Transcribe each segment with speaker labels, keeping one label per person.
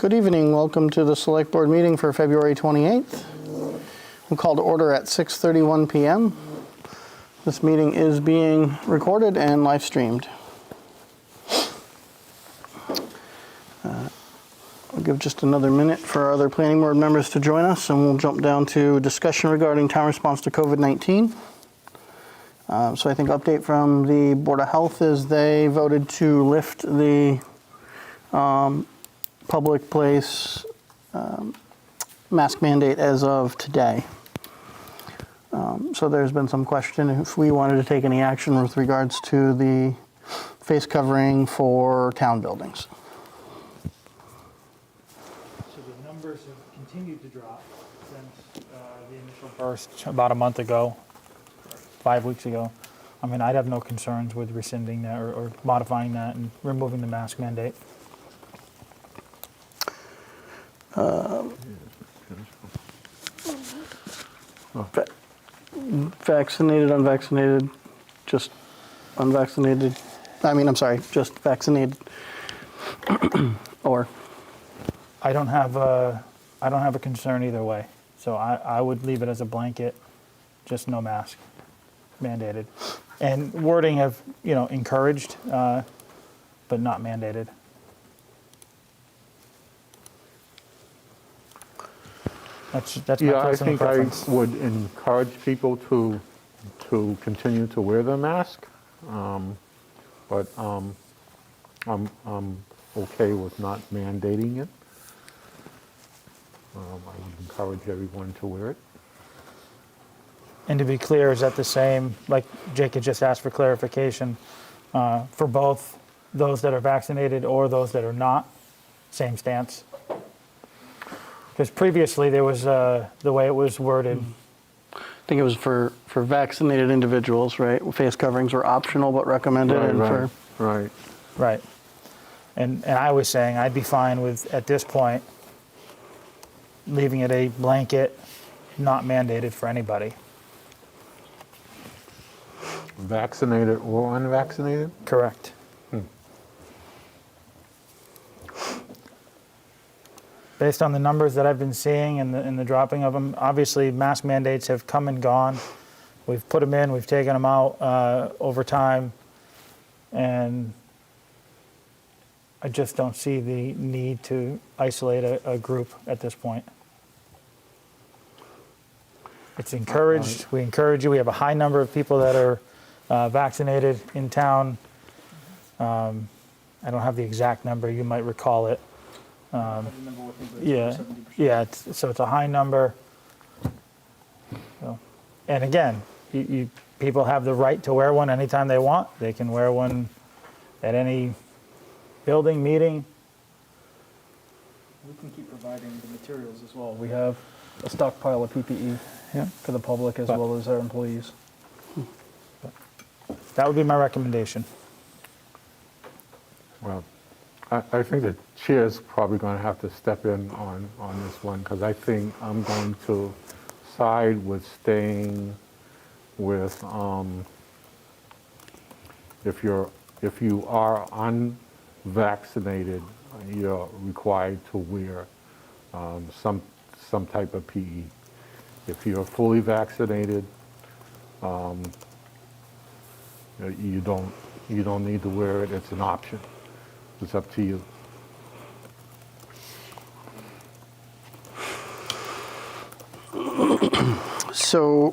Speaker 1: Good evening. Welcome to the Select Board meeting for February 28th. We'll call to order at 6:31 p.m. This meeting is being recorded and live streamed. I'll give just another minute for our other planning board members to join us, and we'll jump down to discussion regarding town response to COVID-19. So I think update from the Board of Health is they voted to lift the public place mask mandate as of today. So there's been some question if we wanted to take any action with regards to the face covering for town buildings.
Speaker 2: So the numbers have continued to drop since the initial burst about a month ago, 5 weeks ago. I mean, I'd have no concerns with rescinding that or modifying that and removing the mask mandate.
Speaker 1: Vaccinated, unvaccinated, just unvaccinated. Just vaccinated. Or
Speaker 2: I don't have a concern either way. So I would leave it as a blanket, just no mask mandated. And wording have, encouraged, but not mandated. That's my
Speaker 3: I
Speaker 2: personal
Speaker 3: think
Speaker 2: preference.
Speaker 3: I would encourage people to continue to wear their mask, but I'm okay with not mandating it. I would encourage everyone to wear it.
Speaker 2: And to be clear, is that the same, like Jake had just asked for clarification, for both those that are vaccinated or those that are not? Same stance? Because previously there was, the way it was worded.
Speaker 1: I think it was for vaccinated individuals, right? Face coverings were optional but recommended.
Speaker 3: Right.
Speaker 2: And I was saying I'd be fine with, at this point, leaving it a blanket, not mandated for anybody.
Speaker 3: Vaccinated or unvaccinated?
Speaker 2: Correct. Based on the numbers that I've been seeing and the dropping of them, obviously mask mandates have come and gone. We've put them in, we've taken them out over time, and I just don't see the need to isolate a group at this point. It's encouraged. We encourage you. We have a high number of people that are vaccinated in town. I don't have the exact number. You might recall it. So it's a high number. So, and again, people have the right to wear one anytime they want. They can wear one at any building, meeting.
Speaker 4: We can keep providing the materials as well. We have a stockpile of PPE for the public as well as our employees.
Speaker 2: That would be my recommendation.
Speaker 3: Well, I think the chair's probably going to have to step in on this one, because I think I'm going to side with staying with if you are unvaccinated, you're required to wear some type of PE. If you're fully vaccinated, you don't need to wear it. It's an option. It's up to you.
Speaker 1: So,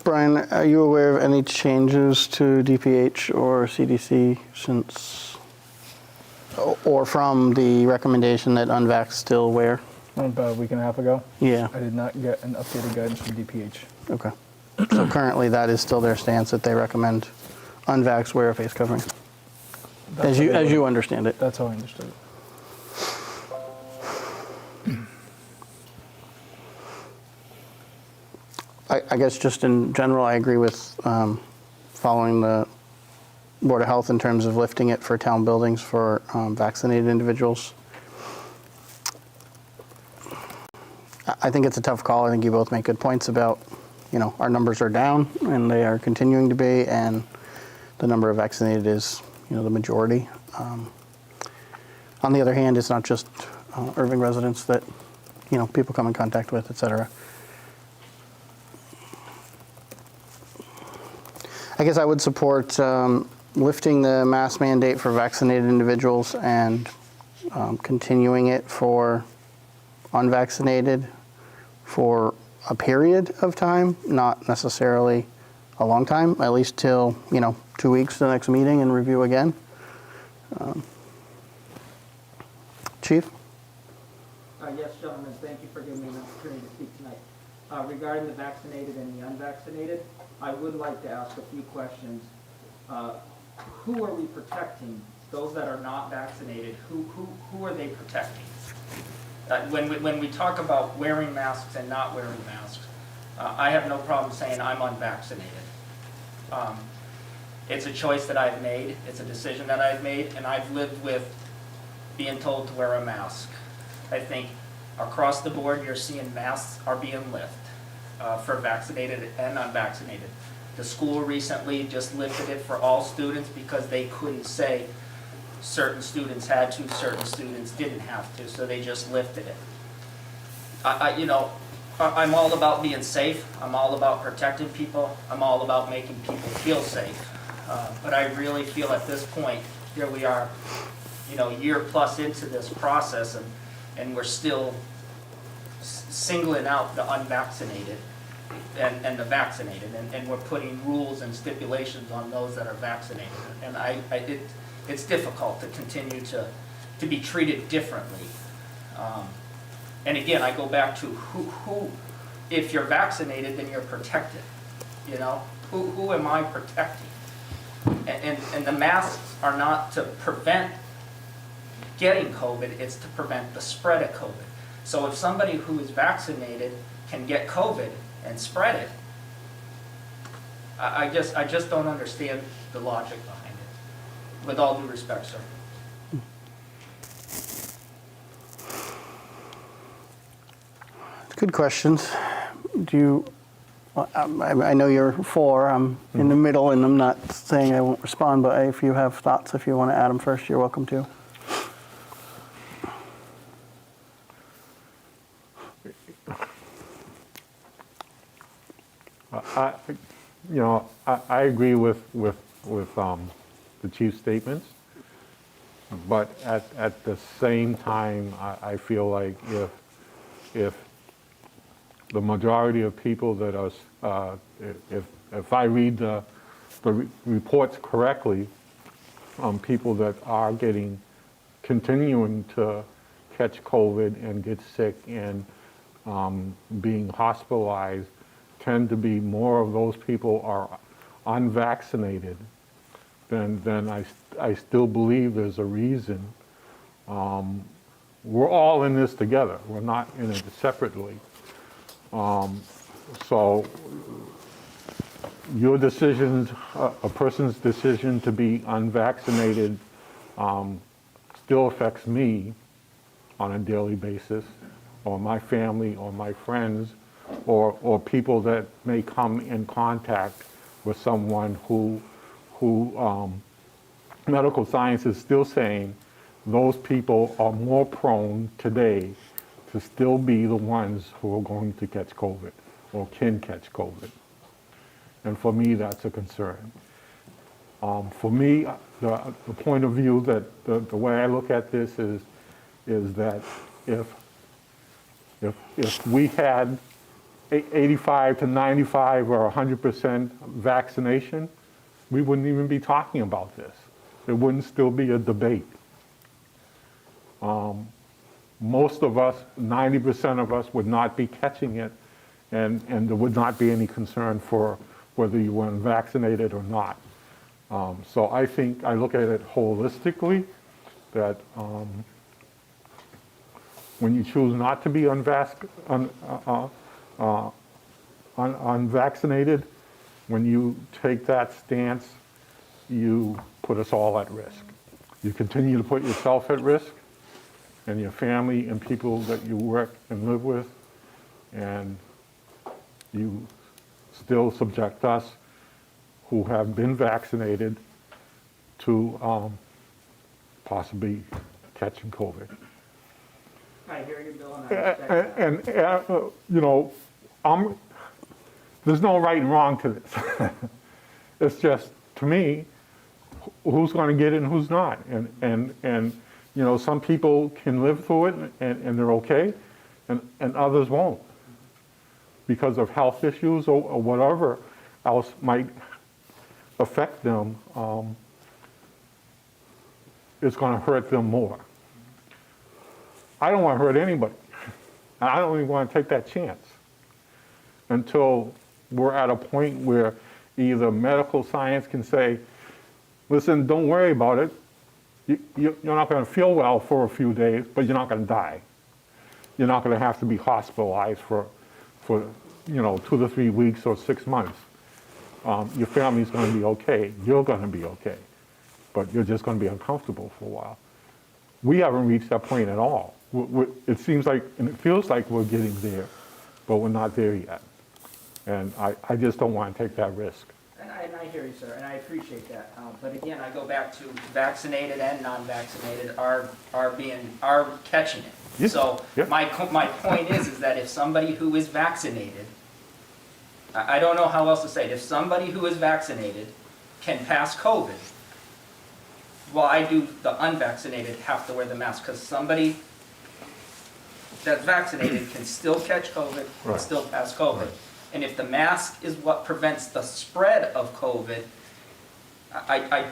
Speaker 1: Brian, are you aware of any changes to DPH or CDC since, or from the recommendation that unvax still wear?
Speaker 4: About a week and a half ago,
Speaker 1: Yeah.
Speaker 4: I did not get an updated guidance from DPH.
Speaker 1: Okay. So currently that is still their stance that they recommend unvax wear a face covering, as you understand it.
Speaker 4: That's how I understood it.
Speaker 1: I guess just in general, I agree with following the Board of Health in terms of lifting it for town buildings for vaccinated individuals. I think it's a tough call. I think you both make good points about, our numbers are down and they are continuing to be, and the number of vaccinated is, the majority. On the other hand, it's not just Erving residents that, people come in contact with, et cetera. I guess I would support lifting the mask mandate for vaccinated individuals and continuing it for unvaccinated for a period of time, not necessarily a long time, at least till, 2 weeks to the next meeting and review again. Chief?
Speaker 5: Yes, gentlemen, thank you for giving me an opportunity to speak tonight. Regarding the vaccinated and the unvaccinated, I would like to ask a few questions. Who are we protecting? Those that are not vaccinated, who are they protecting? When we talk about wearing masks and not wearing masks, I have no problem saying I'm unvaccinated. It's a choice that I've made, it's a decision that I've made, and I've lived with being told to wear a mask. I think across the board you're seeing masks are being lifted for vaccinated and unvaccinated. The school recently just lifted it for all students because they couldn't say certain students had to, certain students didn't have to, so they just lifted it. I'm all about being safe, I'm all about protecting people, I'm all about making people feel safe. But I really feel at this point, here we are, a year plus into this process, and we're still singling out the unvaccinated and the vaccinated, and we're putting rules and stipulations on those that are vaccinated. And it's difficult to continue to be treated differently. And again, I go back to who, if you're vaccinated, then you're protected. Who am I protecting? And the masks are not to prevent getting COVID, it's to prevent the spread of COVID. So if somebody who is vaccinated can get COVID and spread it, I just don't understand the logic behind it. With all due respect, sir.
Speaker 1: Good questions. I know you're for, I'm in the middle, and I'm not saying I won't respond, but if you have thoughts, if you want to add them first, you're welcome to.
Speaker 3: I agree with the chief's statements, but at the same time, I feel like if the majority of people that are, if I read the reports correctly, people that are continuing to catch COVID and get sick and being hospitalized tend to be more of those people are unvaccinated, then I still believe there's a reason. We're all in this together. We're not in it separately. So your decisions, a person's decision to be unvaccinated still affects me on a daily basis, or my family, or my friends, or people that may come in contact with someone who medical science is still saying those people are more prone today to still be the ones who are going to catch COVID or can catch COVID. And for me, that's a concern. For me, the point of view that the way I look at this is that if we had 85 to 95 or 100% vaccination, we wouldn't even be talking about this. It wouldn't still be a debate. Most of us, 90% of us, would not be catching it, and there would not be any concern for whether you were vaccinated or not. So I think I look at it holistically, that when you choose not to be unvaccinated, when you take that stance, you put us all at risk. You continue to put yourself at risk, and your family and people that you work and live with, and you still subject us who have been vaccinated to possibly catching COVID.
Speaker 5: I hear you, Bill, and I respect that.
Speaker 3: And you know, there's no right and wrong to this. It's just, to me, who's going to get it and who's not. And you know, some people can live through it and they're okay, and others won't because of health issues or whatever else might affect them. It's going to hurt them more. I don't want to hurt anybody. And I don't even want to take that chance until we're at a point where either medical science can say, listen, don't worry about it. You're not going to feel well for a few days, but you're not going to die. You're not going to have to be hospitalized for 2 to 3 weeks or 6 months. Your family's going to be okay. You're going to be okay. But you're just going to be uncomfortable for a while. We haven't reached that point at all. It seems like, and it feels like we're getting there, but we're not there yet. And I just don't want to take that risk.
Speaker 5: And I hear you, sir, and I appreciate that. But again, I go back to vaccinated and non-vaccinated are catching it.
Speaker 3: Yeah,
Speaker 5: So
Speaker 3: yeah.
Speaker 5: my point is that if somebody who is vaccinated, I don't know how else to say it, if somebody who is vaccinated can pass COVID, why do the unvaccinated have to wear the mask? Because somebody that's vaccinated can still catch COVID and
Speaker 3: Right.
Speaker 5: still pass COVID. And if the mask is what prevents the spread of COVID, I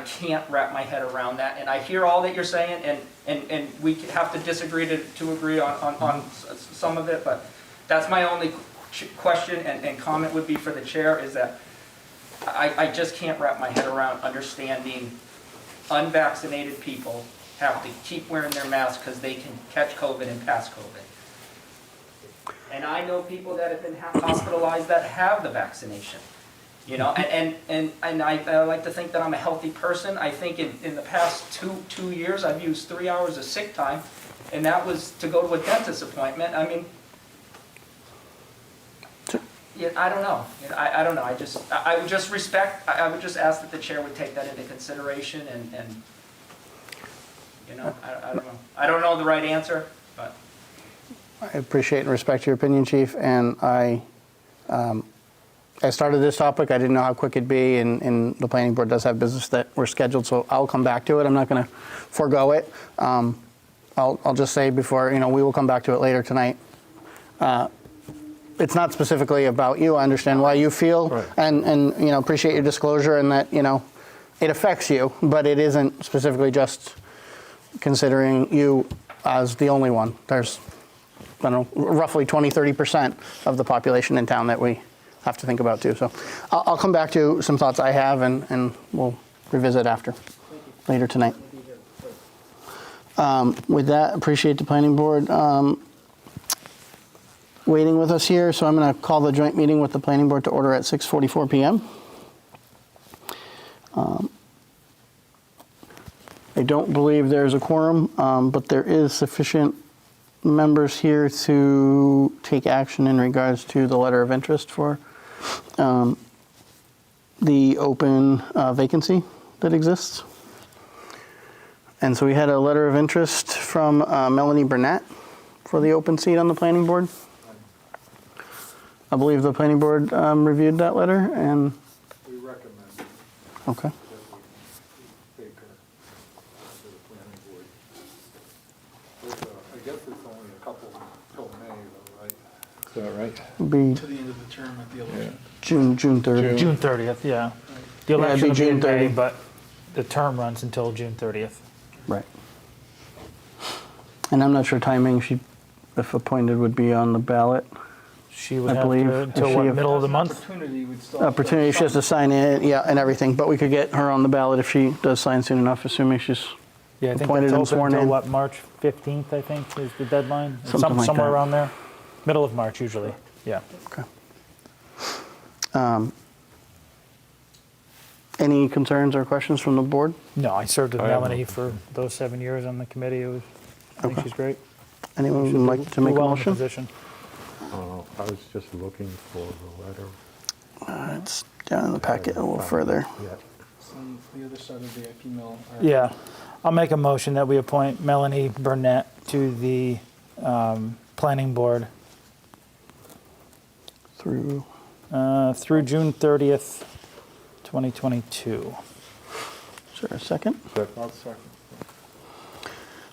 Speaker 5: can't wrap my head around that. And I hear all that you're saying, and we have to disagree to agree on some of it, but that's my only question and comment would be for the chair, is that I just can't wrap my head around understanding unvaccinated people have to keep wearing their masks because they can catch COVID and pass COVID. And I know people that have been hospitalized that have the vaccination, you know, and I like to think that I'm a healthy person. I think in the past two years, I've used 3 hours of sick time, and that was to go to a dentist appointment. I mean, yeah, I don't know. I don't know. I would just respect, I would just ask that the chair would take that into consideration and you know, I don't know. I don't know the right answer, but.
Speaker 1: I appreciate and respect your opinion, Chief, and I started this topic. I didn't know how quick it'd be, and the planning board does have business that we're scheduled, so I'll come back to it. I'm not going to forego it. I'll just say before, you know, we will come back to it later tonight. It's not specifically about you. I understand why you feel,
Speaker 3: Right.
Speaker 1: and you know, appreciate your disclosure and that, you know, it affects you, but it isn't specifically just considering you as the only one. There's, I don't know, roughly 20-30% of the population in town that we have to think about too. So I'll come back to some thoughts I have, and we'll revisit after, later tonight. With that, appreciate the planning board waiting with us here. So I'm going to call the joint meeting with the planning board to order at 6:44 p.m. I don't believe there's a quorum, but there is sufficient members here to take action in regards to the letter of interest for the open vacancy that exists. And so we had a letter of interest from Melanie Burnett for the open seat on the planning board. I believe the planning board reviewed that letter and,
Speaker 6: We recommend
Speaker 1: okay.
Speaker 6: that we take her to the planning board. I guess it's only a couple till May though, right?
Speaker 3: Is that right?
Speaker 1: Would be
Speaker 4: To the end of the term at the election.
Speaker 1: June 3rd.
Speaker 2: June 30th, yeah. The
Speaker 1: Yeah, it'd
Speaker 2: election
Speaker 1: be
Speaker 2: will be in
Speaker 1: June
Speaker 2: May,
Speaker 1: 30.
Speaker 2: but the term runs until June 30th.
Speaker 1: Right. And I'm not sure timing, she, if appointed, would be on the ballot.
Speaker 2: She would
Speaker 1: I
Speaker 2: have
Speaker 1: believe,
Speaker 2: to,
Speaker 1: if
Speaker 2: until
Speaker 1: she
Speaker 2: what,
Speaker 1: have-
Speaker 2: middle of the month?
Speaker 4: Opportunity, we'd still have to
Speaker 1: Opportunity, she has to sign it, yeah, and everything, but we could get her on the ballot if she does sign soon enough, assuming she's,
Speaker 2: Yeah, I think
Speaker 1: appointed
Speaker 2: that's
Speaker 1: and
Speaker 2: open
Speaker 1: sworn
Speaker 2: until
Speaker 1: in.
Speaker 2: what, March 15th, I think, is the deadline?
Speaker 1: Something like
Speaker 2: Somewhere
Speaker 1: that.
Speaker 2: around there. Middle of March, usually, yeah.
Speaker 1: okay. Any concerns or questions from the board?
Speaker 2: No, I served with
Speaker 3: I have
Speaker 2: Melanie
Speaker 3: no-
Speaker 2: for those 7 years on the committee. I think
Speaker 1: Okay.
Speaker 2: she's great.
Speaker 1: Anyone would like to
Speaker 2: Do
Speaker 1: make a
Speaker 2: well in the
Speaker 1: motion?
Speaker 2: position.
Speaker 3: I was just looking for the letter.
Speaker 1: It's down in the packet a little further.
Speaker 3: Yeah.
Speaker 4: It's on the other side of the IP mill. or-
Speaker 2: Yeah. I'll make a motion that we appoint Melanie Burnett to the planning board
Speaker 1: Through,
Speaker 2: through June 30th, 2022.
Speaker 1: is there a second?
Speaker 6: I'll second.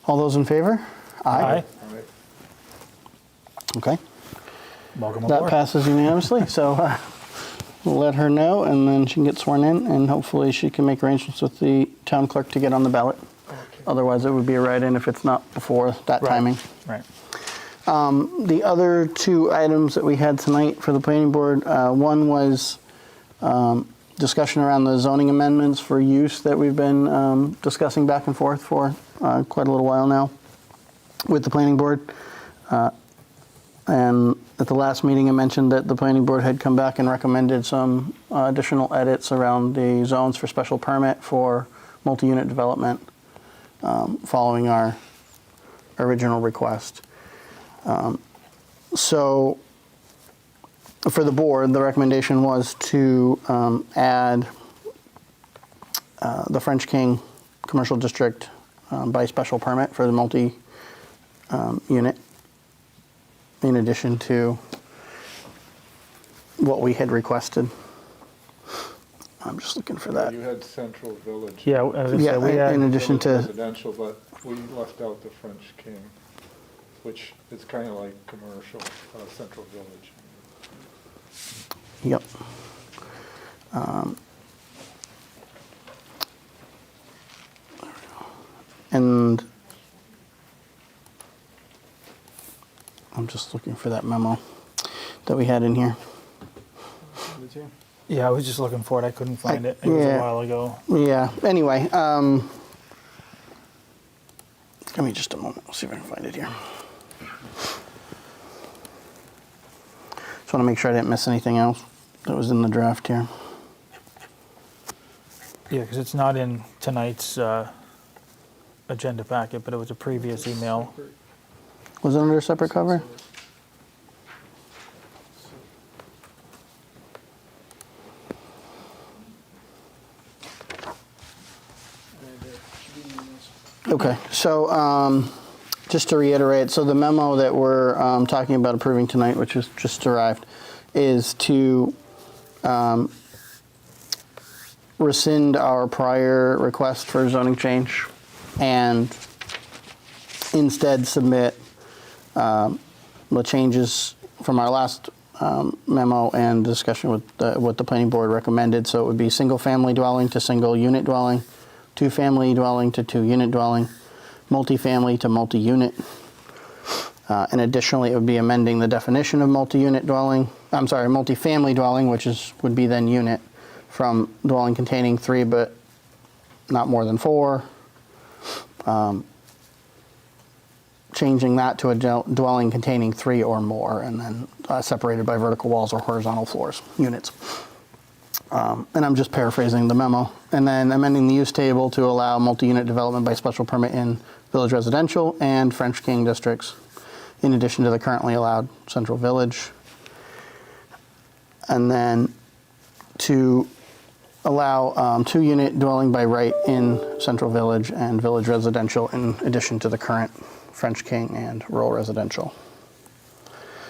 Speaker 1: All those in favor?
Speaker 6: All right.
Speaker 1: Okay.
Speaker 2: Welcome
Speaker 1: That
Speaker 2: aboard.
Speaker 1: passes unanimously, so we'll let her know, and then she can get sworn in, and hopefully she can make arrangements with the town clerk to get on the ballot. Otherwise, it would be a write-in if it's not before that
Speaker 2: Right.
Speaker 1: timing.
Speaker 2: Right.
Speaker 1: The other two items that we had tonight for the planning board, one was discussion around the zoning amendments for use that we've been discussing back and forth for quite a little while now with the planning board. And at the last meeting, I mentioned that the planning board had come back and recommended some additional edits around the zones for special permit for multi-unit development following our original request. So for the board, the recommendation was to add the French King Commercial District by special permit for the multi-unit, in addition to what we had requested. I'm just looking for that.
Speaker 6: You had Central Village.
Speaker 2: Yeah, I was gonna
Speaker 1: Yeah,
Speaker 2: say, we
Speaker 1: in
Speaker 2: had,
Speaker 1: addition to,
Speaker 6: Residential, but we left out the French King, which is kind of like commercial, Central Village.
Speaker 1: yep. And I'm just looking for that memo that we had in here.
Speaker 2: yeah, I was just looking for it. I couldn't find it. It was
Speaker 1: yeah.
Speaker 2: a while ago.
Speaker 1: Yeah, anyway, give me just a moment. I'll see if I can find it here. Just want to make sure I didn't miss anything else that was in the draft here.
Speaker 2: Yeah, because it's not in tonight's agenda packet, but it was a previous email.
Speaker 1: Was it under a separate cover? Okay, so just to reiterate, so the memo that we're talking about approving tonight, which is just arrived, is to rescind our prior request for zoning change and instead submit the changes from our last memo and discussion with what the planning board recommended. So it would be single-family dwelling to single-unit dwelling, two-family dwelling to two-unit dwelling, multifamily to multi-unit. And additionally, it would be amending the definition of multi-unit dwelling. I'm sorry, multifamily dwelling, which would be then unit, from dwelling containing 3 but not more than 4. Changing that to a dwelling containing 3 or more, and then separated by vertical walls or horizontal floors, units. And I'm just paraphrasing the memo. And then amending the use table to allow multi-unit development by special permit in Village Residential and French King districts, in addition to the currently allowed Central Village. And then to allow 2-unit dwelling by right in Central Village and Village Residential, in addition to the current French King and Rural Residential.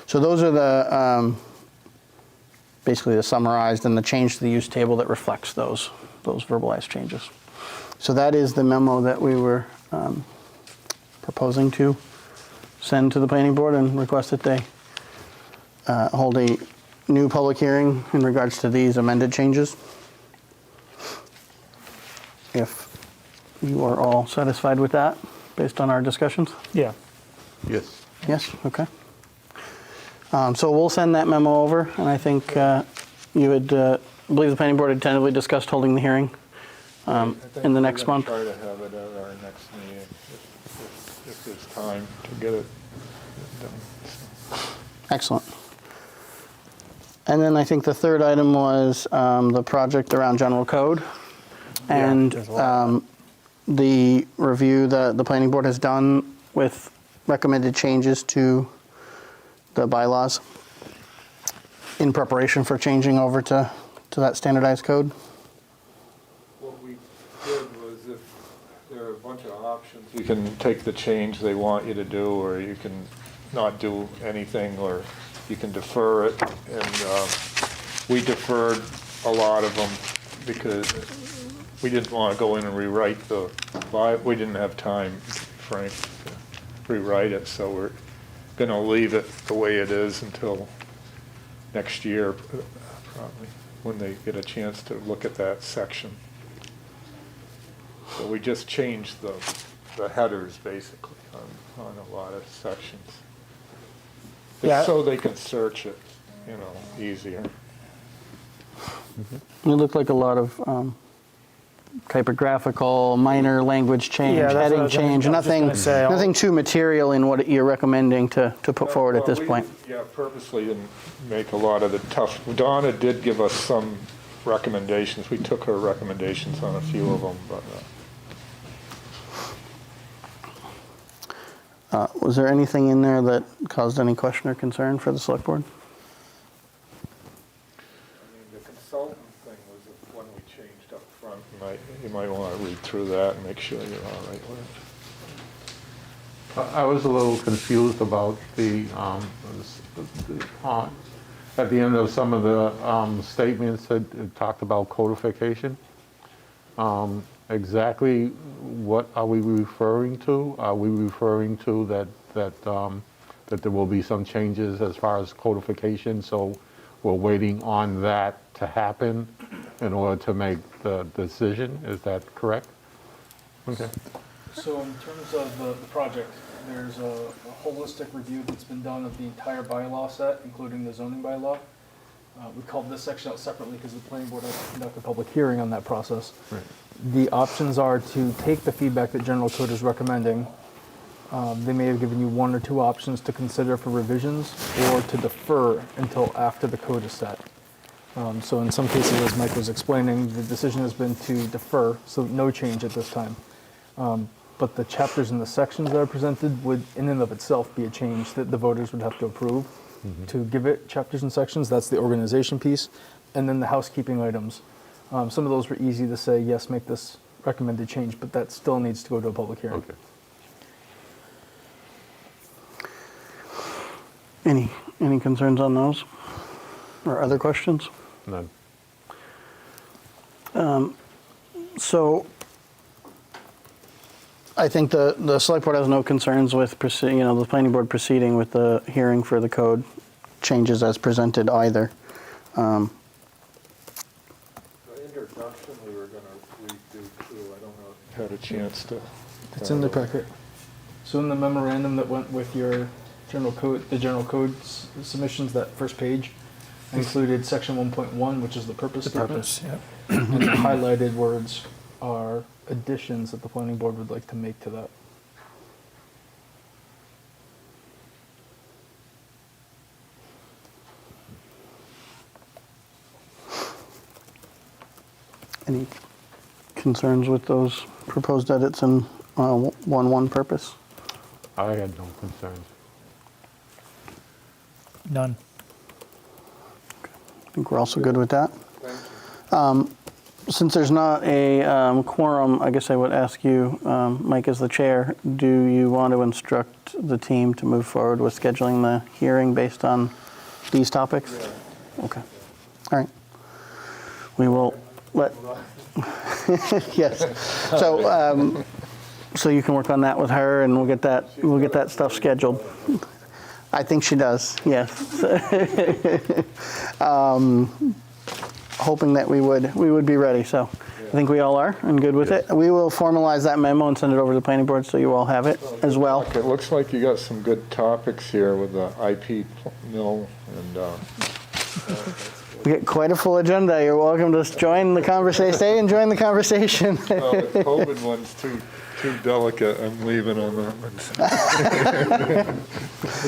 Speaker 1: So those are the basically the summarized and the change to the use table that reflects those verbalized changes. So that is the memo that we were proposing to send to the planning board and request that they hold a new public hearing in regards to these amended changes. If you are all satisfied with that, based on our discussions?
Speaker 2: Yeah.
Speaker 3: Yes.
Speaker 1: Yes, okay. So we'll send that memo over, and I think you had, I believe the planning board had tentatively discussed holding the hearing in the next month.
Speaker 6: Try to have it at our next meeting if there's time to get it done.
Speaker 1: Excellent. And then I think the third item was the project around general code. And
Speaker 2: there's a lot.
Speaker 1: the review that the planning board has done with recommended changes to the bylaws in preparation for changing over to that standardized code.
Speaker 6: What we did was if there are a bunch bunch of options. You can take the change they want you to do, or you can not do anything, or you can defer it. And we deferred a lot of them because we didn't want to go in and rewrite we didn't have time, Frank, to rewrite it, so we're going to leave it the way it is until next year, probably, when they get a chance to look at that section. So we just changed the headers, basically, on a lot of sections.
Speaker 2: Yeah.
Speaker 6: Just so they can search it, easier.
Speaker 1: It looked like a lot of typographical, minor language change,
Speaker 2: Yeah, that's what I
Speaker 1: heading
Speaker 2: was gonna-
Speaker 1: change,
Speaker 2: I was just
Speaker 1: nothing,
Speaker 2: gonna say,
Speaker 1: nothing too material in what you're recommending to put forward at
Speaker 6: Well,
Speaker 1: this point.
Speaker 6: Yeah, purposely didn't make a lot of the tough, Donna did give us some recommendations. We took her recommendations on a few of them, but
Speaker 1: Was there anything in there that caused any question or concern for the select board?
Speaker 6: the consultant thing was the one we changed up front. You might want to read through that and make sure you're all right with it.
Speaker 3: I was a little confused about at the end of some of the statements that it talked about codification. Exactly what are we referring to? Are we referring to that there will be some changes as far as codification, so we're waiting on that to happen in order to make the decision? Is that correct? Okay.
Speaker 4: So in terms of the project, there's a holistic review that's been done of the entire bylaw set, including the zoning bylaw. We called this section out separately because the planning board has to conduct a public hearing on that process.
Speaker 3: Right.
Speaker 4: The options are to take the feedback that General Code is recommending. They may have given you one or two options to consider for revisions, or to defer until after the code is set. So in some cases, as Mike was explaining, the decision has been to defer, so no change at this time. But the chapters and the sections that are presented would, in and of itself, be a change that the voters would have to approve. To give it chapters and sections, that's the organization piece. And then the housekeeping items. Some of those were easy to say, yes, make this recommended change, but that still needs to go to a public hearing.
Speaker 3: Okay.
Speaker 1: Any concerns on those? Or other questions?
Speaker 3: None.
Speaker 1: So I think the select board has no concerns with the planning board proceeding with the hearing for the code changes as presented either.
Speaker 6: The introduction we were going to redo too. I don't know if you had a chance to.
Speaker 4: It's in the packet. So in the memorandum that went with your general code, the general code submissions, that first page included section 1.1, which is the purpose statement.
Speaker 2: yeah.
Speaker 4: And the highlighted words are additions that the planning board would like to make to that.
Speaker 1: Any concerns with those proposed edits in 1.1 purpose?
Speaker 3: I had no concerns.
Speaker 2: None.
Speaker 1: I think we're also good with that.
Speaker 6: Thank you.
Speaker 1: Since there's not a quorum, I guess I would ask you, Mike as the chair, do you want to instruct the team to move forward with scheduling the hearing based on these topics?
Speaker 6: Yeah.
Speaker 1: Okay. All right. We will let, yes. So you can work on that with her and we'll get that stuff scheduled. I think she does, yes. Hoping that we would be ready, so I think we all are and good with it. We will formalize that memo and send it over to the planning board so you all have it as well.
Speaker 6: It looks like you got some good topics here with the IP mill and.
Speaker 1: We get quite a full agenda. You're welcome to join the conversation. Stay and join the conversation.
Speaker 6: Well, the COVID one's too delicate. I'm leaving on that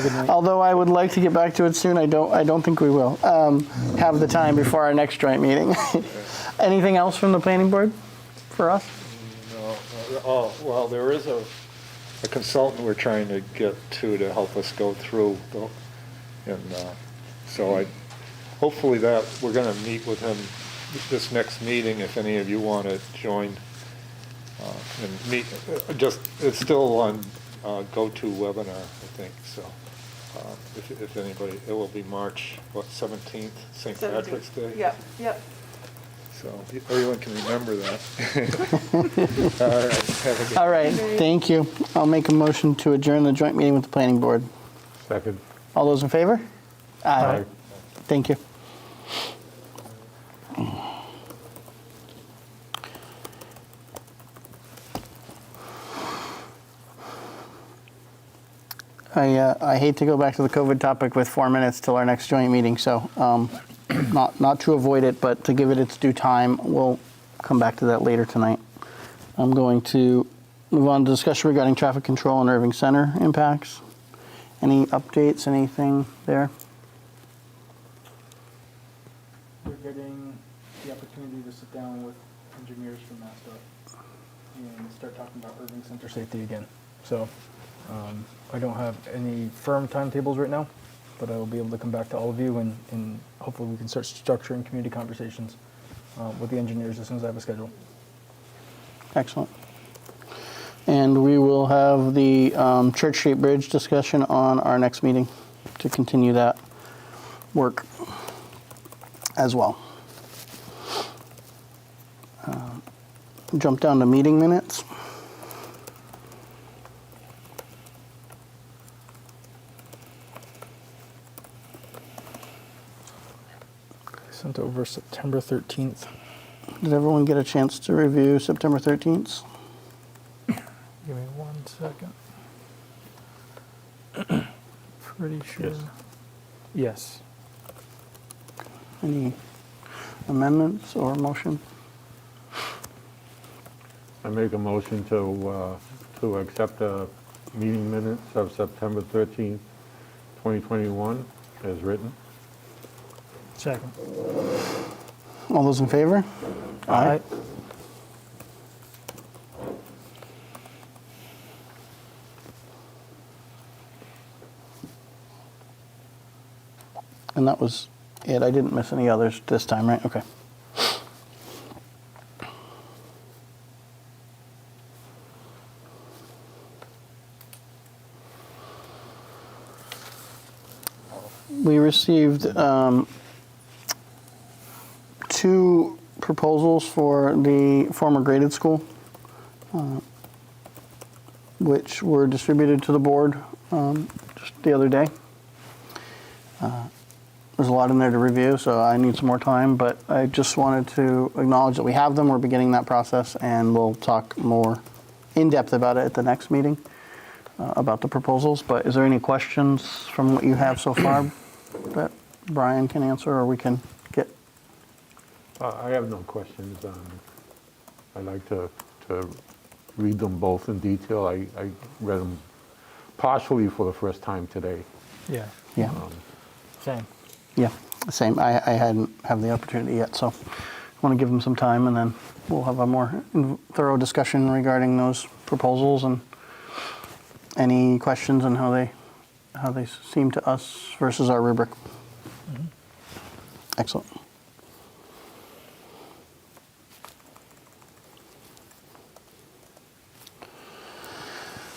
Speaker 6: one.
Speaker 1: Although I would like to get back to it soon, I don't think we will have the time before our next joint meeting. Anything else from the planning board for us?
Speaker 6: No. Oh, well, there is a consultant we're trying to get to help us go through, and so hopefully that we're going to meet with him this next meeting if any of you want to join And meet, just, it's still on GoToWebinar, I think, so. If anybody, it will be March, what, 17th, St. Patrick's Day?
Speaker 7: Yep, yep.
Speaker 6: So everyone can remember that. All right, have a good.
Speaker 1: All right, thank you. I'll make a motion to adjourn the joint meeting with the planning board.
Speaker 3: Second.
Speaker 1: All those in favor?
Speaker 3: Aye.
Speaker 1: Thank you. I hate to go back to the COVID topic with 4 minutes till our next joint meeting, so not to avoid it, but to give it its due time. We'll come back to that later tonight. I'm going to move on to discussion regarding traffic control and Erving Center impacts. Any updates, anything there?
Speaker 4: We're getting the opportunity to sit down with engineers from MassDOT and start talking about Erving Center safety again. So I don't have any firm timetables right now, but I will be able to come back to all of you and hopefully we can start structuring community conversations with the engineers as soon as I have a schedule.
Speaker 1: Excellent. And we will have the Church Street Bridge discussion on our next meeting to continue that work as well. Jump down to meeting minutes.
Speaker 4: I sent over September 13th.
Speaker 1: Did everyone get a chance to review September 13th?
Speaker 2: Give me 1 second. Pretty sure. Yes.
Speaker 1: Any amendments or motion?
Speaker 3: I make a motion to accept the meeting minutes of September 13th, 2021 as written.
Speaker 2: Second.
Speaker 1: All those in favor?
Speaker 2: Aye.
Speaker 1: And that was it. I didn't miss any others this time, right? Okay. We received 2 proposals for the former graded school, which were distributed to the board just the other day. There's a lot in there to review, so I need some more time, but I just wanted to acknowledge that we have them. We're beginning that process, and we'll talk more in depth about it at the next meeting about the proposals. But is there any questions from what you have so far that Brian can answer, or we can get?
Speaker 3: I have no questions. I like to read them both in detail. I read them partially for the first time today.
Speaker 2: Yeah.
Speaker 1: Yeah,
Speaker 2: Same.
Speaker 1: yeah, same. I hadn't have the opportunity yet, so I want to give them some time, and then we'll have a more thorough discussion regarding those proposals and any questions on how they seem to us versus our rubric. Excellent.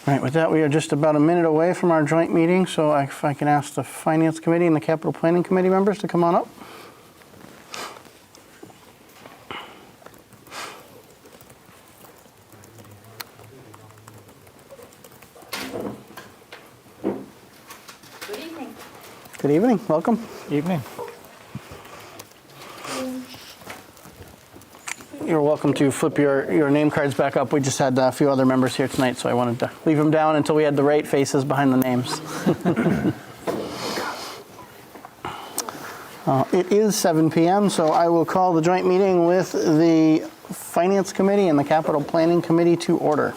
Speaker 1: All right, with that, we are just about a minute away from our joint meeting, so if I can ask the Finance Committee and the Capital Planning Committee members to come on up.
Speaker 7: Good evening.
Speaker 1: Good evening, welcome.
Speaker 2: Evening.
Speaker 1: You're welcome to flip your name cards back up. We just had a few other members here tonight, so I wanted to leave them down until we had the right faces behind the names. It is 7 p.m., so I will call the joint meeting with the Finance Committee and the Capital Planning Committee to order.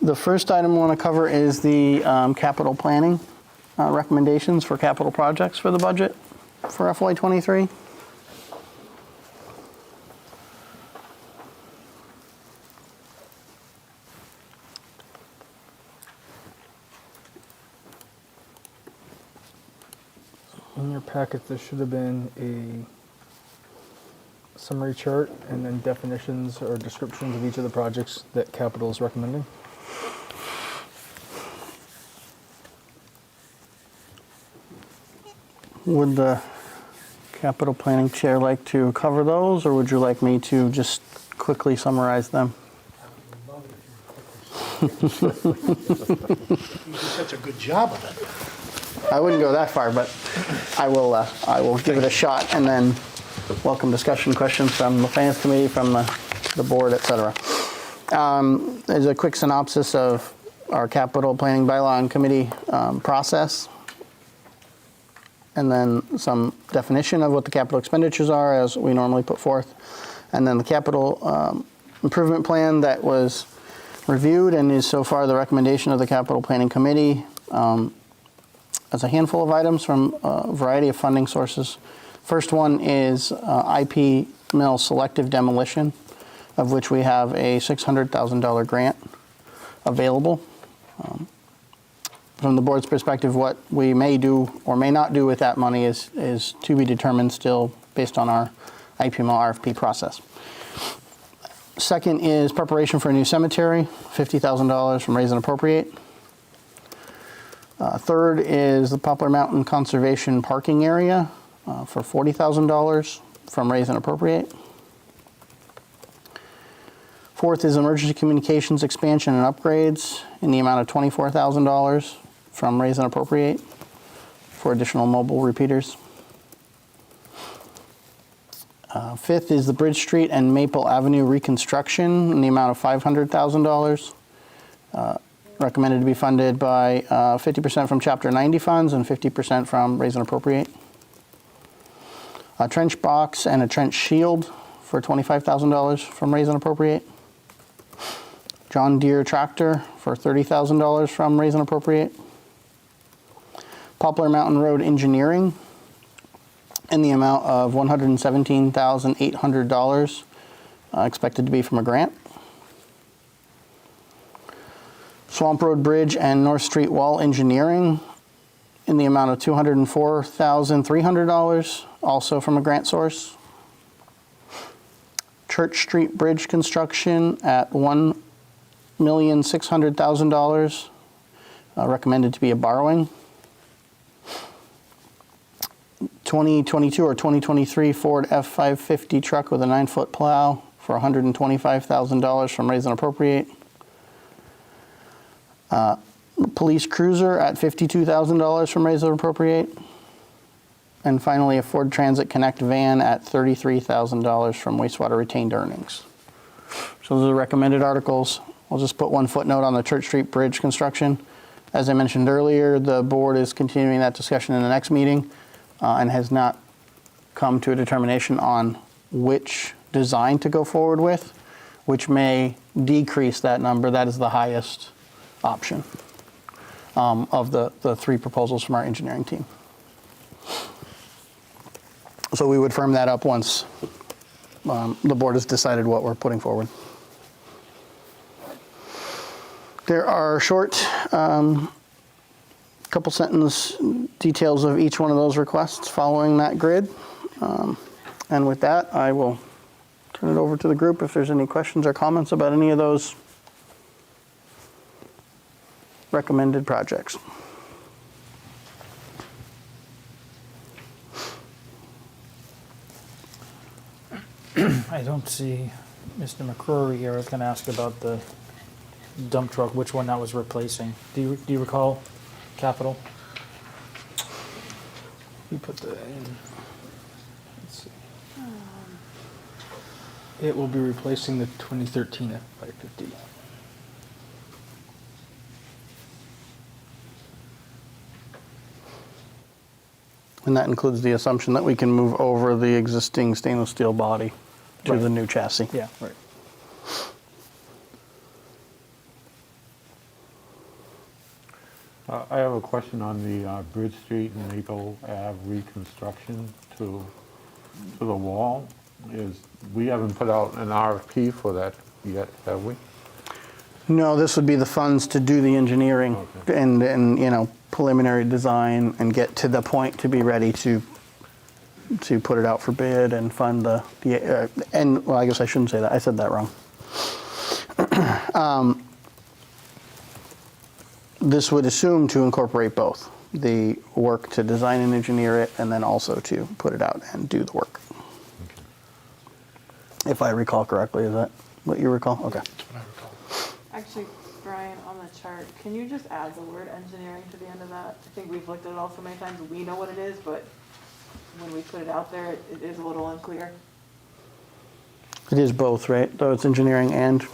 Speaker 1: The first item I want to cover is the capital planning recommendations for capital projects for the budget for FY23.
Speaker 4: In your packet, there should have been a summary chart and then definitions or descriptions of each of the projects that capital is recommending.
Speaker 1: Would the capital planning chair like to cover those, or would you like me to just quickly summarize them?
Speaker 8: You do such a good job of it.
Speaker 1: I wouldn't go that far, but I will give it a shot, and then welcome discussion, questions from the finance committee, from the board, et cetera. There's a quick synopsis of our capital planning bylaw and committee process, and then some definition of what the capital expenditures are as we normally put forth, and then the capital improvement plan that was reviewed and is so far the recommendation of the capital planning committee. As a handful of items from a variety of funding sources. First one is IP mill selective demolition, of which we have a $600,000 grant available. From the board's perspective, what we may do or may not do with that money is to be determined still based on our IP mill RFP process. Second is preparation for a new cemetery, $50,000 from raise and appropriate. Third is the Poplar Mountain Conservation Parking Area for $40,000 from raise and appropriate. Fourth is emergency communications expansion and upgrades in the amount of $24,000 from raise and appropriate for additional mobile repeaters. Fifth is the Bridge Street and Maple Avenue reconstruction in the amount of $500,000. Recommended to be funded by 50% from Chapter 90 funds and 50% from raise and appropriate. A trench box and a trench shield for $25,000 from raise and appropriate. John Deere tractor for $30,000 from raise and appropriate. Poplar Mountain Road engineering in the amount of $117,800 expected to be from a grant. Swamp Road Bridge and North Street Wall engineering in the amount of $204,300, also from a grant source. Church Street Bridge construction at $1,600,000, recommended to be a borrowing. 2022 or 2023 Ford F-550 truck with a 9-foot plow for $125,000 from raise and appropriate. Police cruiser at $52,000 from raise and appropriate. And finally, a Ford Transit Connect van at $33,000 from wastewater retained earnings. So those are the recommended articles. I'll just put one footnote on the Church Street Bridge construction. As I mentioned earlier, the board is continuing that discussion in the next meeting and has not come to a determination on which design to go forward with, which may decrease that number. That is the highest option of the three proposals from our engineering team. So we would firm that up once the board has decided what we're putting forward. There are short couple sentence details of each one of those requests following that grid. And with that, I will turn it over to the group if there's any questions or comments about any of those recommended projects.
Speaker 2: I don't see Mr. McCrory here. I was going to ask about the dump truck, which one that was replacing. Do you recall, capital?
Speaker 4: You put that in. Let's see. It will be replacing the 2013 F-550.
Speaker 1: And that includes the assumption that we can move over the existing stainless steel body to the new chassis.
Speaker 4: Yeah, right.
Speaker 3: I have a question on the Bridge Street and Maple Ave reconstruction to the wall. We haven't put out an RFP for that yet, have we?
Speaker 1: No, this would be the funds to do the engineering
Speaker 3: Okay.
Speaker 1: and preliminary design and get to the point to be ready to to put it out for bid and fund and, well, I guess I shouldn't say that, I said that wrong. This would assume to incorporate both, the work to design and engineer it, and then also to put it out and do the work. If I recall correctly, is that what you recall? Okay.
Speaker 8: Actually, Brian, on the chart, can you just add the word engineering to the end of that? I think we've looked at it all so many times, we know what it is, but when we put it out there, it is a little unclear.
Speaker 1: It is both, right? Though it's engineering and,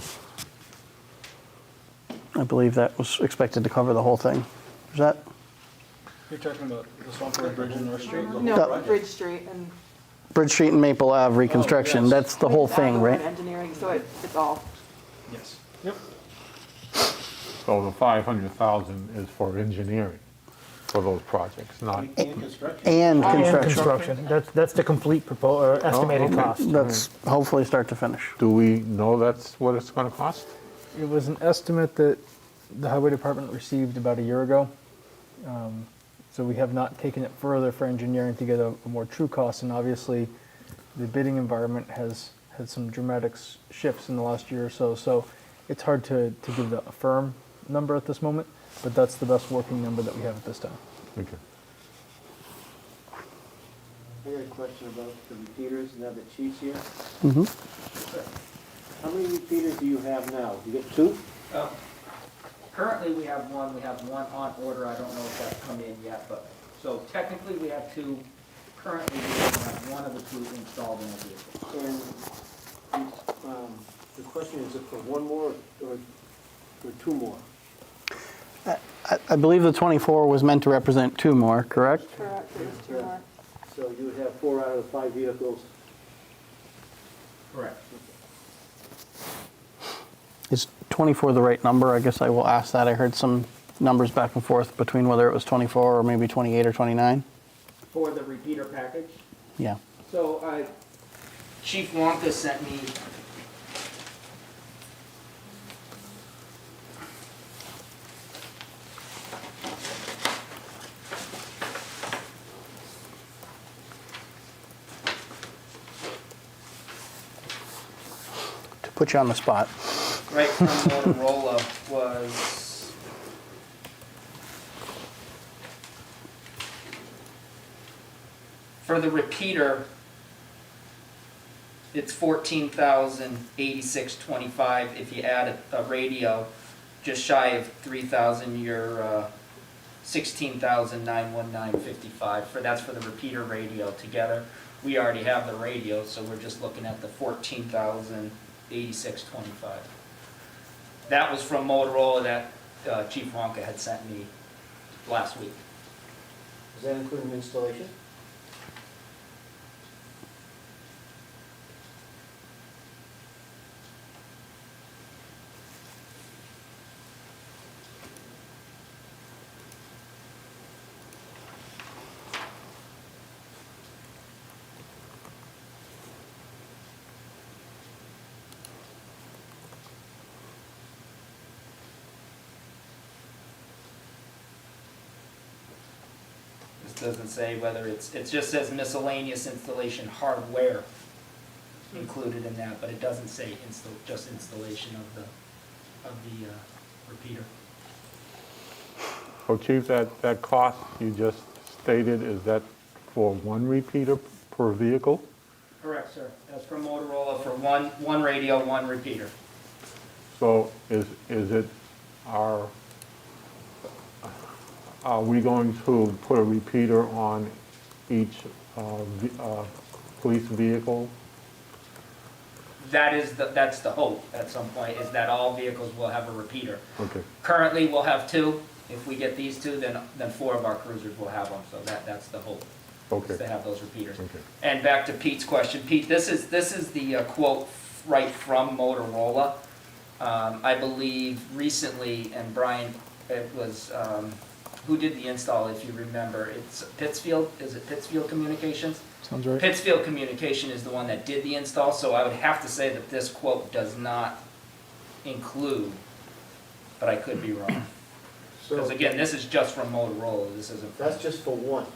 Speaker 1: I believe that was expected to cover the whole thing. Is that?
Speaker 4: You're talking about the Swampwood Bridge in North Street?
Speaker 8: No, Bridge Street and.
Speaker 1: Bridge Street and Maple Ave reconstruction,
Speaker 4: yes.
Speaker 1: that's the
Speaker 8: we
Speaker 1: whole
Speaker 8: just add
Speaker 1: thing,
Speaker 8: the word
Speaker 1: right?
Speaker 8: Engineering, so it's all.
Speaker 4: Yes. Yep.
Speaker 3: So the 500,000 is for engineering for those projects, not,
Speaker 1: And
Speaker 2: And
Speaker 1: construction.
Speaker 2: construction, that's the complete estimated
Speaker 3: okay.
Speaker 2: cost.
Speaker 1: That's hopefully start to finish.
Speaker 3: do we know that's what it's gonna cost?
Speaker 4: It was an estimate that the highway department received about a year ago. So we have not taken it further for engineering to get a more true cost, and obviously the bidding environment has had some dramatic shifts in the last year or so. So it's hard to give a firm number at this moment, but that's the best working number that we have at this time.
Speaker 3: Okay.
Speaker 9: I got a question about the repeaters, now that Chief's here.
Speaker 1: Mm-hmm.
Speaker 9: How many repeaters do you have now? You got two?
Speaker 5: Currently, we have one on order, I don't know if that's come in yet, but, so technically, we have two. Currently, we have one of the two installed in the vehicle.
Speaker 9: And the question is, for one more or two more?
Speaker 1: I believe the 24 was meant to represent 2 more, correct?
Speaker 8: Correct, it was 2 more.
Speaker 9: So you would have 4 out of the 5 vehicles.
Speaker 5: Correct.
Speaker 1: Is 24 the right number? I guess I will ask that. I heard some numbers back and forth between whether it was 24 or maybe 28 or 29.
Speaker 5: For the repeater package,
Speaker 1: Yeah.
Speaker 5: so Chief Wonka sent me
Speaker 1: To put you on the spot.
Speaker 5: right from Motorola was for the repeater, it's 14,086.25. If you add a radio, just shy of 3,000, you're 16,919.55. That's for the repeater radio together. We already have the radio, so we're just looking at the 14,086.25. That was from Motorola that Chief Wonka had sent me last week.
Speaker 9: Does that include an installation?
Speaker 5: This doesn't say whether it just says miscellaneous installation hardware included in that, but it doesn't say just installation of the repeater.
Speaker 3: So Chief, that cost you just stated, is that for one repeater per vehicle?
Speaker 5: Correct, sir. That's from Motorola for one radio, one repeater.
Speaker 3: So is it are we going to put a repeater on each police vehicle?
Speaker 5: That's the hope at some point, is that all vehicles will have a repeater.
Speaker 3: Okay,
Speaker 5: Currently, we'll have 2. If we get these 2, then 4 of our cruisers will have them, so that's the hope.
Speaker 3: okay,
Speaker 5: Is to have those repeaters.
Speaker 3: okay.
Speaker 5: And back to Pete's question. Pete, this is the quote right from Motorola. I believe recently, and Brian, it was, who did the install, if you remember? It's Pittsfield, is it Pittsfield Communications?
Speaker 4: Sounds right.
Speaker 5: Pittsfield Communication is the one that did the install, so I would have to say that this quote does not include, but I could be wrong.
Speaker 9: So
Speaker 5: Because again, this is just from Motorola, this isn't.
Speaker 9: that's just for one.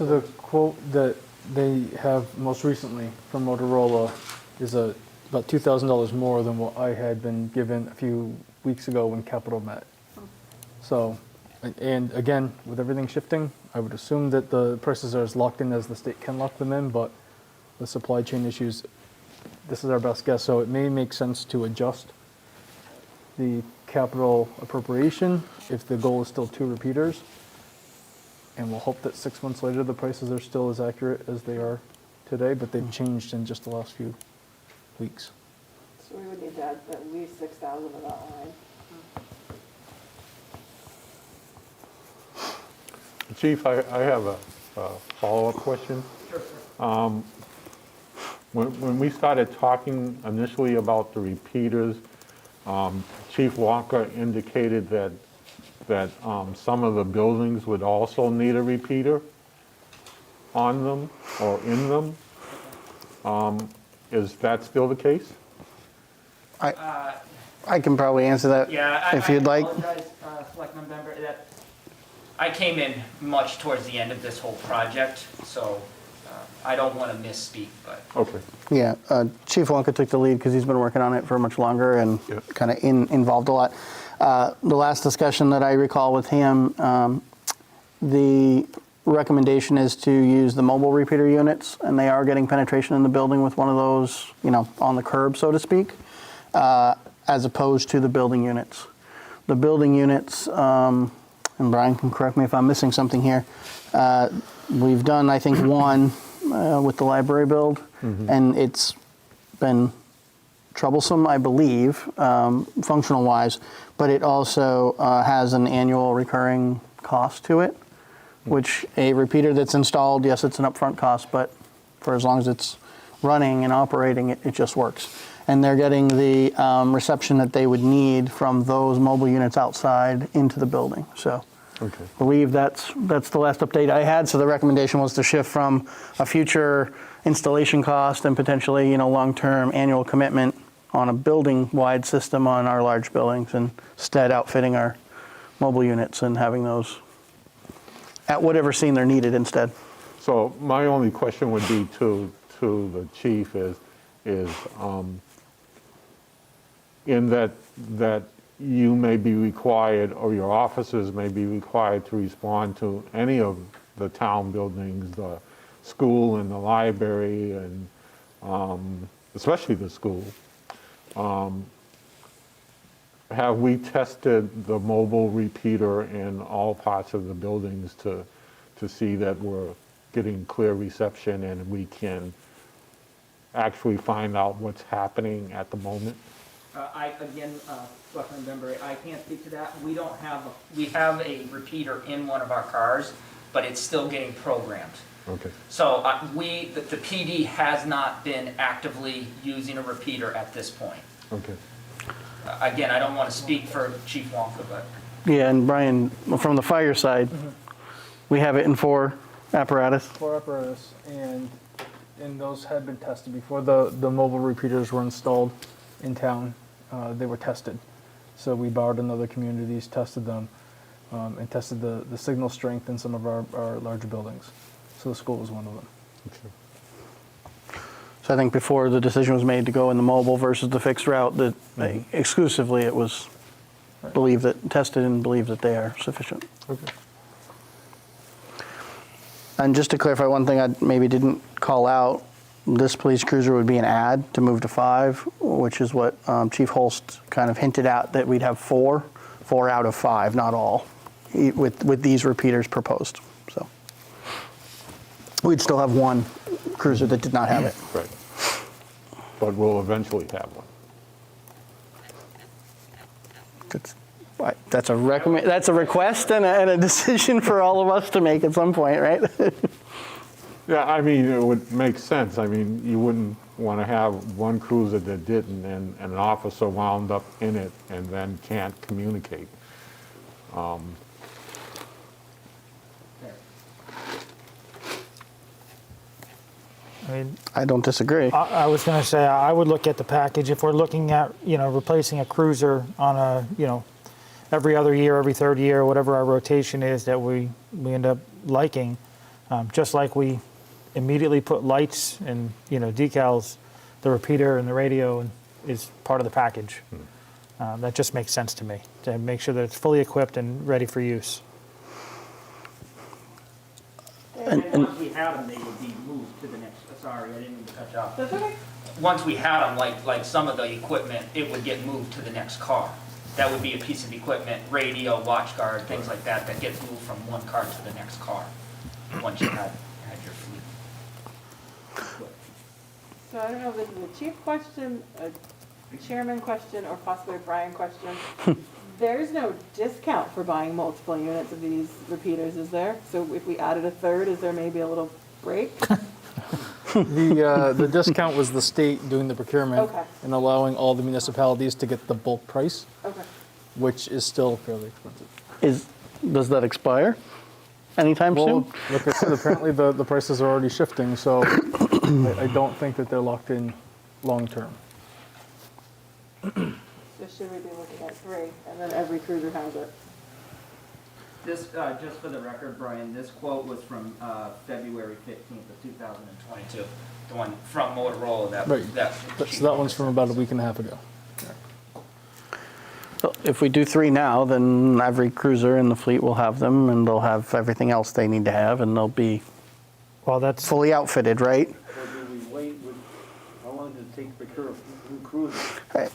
Speaker 4: So the quote that they have most recently from Motorola is about $2,000 more than what I had been given a few weeks ago when Capital met. So, and again, with everything shifting, I would assume that the prices are as locked in as the state can lock them in, but the supply chain issues, this is our best guess, so it may make sense to adjust the capital appropriation if the goal is still 2 repeaters. And we'll hope that 6 months later, the prices are still as accurate as they are today, but they've changed in just the last few weeks.
Speaker 8: So we would need to add at least 6,000 to that line.
Speaker 3: Chief, I have a follow-up question. When we started talking initially about the repeaters, Chief Walker indicated that some of the buildings would also need a repeater on them or in them. Is that still the case?
Speaker 1: I can probably answer that
Speaker 5: Yeah,
Speaker 1: if you'd
Speaker 5: I
Speaker 1: like.
Speaker 5: apologize, Selectman Member, that I came in much towards the end of this whole project, so I don't want to misspeak, but
Speaker 3: Okay.
Speaker 1: Yeah, Chief Wonka took the lead because he's been working on it for much longer and
Speaker 3: Yep.
Speaker 1: kind of involved a lot. The last discussion that I recall with him, the recommendation is to use the mobile repeater units, and they are getting penetration in the building with one of those, on the curb, so to speak, as opposed to the building units. The building units, and Brian can correct me if I'm missing something here, we've done, I think, one with the library build, and it's been troublesome, I believe, functional-wise, but it also has an annual recurring cost to it, which a repeater that's installed, yes, it's an upfront cost, but for as long as it's running and operating, it just works. And they're getting the reception that they would need from those mobile units outside into the building. So
Speaker 3: Okay.
Speaker 1: I believe that's the last update I had. So the recommendation was to shift from a future installation cost and potentially, long-term annual commitment on a building-wide system on our large buildings, and instead outfitting our mobile units and having those at whatever scene they're needed instead.
Speaker 3: So my only question would be to the chief is in that you may be required, or your officers may be required to respond to any of the town buildings, the school and the library, and especially the school. Have we tested the mobile repeater in all parts of the buildings to see that we're getting clear reception and we can actually find out what's happening at the moment?
Speaker 5: Selectman Member, I can't speak to that. We have a repeater in one of our cars, but it's still getting programmed.
Speaker 3: Okay.
Speaker 5: So the PD has not been actively using a repeater at this point.
Speaker 3: Okay.
Speaker 5: Again, I don't want to speak for Chief Wonka, but
Speaker 1: Yeah, and Brian, from the fire side, we have it in 4 apparatus.
Speaker 4: 4 apparatus, and those had been tested before the mobile repeaters were installed in town. They were tested. So we borrowed another communities, tested them, and tested the signal strength in some of our larger buildings. So the school was one of them.
Speaker 1: So I think before the decision was made to go in the mobile versus the fixed route, that exclusively it was tested and believed that they are sufficient.
Speaker 3: Okay.
Speaker 1: And just to clarify one thing I maybe didn't call out, this police cruiser would be an add to move to 5, which is what Chief Holst kind of hinted at, that we'd have 4 out of 5, not all, with these repeaters proposed. So we'd still have 1 cruiser that did not have it.
Speaker 3: Right. But we'll eventually have one.
Speaker 1: That's a request and a decision for all of us to make at some point, right?
Speaker 3: Yeah, I mean, it would make sense. I mean, you wouldn't want to have one cruiser that didn't and an officer wound up in it and then can't communicate.
Speaker 2: I mean,
Speaker 1: I don't disagree.
Speaker 2: I was going to say, I would look at the package. If we're looking at, replacing a cruiser on a, every other year, every third year, whatever our rotation is that we end up liking, Just like we immediately put lights and, decals, the repeater and the radio is part of the package. That just makes sense to me, to make sure that it's fully equipped and ready for use.
Speaker 5: And once we had them, they would be moved to the next, sorry, I didn't mean to cut you off.
Speaker 8: That's okay.
Speaker 5: Once we had them, like some of the equipment, it would get moved to the next car. That would be a piece of equipment, radio, watch guard, things like that, that gets moved from one car to the next car, once you had your fleet.
Speaker 8: So I don't know if this is a chief question, a chairman question, or possibly a Brian question. There's no discount for buying multiple units of these repeaters, is there? So if we added a third, is there maybe a little break?
Speaker 4: The discount was the state doing the procurement
Speaker 8: Okay.
Speaker 4: and allowing all the municipalities to get the bulk price,
Speaker 8: Okay.
Speaker 4: which is still fairly expensive.
Speaker 1: Does that expire anytime
Speaker 4: Well,
Speaker 1: soon?
Speaker 4: like I said, apparently the prices are already shifting, so I don't think that they're locked in long-term.
Speaker 8: So should we be looking at 3, and then every cruiser has it?
Speaker 5: This, just for the record, Brian, this quote was from February 15th of 2022, the one from Motorola that.
Speaker 4: Right. So that one's from about a week and a half ago.
Speaker 1: So if we do 3 now, then every cruiser in the fleet will have them, and they'll have everything else they need to have, and they'll be
Speaker 2: Well, that's,
Speaker 1: fully outfitted, right?
Speaker 9: Or do we wait with, how long does it take to procure a new cruiser?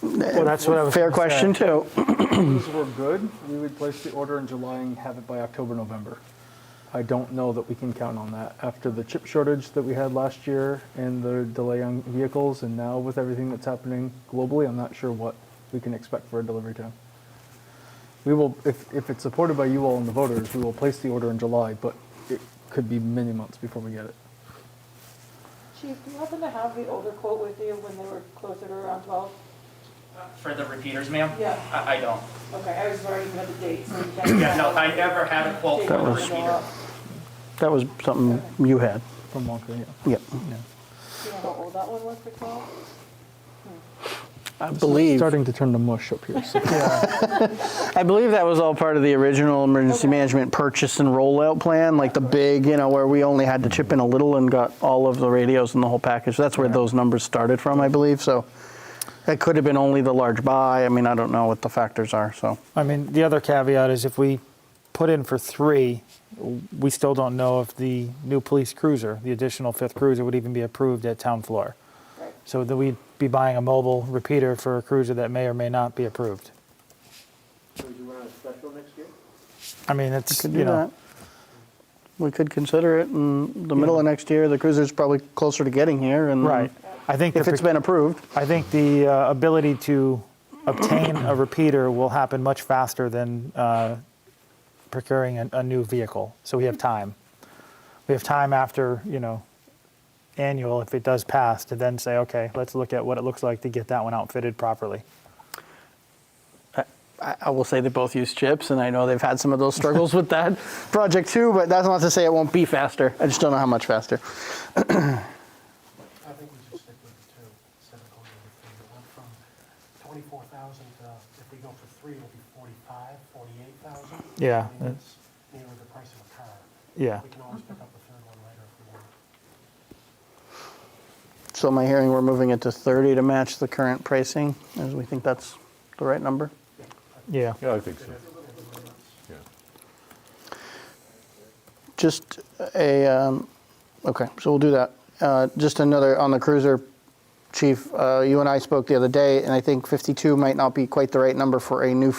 Speaker 2: well, that's what I was
Speaker 1: Fair
Speaker 2: gonna say.
Speaker 1: question, too.
Speaker 4: If these were good, we would place the order in July and have it by October, November. I don't know that we can count on that. After the chip shortage that we had last year and the delay on vehicles, and now with everything that's happening globally, I'm not sure what we can expect for a delivery time. We will, if it's supported by you all and the voters, we will place the order in July, but it could be many months before we get it.
Speaker 8: Chief, do you happen to have the older quote with you when they were closer to around 12?
Speaker 5: For the repeaters, ma'am?
Speaker 8: Yeah.
Speaker 5: I don't.
Speaker 8: Okay, I was worried about the dates. So you can-
Speaker 5: Yeah, no, I never had a quote for
Speaker 1: That
Speaker 5: the
Speaker 1: was-
Speaker 5: repeater.
Speaker 1: That was something you had.
Speaker 4: From Walker, yeah.
Speaker 1: Yep.
Speaker 8: Do you know how old that one was for 12?
Speaker 1: I believe
Speaker 4: Starting to turn to mush up here. So.
Speaker 1: that was all part of the original emergency management purchase and rollout plan, like the big, where we only had to chip in a little and got all of the radios and the whole package. That's where those numbers started from, I believe. So it could have been only the large buy. I mean, I don't know what the factors are. So
Speaker 2: I mean, the other caveat is if we put in for 3, we still don't know if the new police cruiser, the additional 5th cruiser, would even be approved at town floor.
Speaker 8: Right.
Speaker 2: So that we'd be buying a mobile repeater for a cruiser that may or may not be approved.
Speaker 9: So you run a special next year?
Speaker 2: I mean, it's,
Speaker 1: could do that. We could consider it in the middle of next year. The cruiser's probably closer to getting here, and
Speaker 2: right. I think
Speaker 1: if it's been approved.
Speaker 2: I think the ability to obtain a repeater will happen much faster than procuring a new vehicle. So we have time. We have time after, annual, if it does pass, to then say, okay, let's look at what it looks like to get that one outfitted properly.
Speaker 1: I will say they both use chips, and I know they've had some of those struggles with that project too, but that's not to say it won't be faster. I just don't know how much faster.
Speaker 10: I think we should stick with the 2 instead of going with 3. It went from 24,000 to, if we go for 3, it'll be 45, 48,000.
Speaker 2: Yeah,
Speaker 10: I mean, that's nearly the price of a car.
Speaker 2: Yeah.
Speaker 10: We can always pick up the 3rd one later if we want.
Speaker 1: So am I hearing we're moving it to 30 to match the current pricing, as we think that's the right number?
Speaker 2: Yeah.
Speaker 3: Yeah, I think so. Yeah.
Speaker 1: Just okay, so we'll do that. Just another on the cruiser, Chief, you and I spoke the other day, and I think 52 might not be quite the right number for a new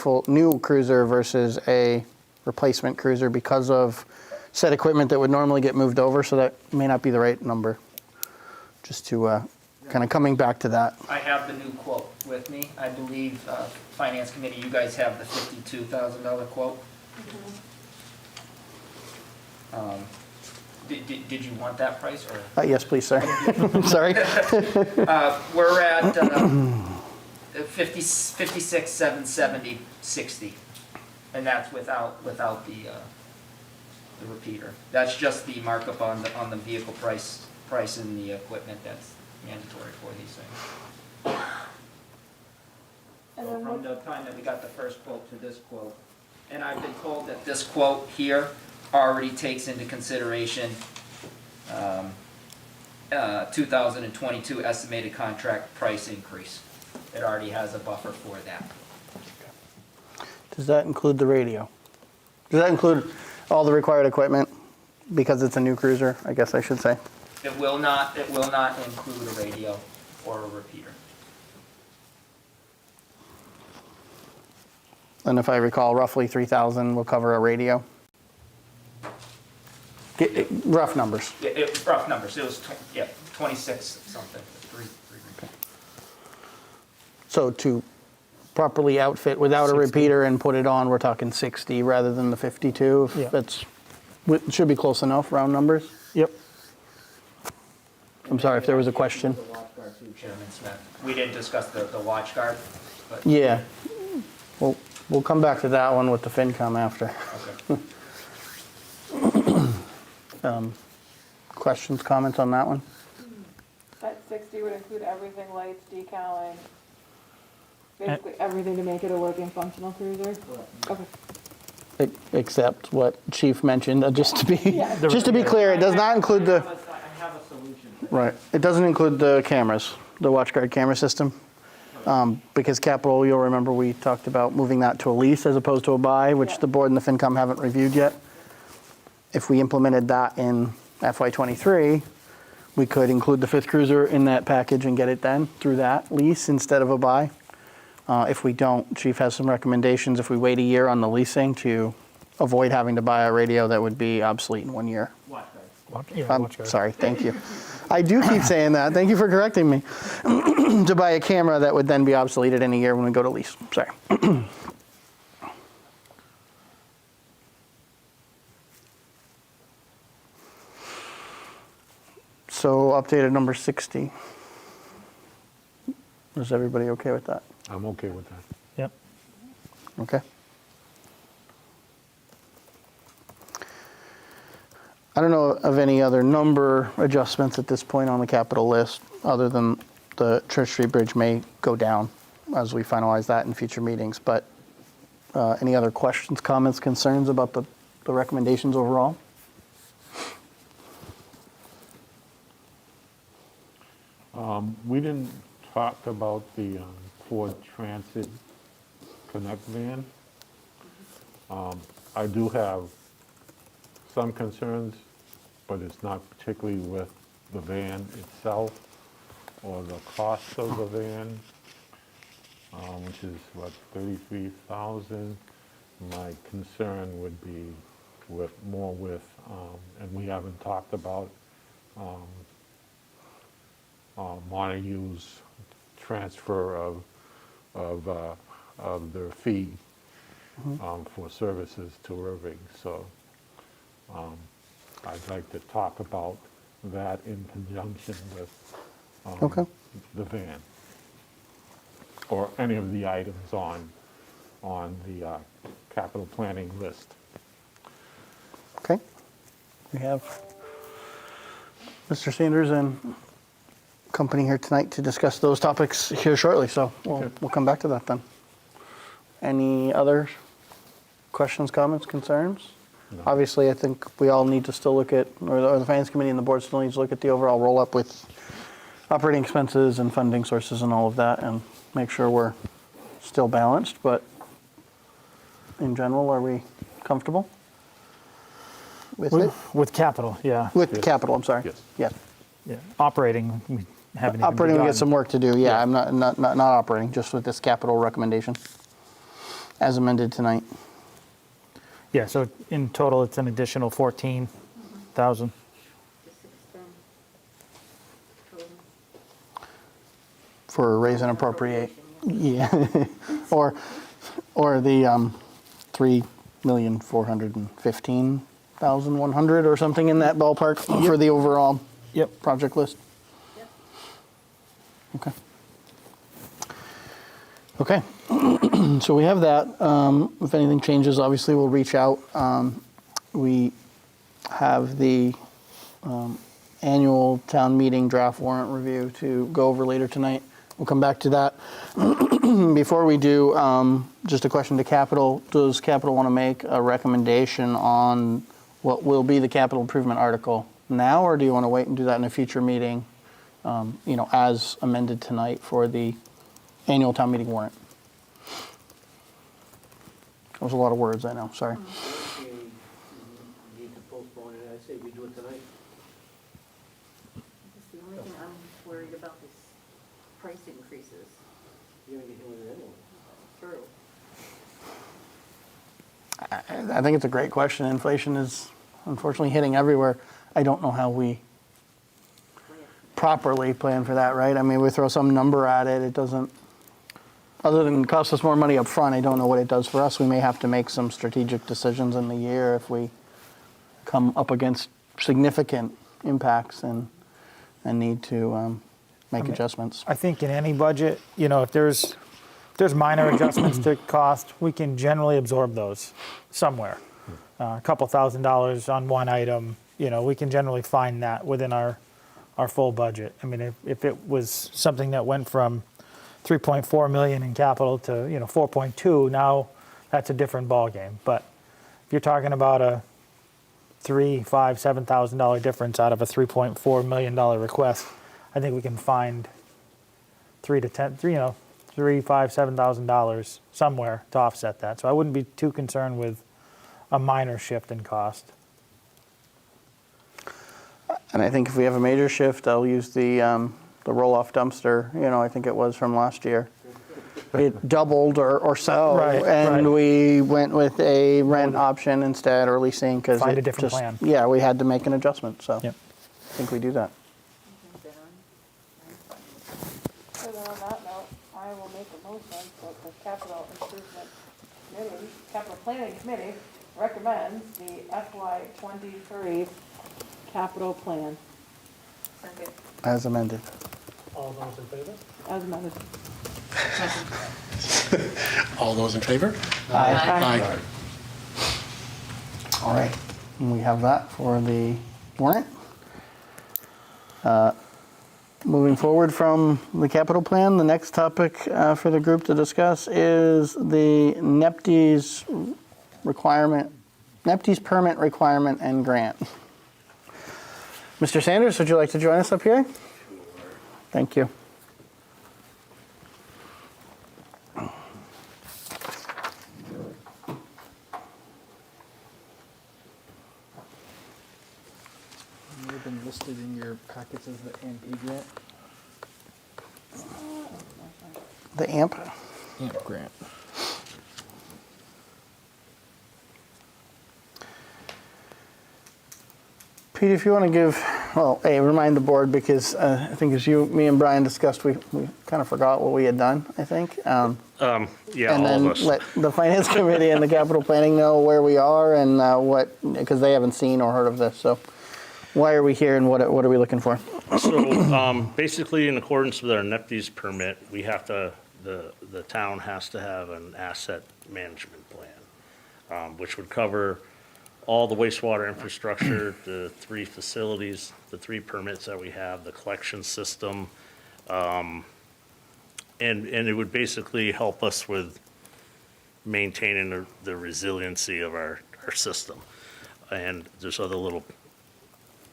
Speaker 1: cruiser versus a replacement cruiser because of set equipment that would normally get moved over, so that may not be the right number. Just to kind of coming back to that.
Speaker 5: I have the new quote with me. I believe, Finance Committee, you guys have the $52,000 quote. Did you want that price, or?
Speaker 1: Yes, please, sir. Sorry.
Speaker 5: We're at 56,770.60, and that's without the repeater. That's just the markup on the vehicle price and the equipment that's mandatory for these things.
Speaker 8: And
Speaker 5: So
Speaker 8: then
Speaker 5: from
Speaker 8: what,
Speaker 5: the time that we got the first quote to this quote, and I've been told that this quote here already takes into consideration 2022 estimated contract price increase. It already has a buffer for that.
Speaker 1: Does that include the radio? Does that include all the required equipment? Because it's a new cruiser, I guess I should say.
Speaker 5: It will not include a radio or a repeater.
Speaker 1: And if I recall, roughly 3,000 will cover a radio. Rough numbers.
Speaker 5: Yeah, rough numbers, it was, 26 something, three.
Speaker 1: So to properly outfit without a repeater and put it on, we're talking 60 rather than the 52.
Speaker 2: Yeah.
Speaker 1: That's, it should be close enough, round numbers.
Speaker 2: Yep.
Speaker 1: I'm sorry if there was a question.
Speaker 5: The watch guard too, Chairman Smith. We didn't discuss the watch guard, but.
Speaker 1: Yeah. We'll come back to that one with the FinCom after.
Speaker 5: Okay.
Speaker 1: Questions, comments on that one?
Speaker 8: That 60 would include everything, lights, decaling, basically everything to make it a working functional cruiser? Okay.
Speaker 1: Except what Chief mentioned, just to be
Speaker 8: Yeah.
Speaker 1: clear, it does not include the,
Speaker 5: I have a solution.
Speaker 1: right, it doesn't include the cameras, the WatchGuard camera system. Because capital, you'll remember we talked about moving that to a lease as opposed to a buy, which
Speaker 8: Yeah.
Speaker 1: the board and the FinCom haven't reviewed yet. If we implemented that in FY23, we could include the fifth cruiser in that package and get it done through that lease instead of a buy. If we don't, Chief has some recommendations. If we wait a year on the leasing to avoid having to buy a radio that would be obsolete in 1 year.
Speaker 5: Watch guard.
Speaker 1: I'm sorry, thank you. I do keep saying that. Thank you for correcting me. To buy a camera that would then be obsoleted in a year when we go to lease. Sorry. So updated number 60. Is everybody okay with that?
Speaker 3: I'm okay with that.
Speaker 2: Yep.
Speaker 1: Okay. I don't know of any other number adjustments at this point on the capital list, other than the Church Street Bridge may go down as we finalize that in future meetings. But any other questions, comments, concerns about the recommendations overall?
Speaker 3: We didn't talk about the Ford Transit Connect van. I do have some concerns, but it's not particularly with the van itself or the cost of the van, which is what, 33,000. My concern would be with and we haven't talked about Montague's transfer of their fee for services to Erving. So I'd like to talk about that in conjunction with the van or any of the items on the capital planning list.
Speaker 1: Okay. We have Mr. Sanders and company here tonight to discuss those topics here shortly, so we'll come back to that then. Any other questions, comments, concerns?
Speaker 3: No.
Speaker 1: Obviously, I think we all need to still look at, or the Finance Committee and the board still needs to look at the overall roll-up with operating expenses and funding sources and all of that, and make sure we're still balanced, but in general, are we comfortable with it?
Speaker 2: With capital, yeah.
Speaker 1: With
Speaker 3: Yes.
Speaker 1: capital, I'm sorry.
Speaker 3: Yes.
Speaker 1: Yes.
Speaker 2: Yeah. Operating, we haven't even
Speaker 1: Operating, we
Speaker 2: begun.
Speaker 1: got some work to do, yeah, I'm not operating, just with this capital recommendation as amended tonight.
Speaker 2: Yeah, so in total, it's an additional 14,000.
Speaker 1: For raise and appropriate, yeah, or the 3,415,100 or something in that ballpark for the overall project list. Okay. Okay. So we have that. If anything changes, obviously we'll reach out. We have the annual town meeting draft warrant review to go over later tonight. We'll come back to that. Before we do, just a question to Capital. Does Capital want to make a recommendation on what will be the capital improvement article now, or do you want to wait and do that in a future meeting, as amended tonight for the annual town meeting warrant? That was a lot of words, I know, sorry.
Speaker 9: We need to postpone it, I say we do it tonight.
Speaker 7: Just the only thing I'm worried about is price increases.
Speaker 9: You're gonna get hit with it anyway.
Speaker 7: True.
Speaker 1: I think it's a great question. Inflation is unfortunately hitting everywhere. I don't know how we properly plan for that, right? I mean, we throw some number at it. It doesn't, other than cost us more money up front, I don't know what it does for us. We may have to make some strategic decisions in the year if we come up against significant impacts and need to make adjustments.
Speaker 2: I think in any budget, if there's minor adjustments to cost, we can generally absorb those somewhere. A couple $1,000s on one item, we can generally find that within our full budget. I mean, if it was something that went from 3.4 million in capital to 4.2, now that's a different ballgame. But if you're talking about a $3,000, $5,000, $7,000 difference out of a $3.4 million request, I think we can find $3,000, $7,000 somewhere to offset that. So I wouldn't be too concerned with a minor shift in cost.
Speaker 1: And I think if we have a major shift, I'll use the roll-off dumpster, I think it was from last year. It doubled or so,
Speaker 2: Right,
Speaker 1: and
Speaker 2: right.
Speaker 1: we went with a rent option instead, or leasing, because
Speaker 2: Find a different plan.
Speaker 1: Yeah, we had to make an adjustment, so
Speaker 2: Yep.
Speaker 1: I think we do that.
Speaker 8: So then on that note, I will make a motion that the capital improvement committee, capital planning committee recommends the FY '23 capital plan
Speaker 7: Second.
Speaker 1: As amended.
Speaker 10: All those in favor?
Speaker 8: as amended.
Speaker 10: All those in favor?
Speaker 7: Aye.
Speaker 1: All right, and we have that for the warrant. Moving forward from the capital plan, the next topic for the group to discuss is the NEPD's permit requirement and grant. Mr. Sanders, would you like to join us up here? Thank you.
Speaker 4: May have been listed in your packets as the AMP grant.
Speaker 1: The AMP.
Speaker 4: AMP grant.
Speaker 1: Pete, if you want to give, remind the board, because I think as me and Brian discussed, we kind of forgot what we had done, I think.
Speaker 11: Yeah,
Speaker 1: And
Speaker 11: all
Speaker 1: then
Speaker 11: of us.
Speaker 1: let the finance committee and the capital planning know where we are and because they haven't seen or heard of this. So why are we here and what are we looking for?
Speaker 11: So basically, in accordance with our NEPD's permit, we have to, the town has to have an asset management plan, which would cover all the wastewater infrastructure, the 3 facilities, the 3 permits that we have, the collection system, and it would basically help us with maintaining the resiliency of our system. And there's other little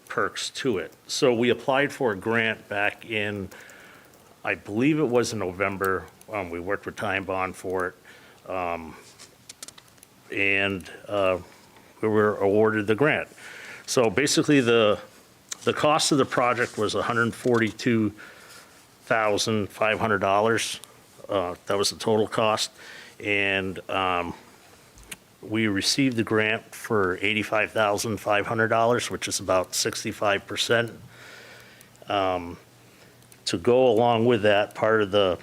Speaker 11: perks to it. So we applied for a grant back in, I believe it was in November. We worked with Time Bond for it. And we were awarded the grant. So basically the cost of the project was $142,500. That was the total cost. And we received the grant for $85,500, which is about 65%. To go along with that, part of the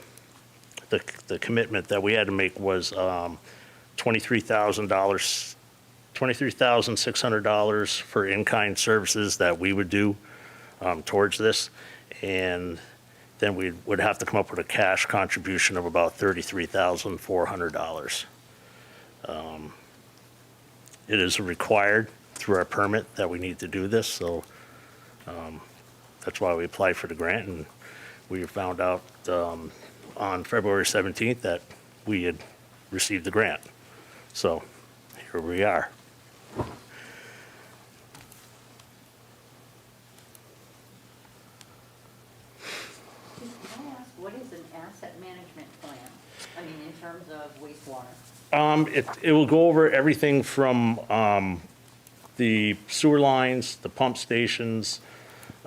Speaker 11: commitment that we had to make was $23,600 for in-kind services that we would do towards this. And then we would have to come up with a cash contribution of about $33,400. It is required through our permit that we need to do this, so that's why we applied for the grant, and we found out on February 17th that we had received the grant. So here we are.
Speaker 7: asset management plan? I mean, in terms of wastewater?
Speaker 11: It will go over everything from the sewer lines, the pump stations,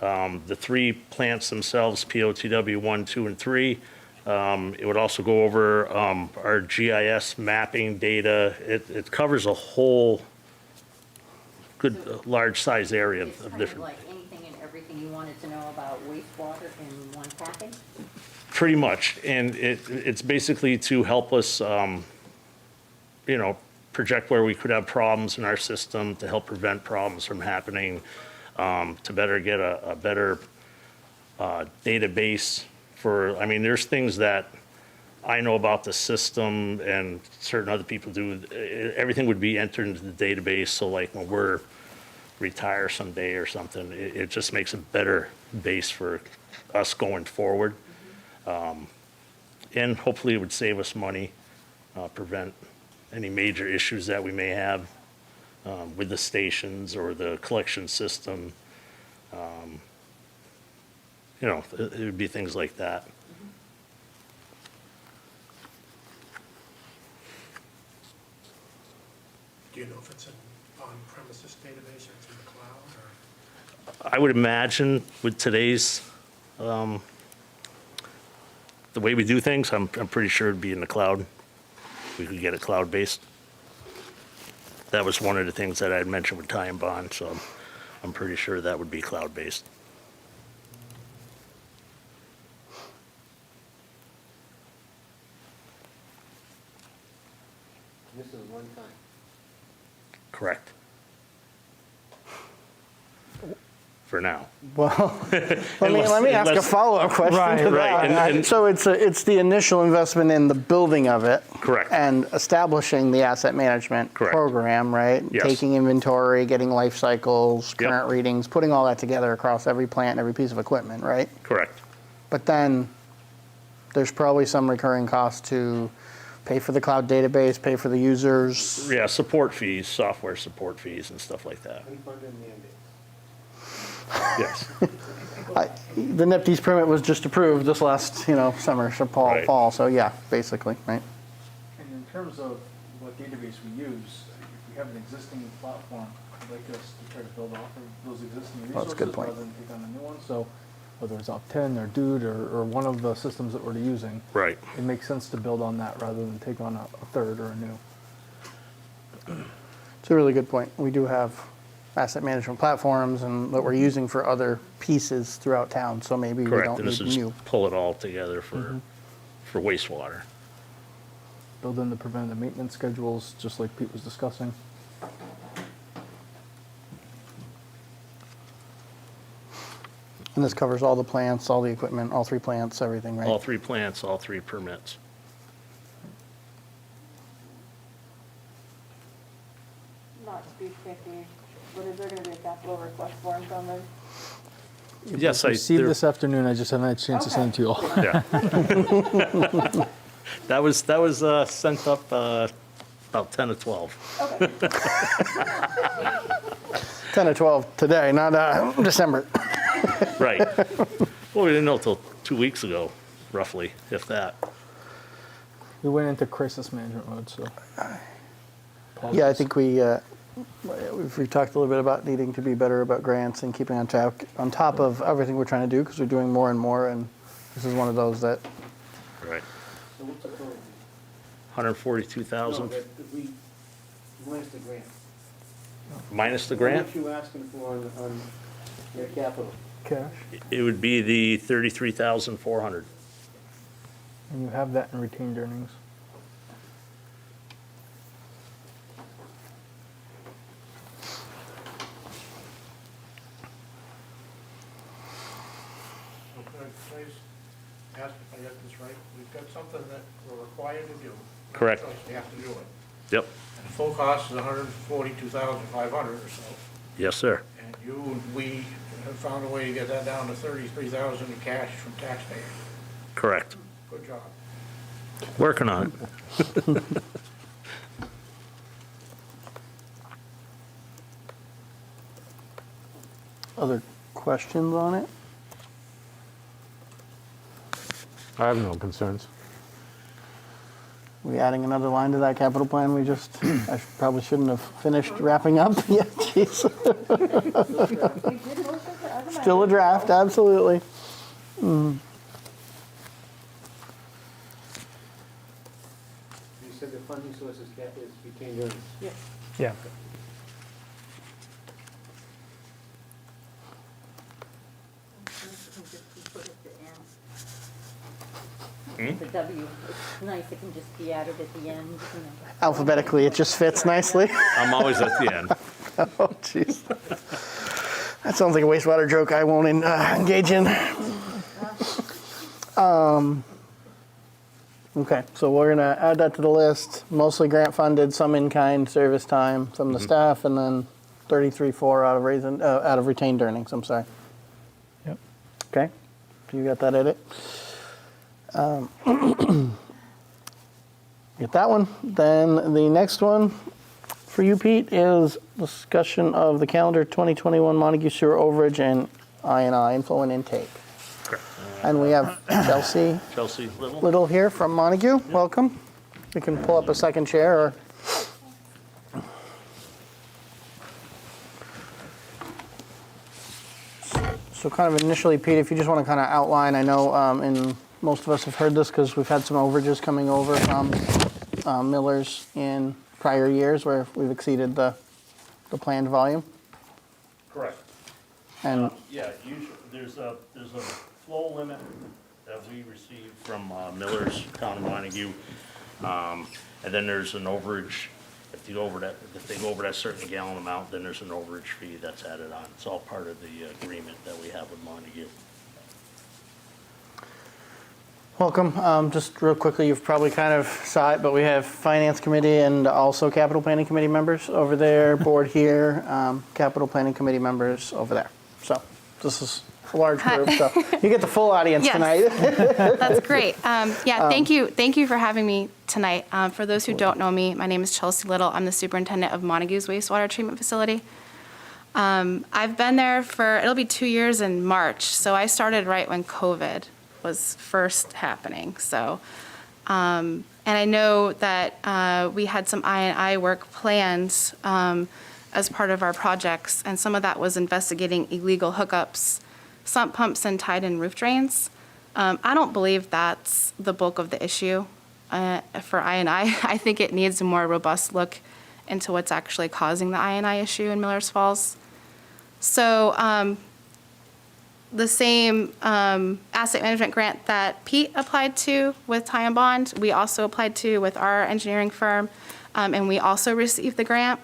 Speaker 11: the 3 plants themselves, POTW 1, 2, and 3. It would also go over our GIS mapping data. It covers a whole good, large size area
Speaker 7: It's
Speaker 11: of
Speaker 7: kind of
Speaker 11: different.
Speaker 7: like anything and everything you wanted to know about wastewater in one package?
Speaker 11: Pretty much, and it's basically to help us, project where we could have problems in our system, to help prevent problems from happening, to better get a better database for, there's things that I know about the system and certain other people do. Everything would be entered into the database, so like when we're retire someday or something, it just makes a better base for us going forward. And hopefully it would save us money, prevent any major issues that we may have with the stations or the collection system. It would be things like that.
Speaker 10: Do you know if it's an on-premises database or it's in the cloud, or?
Speaker 11: I would imagine with today's, the way we do things, I'm pretty sure it'd be in the cloud. We could get it cloud-based. That was one of the things that I had mentioned with Ty and Bond, so I'm pretty sure that would be cloud-based.
Speaker 9: This is one time.
Speaker 11: Correct. For now.
Speaker 1: Well, let me ask a
Speaker 11: Unless-
Speaker 1: follow-up question to
Speaker 11: Right,
Speaker 1: that.
Speaker 11: and-
Speaker 1: So it's the initial investment in the building of it.
Speaker 11: Correct.
Speaker 1: And establishing the asset management
Speaker 11: Correct.
Speaker 1: program, right?
Speaker 11: Yes.
Speaker 1: Taking inventory, getting life cycles,
Speaker 11: Yep.
Speaker 1: current readings, putting all that together across every plant and every piece of equipment, right?
Speaker 11: Correct.
Speaker 1: But then there's probably some recurring cost to pay for the cloud database, pay for the users.
Speaker 11: Yeah, support fees, software support fees and stuff like that.
Speaker 9: Unfunded mandates.
Speaker 11: Yes.
Speaker 1: The NIPD's permit was just approved this last, summer, so
Speaker 11: Right.
Speaker 1: fall, so yeah, basically, right?
Speaker 4: And in terms of what database we use, if we have an existing platform, I'd like us to try to build off of those existing
Speaker 1: Well,
Speaker 4: resources
Speaker 1: that's a good point.
Speaker 4: rather than take on a new one. So whether it's Op10 or Dude or one of the systems that we're using,
Speaker 11: Right.
Speaker 4: it makes sense to build on that rather than take on a third or a new.
Speaker 1: It's a really good point. We do have asset management platforms and that we're using for other pieces throughout town, so maybe we
Speaker 11: Correct.
Speaker 1: don't
Speaker 11: And this
Speaker 1: need
Speaker 11: is
Speaker 1: new.
Speaker 11: pull it all together for wastewater.
Speaker 4: Build in the preventative maintenance schedules, just like Pete was discussing.
Speaker 1: And this covers all the plants, all the equipment, all 3 plants, everything, right?
Speaker 11: All 3 plants, all 3 permits.
Speaker 8: Not to be picky, but is there gonna be a capital request form coming?
Speaker 11: Yes, I.
Speaker 4: Received
Speaker 11: there-
Speaker 4: this afternoon, I just haven't had a chance to send it to you all.
Speaker 11: Yeah. That was sent up about 10 to 12.
Speaker 8: Okay.
Speaker 1: 10 or 12 today, not December.
Speaker 11: Right. Well, we didn't know till 2 weeks ago, roughly, if that.
Speaker 4: We went into crisis management mode, so.
Speaker 1: Yeah, I think we talked a little bit about needing to be better about grants and keeping on top of everything we're trying to do because we're doing more and more, and this is one of those that,
Speaker 11: Right.
Speaker 9: So what's the total?
Speaker 11: 142,000
Speaker 9: No, that we, minus the grant.
Speaker 11: minus the grant.
Speaker 9: What you asking for on your capital?
Speaker 4: Cash.
Speaker 11: It would be the 33,400.
Speaker 4: And you have that in retained earnings.
Speaker 10: So can I please ask if I get this right? We've got something that we're required to do.
Speaker 11: Correct.
Speaker 10: So we have to do it.
Speaker 11: Yep.
Speaker 10: And the full cost is 142,500 or so.
Speaker 11: Yes, sir.
Speaker 10: And we have found a way to get that down to 33,000 in cash from taxpayers.
Speaker 11: Correct.
Speaker 10: Good job.
Speaker 11: Working on it.
Speaker 1: other questions on it?
Speaker 3: I have no concerns.
Speaker 1: We adding another line to that capital plan we just, probably shouldn't have finished wrapping up yet, jeez.
Speaker 8: We did motion for add them.
Speaker 1: Still a draft, absolutely.
Speaker 9: You said the funding source is retained earnings.
Speaker 2: Yeah.
Speaker 7: The W, it's nice, it can just be added at the end, you know.
Speaker 1: Alphabetically, it just fits nicely.
Speaker 11: I'm always at the end.
Speaker 1: Oh, jeez. That sounds like a wastewater joke I won't engage in. Okay, so we're gonna add that to the list. Mostly grant funded, some in-kind service time from the staff, and then 33.4 out of retained earnings. I'm sorry.
Speaker 2: Yep.
Speaker 1: Okay, you got that edit. Get that one. Then the next one for you, Pete, is discussion of the calendar 2021 Montague Sewer overage and I&I, inflow and intake. And we have Chelsea
Speaker 11: Chelsea Little?
Speaker 1: Little here from Montague. Welcome. We can pull up a second chair or. So kind of initially, Pete, if you just want to kind of outline, I know in most of us have heard this because we've had some overages coming over from Miller's in prior years where we've exceeded the planned volume.
Speaker 11: Correct.
Speaker 1: And
Speaker 11: Yeah, usually, there's a flow limit that we receive from Miller's, Town of Montague. And then there's an overage, if they go over that certain gallon amount, then there's an overage fee that's added on. It's all part of the agreement that we have with Montague.
Speaker 1: welcome. Just real quickly, you've probably kind of saw it, but we have Finance Committee and also Capital Planning Committee members over there, board here, Capital Planning Committee members over there. So this is a large group, so you get the full audience
Speaker 12: Yes.
Speaker 1: tonight.
Speaker 12: That's great. Thank you for having me tonight. For those who don't know me, my name is Chelsea Little. I'm the superintendent of Montague's wastewater treatment facility. I've been there it'll be 2 years in March, so I started right when COVID was first happening. So, and I know that we had some I&I work planned as part of our projects, and some of that was investigating illegal hookups, sump pumps, and tied-in roof drains. I don't believe that's the bulk of the issue for I&I. I think it needs a more robust look into what's actually causing the I&I issue in Millers Falls. So the same asset management grant that Pete applied to with Tie and Bond, we also applied to with our engineering firm, and we also received the grant.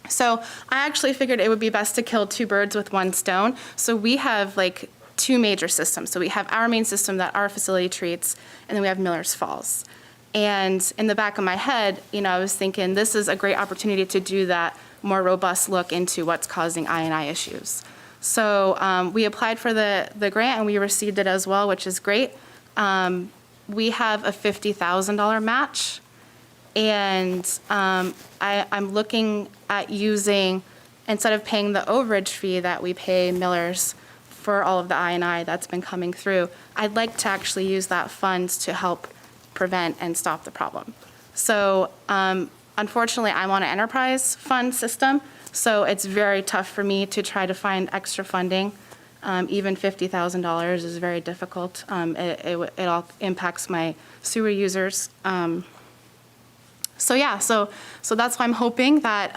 Speaker 12: So I actually figured it would be best to kill two birds with one stone. So we have like two major systems. So we have our main system that our facility treats, and then we have Millers Falls. And in the back of my head, I was thinking this is a great opportunity to do that more robust look into what's causing I&I issues. So we applied for the grant and we received it as well, which is great. We have a $50,000 match, and I'm looking at using, instead of paying the overage fee that we pay Millers for all of the I&I that's been coming through, I'd like to actually use that funds to help prevent and stop the problem. So unfortunately, I'm on an enterprise fund system, so it's very tough for me to try to find extra funding. Even $50,000 is very difficult. It all impacts my sewer users. So that's why I'm hoping that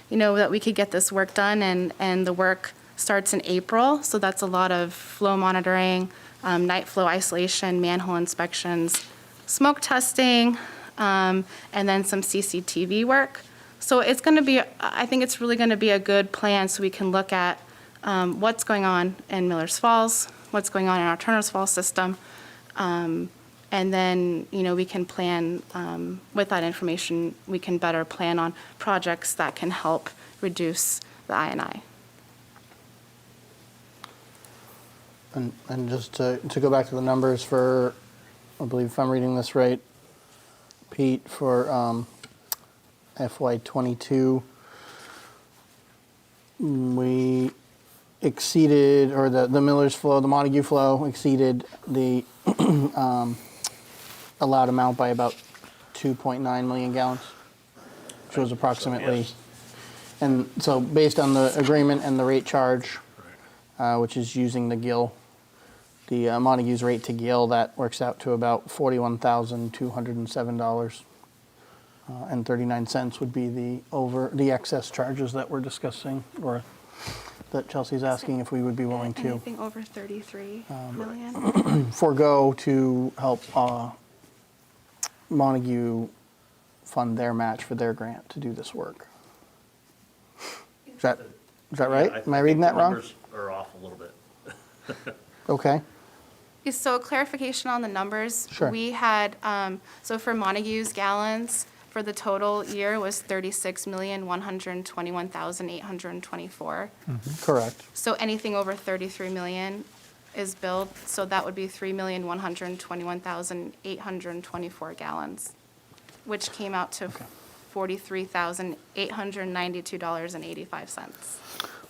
Speaker 12: that we could get this work done, and the work starts in April. So that's a lot of flow monitoring, night flow isolation, manhole inspections, smoke testing, and then some CCTV work. So it's going to be, I think it's really going to be a good plan so we can look at what's going on in Millers Falls, what's going on in our Turner's Falls system, and then, we can plan, with that information, we can better plan on projects that can help reduce the I&I.
Speaker 1: And just to go back to the numbers for, I believe if I'm reading this right, Pete, for FY '22, we exceeded, or the Miller's flow, the Montague flow exceeded the allowed amount by about 2.9 million gallons, which was approximately.
Speaker 11: Yes.
Speaker 1: And so based on the agreement and the rate charge, which is using the GIL, the Montague's rate to GIL, that works out to about $41,207. And 39 cents would be the excess charges that we're discussing, or that Chelsea's asking if we would be willing to
Speaker 12: Anything over 33 million?
Speaker 1: forego to help Montague fund their match for their grant to do this work. Is that right?
Speaker 11: Yeah,
Speaker 1: Am I reading that
Speaker 11: think the
Speaker 1: wrong?
Speaker 11: numbers are off a little bit.
Speaker 1: Okay.
Speaker 12: Yeah, so clarification on the numbers.
Speaker 1: Sure.
Speaker 12: We had, so for Montague's gallons, for the total year was 36,121,824.
Speaker 1: Correct.
Speaker 12: So anything over 33 million is billed, so that would be 3,121,824 gallons, which came out to $43,892.85.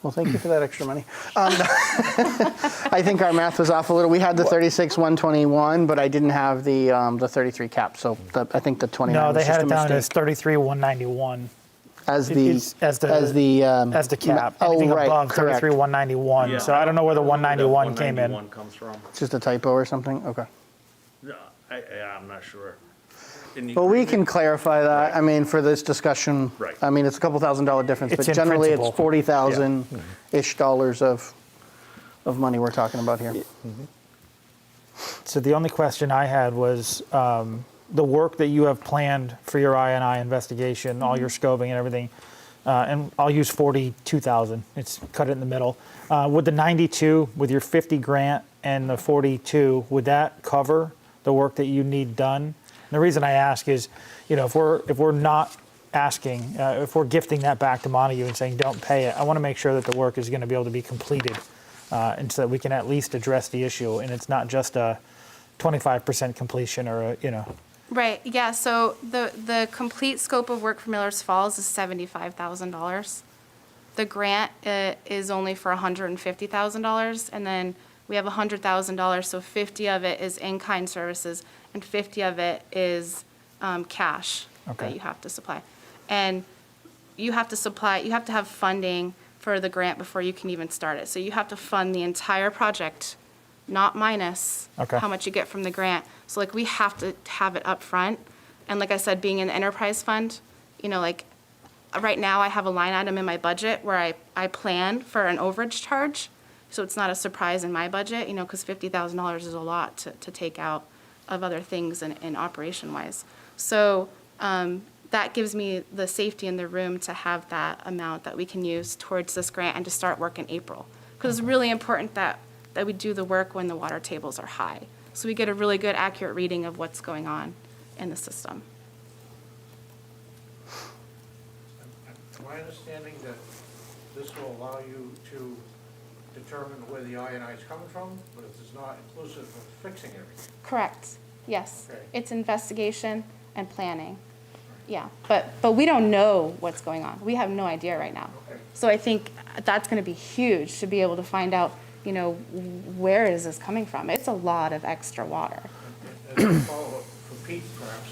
Speaker 1: Well, thank you for that extra money. I think our math was off a little. We had the 36,121, but I didn't have the 33 cap. So I think the 29
Speaker 2: No,
Speaker 1: was
Speaker 2: they
Speaker 1: just
Speaker 2: had
Speaker 1: a
Speaker 2: it down as
Speaker 1: mistake.
Speaker 2: 33,191
Speaker 1: As
Speaker 2: as the cap.
Speaker 1: Oh,
Speaker 2: Anything
Speaker 1: right,
Speaker 2: above
Speaker 1: correct.
Speaker 2: 33,191.
Speaker 11: Yeah.
Speaker 2: So I don't know where the 191 came in.
Speaker 11: 191 comes from.
Speaker 1: It's just a typo or something. Okay.
Speaker 11: No, I'm not sure. In the
Speaker 1: Well, we
Speaker 11: agreement-
Speaker 1: can clarify that.
Speaker 11: Right.
Speaker 1: I mean, for this discussion,
Speaker 11: Right.
Speaker 1: I mean, it's a couple $1,000 difference,
Speaker 2: It's
Speaker 1: but
Speaker 2: in
Speaker 1: generally it's
Speaker 2: principle.
Speaker 1: 40,000-ish dollars of money we're talking about here.
Speaker 2: So the only question I had was the work that you have planned for your I&I investigation, all your scoping and everything, and I'll use 42,000. It's cut it in the middle. Would the 92 with your 50 grant and the 42, would that cover the work that you need done? And the reason I ask is, if we're not asking, if we're gifting that back to Montague and saying don't pay it, I want to make sure that the work is going to be able to be completed, and so that we can at least address the issue, and it's not just a 25% completion or
Speaker 12: Right, yeah, so the complete scope of work for Miller's Falls is $75,000. The grant is only for $150,000, and then we have $100,000, so 50 of it is in-kind services, and 50 of it is cash
Speaker 2: Okay.
Speaker 12: that you have to supply. And you have to have funding for the grant before you can even start it. So you have to fund the entire project, not minus
Speaker 2: Okay.
Speaker 12: how much you get from the grant. So like we have to have it up front. And like I said, being in the enterprise fund, right now I have a line item in my budget where I plan for an overage charge. So it's not a surprise in my budget, because $50,000 is a lot to take out of other things in operation-wise. So that gives me the safety and the room to have that amount that we can use towards this grant and to start work in April. Because it's really important that we do the work when the water tables are high. So we get a really good, accurate reading of what's going on in the system.
Speaker 10: Am I understanding that this will allow you to determine where the I&I is coming from, but it is not inclusive of fixing everything?
Speaker 12: Correct, yes.
Speaker 10: Okay.
Speaker 12: It's investigation and planning. Yeah, but we don't know what's going on. We have no idea right now.
Speaker 10: Okay.
Speaker 12: So I think that's going to be huge to be able to find out, where is this coming from? It's a lot of extra water.
Speaker 10: As a follow-up for Pete, perhaps,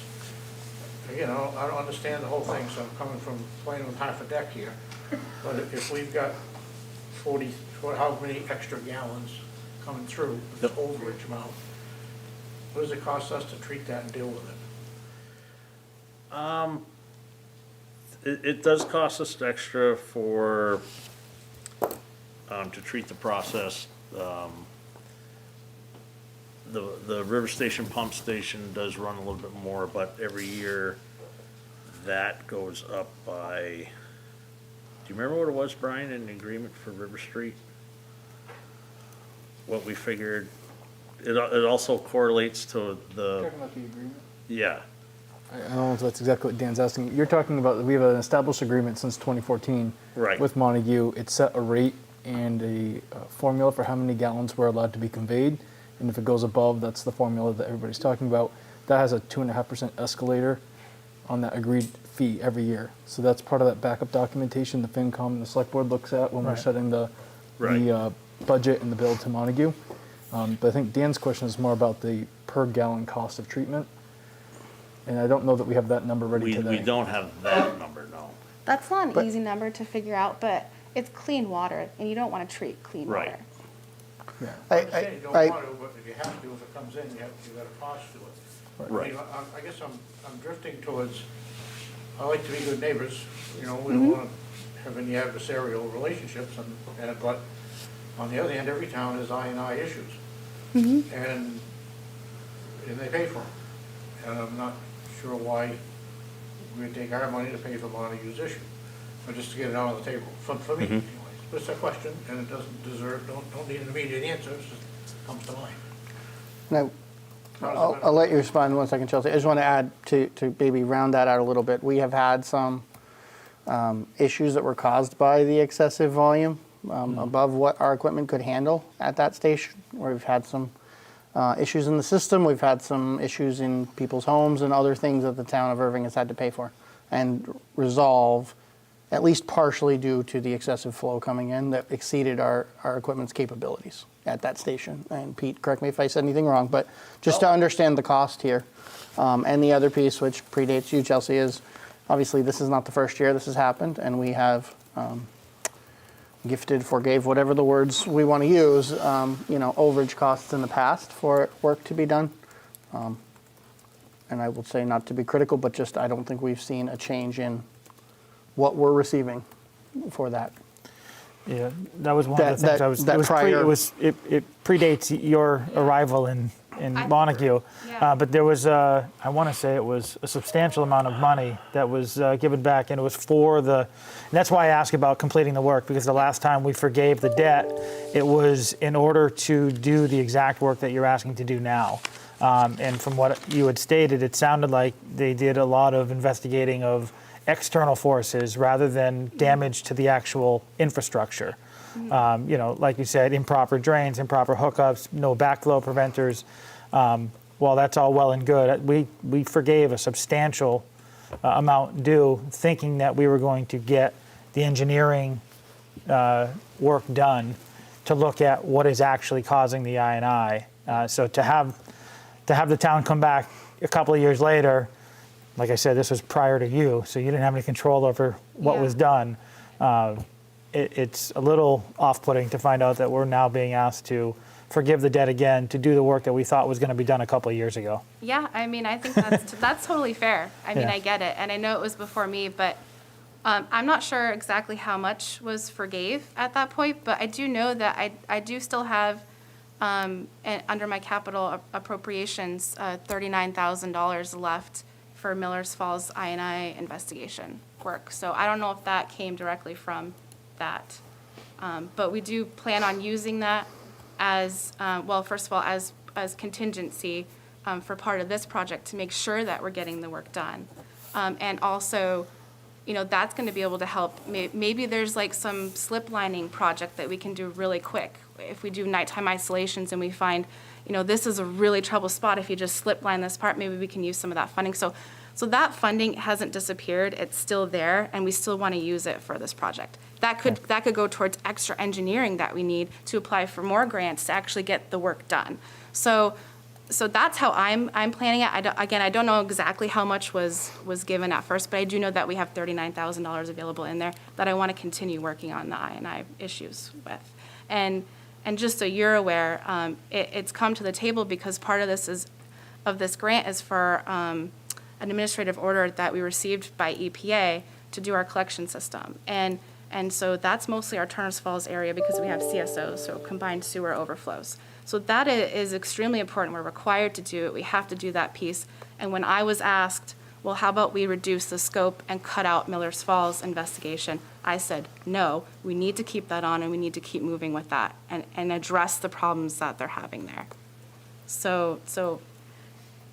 Speaker 10: I don't understand the whole thing, so I'm coming from playing with half a deck here. But if we've got 40, how many extra gallons coming through, the overage amount, what does it cost us to treat that and deal with it?
Speaker 11: It does cost us extra for, to treat the process. The River Station pump station does run a little bit more, but every year that goes up by, do you remember what it was, Brian, in the agreement for River Street? What we figured, it also correlates to the,
Speaker 4: Talking about the agreement?
Speaker 11: yeah.
Speaker 4: I don't know if that's exactly what Dan's asking. You're talking about, we have an established agreement since 2014
Speaker 11: Right.
Speaker 4: with Montague. It set a rate and a formula for how many gallons were allowed to be conveyed. And if it goes above, that's the formula that everybody's talking about. That has a 2.5% escalator on that agreed fee every year. So that's part of that backup documentation the FinCom and the Select Board looks at when we're
Speaker 2: Right.
Speaker 4: setting the the budget and the bill to Montague. But I think Dan's question is more about the per gallon cost of treatment. And I don't know that we have that number ready today.
Speaker 11: We don't have that number, no.
Speaker 12: That's not an easy number to figure out, but it's clean water, and you don't want to treat clean
Speaker 11: Right.
Speaker 12: water.
Speaker 4: Yeah.
Speaker 10: I understand you don't want to, but if you have to, if it comes in, you got a cost to it.
Speaker 11: Right.
Speaker 10: I mean, I guess I'm drifting towards, I like to be good neighbors, you know, we don't want to have any adversarial relationships, but on the other hand, every town has I&I issues. And they pay for them. And I'm not sure why we would take our money to pay for Montague's issue, but just to get it out on the table, for me anyways. But it's a question, and it doesn't deserve, don't need an immediate answer, it just comes to mind.
Speaker 1: Now,
Speaker 10: How does it
Speaker 1: I'll let you respond in 1 second, Chelsea. I just want to add to maybe round that out a little bit. We have had some issues that were caused by the excessive volume above what our equipment could handle at that station. We've had some issues in the system. We've had some issues in people's homes and other things that the town of Erving has had to pay for and resolve, at least partially due to the excessive flow coming in that exceeded our equipment's capabilities at that station. And Pete, correct me if I said anything wrong, but just to understand the cost here. And the other piece, which predates you, Chelsea, is obviously this is not the first year this has happened, and we have gifted, forgave, whatever the words we want to use, overage costs in the past for work to be done. And I will say, not to be critical, but just I don't think we've seen a change in what we're receiving for that.
Speaker 2: Yeah, that was one of the things I was.
Speaker 1: that prior-
Speaker 2: It predates your arrival in Montague,
Speaker 12: Yeah.
Speaker 2: but there was I want to say it was a substantial amount of money that was given back, and it was for the. And that's why I ask about completing the work, because the last time we forgave the debt, it was in order to do the exact work that you're asking to do now. And from what you had stated, it sounded like they did a lot of investigating of external forces rather than damage to the actual infrastructure. Like you said, improper drains, improper hookups, no backflow preventers. While that's all well and good, we forgave a substantial amount due, thinking that we were going to get the engineering work done to look at what is actually causing the I&I. So to have the town come back a couple of years later, like I said, this was prior to you, so you didn't have any control over what was done. It's a little off-putting to find out that we're now being asked to forgive the debt again to do the work that we thought was going to be done a couple of years ago.
Speaker 12: Yeah, I mean, I think that's totally fair. I mean,
Speaker 2: Yeah.
Speaker 12: I get it, and I know it was before me, but I'm not sure exactly how much was forgave at that point, but I do know that I do still have, under my capital appropriations, $39,000 left for Miller's Falls I&I investigation work. So I don't know if that came directly from that. But we do plan on using that as, first of all, as contingency for part of this project to make sure that we're getting the work done. And also, that's going to be able to help. Maybe there's like some slip lining project that we can do really quick. If we do nighttime isolations and we find, this is a really trouble spot, if you just slip line this part, maybe we can use some of that funding. So that funding hasn't disappeared. It's still there, and we still want to use it for this project. That could go towards extra engineering that we need to apply for more grants to actually get the work done. So that's how I'm planning it. I don't know exactly how much was given at first, but I do know that we have $39,000 available in there that I want to continue working on the I&I issues with. And just so you're aware, it's come to the table because part of this grant is for an administrative order that we received by EPA to do our collection system. And so that's mostly our Turner's Falls area because we have CSOs, so combined sewer overflows. So that is extremely important. We're required to do it. We have to do that piece. And when I was asked, well, how about we reduce the scope and cut out Miller's Falls investigation, I said, no, we need to keep that on and we need to keep moving with that and address the problems that they're having there. So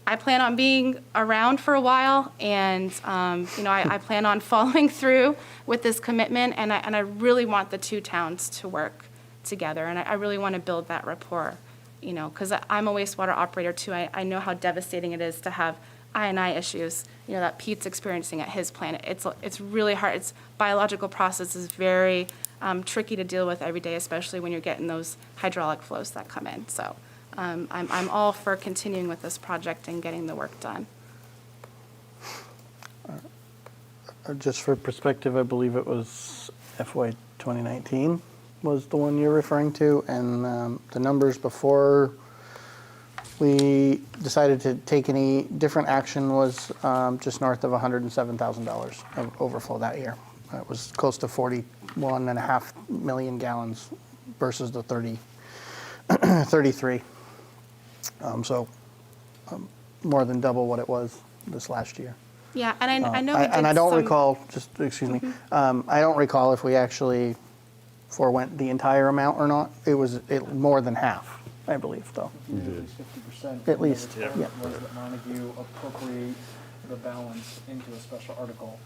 Speaker 12: I plan on being around for a while, and I plan on following through with this commitment, and I really want the two towns to work together, and I really want to build that rapport, because I'm a wastewater operator too. I know how devastating it is to have I&I issues, that Pete's experiencing at his plant. It's really hard. Biological process is very tricky to deal with every day, especially when you're getting those hydraulic flows that come in. So I'm all for continuing with this project and getting the work done.
Speaker 1: Just for perspective, I believe it was FY 2019 was the one you're referring to, and the numbers before we decided to take any different action was just north of $107,000 of overflow that year. It was close to 41.5 million gallons versus the 33. So more than double what it was this last year.
Speaker 12: Yeah, and I know we did
Speaker 1: And I don't
Speaker 12: some-
Speaker 1: recall, just, excuse me, I don't recall if we actually forewent the entire amount or not. It was more than half, I believe, though.
Speaker 4: At least 50%.
Speaker 1: At least,
Speaker 4: The
Speaker 1: yeah.
Speaker 4: requirement was that Montague appropriate the balance into a special article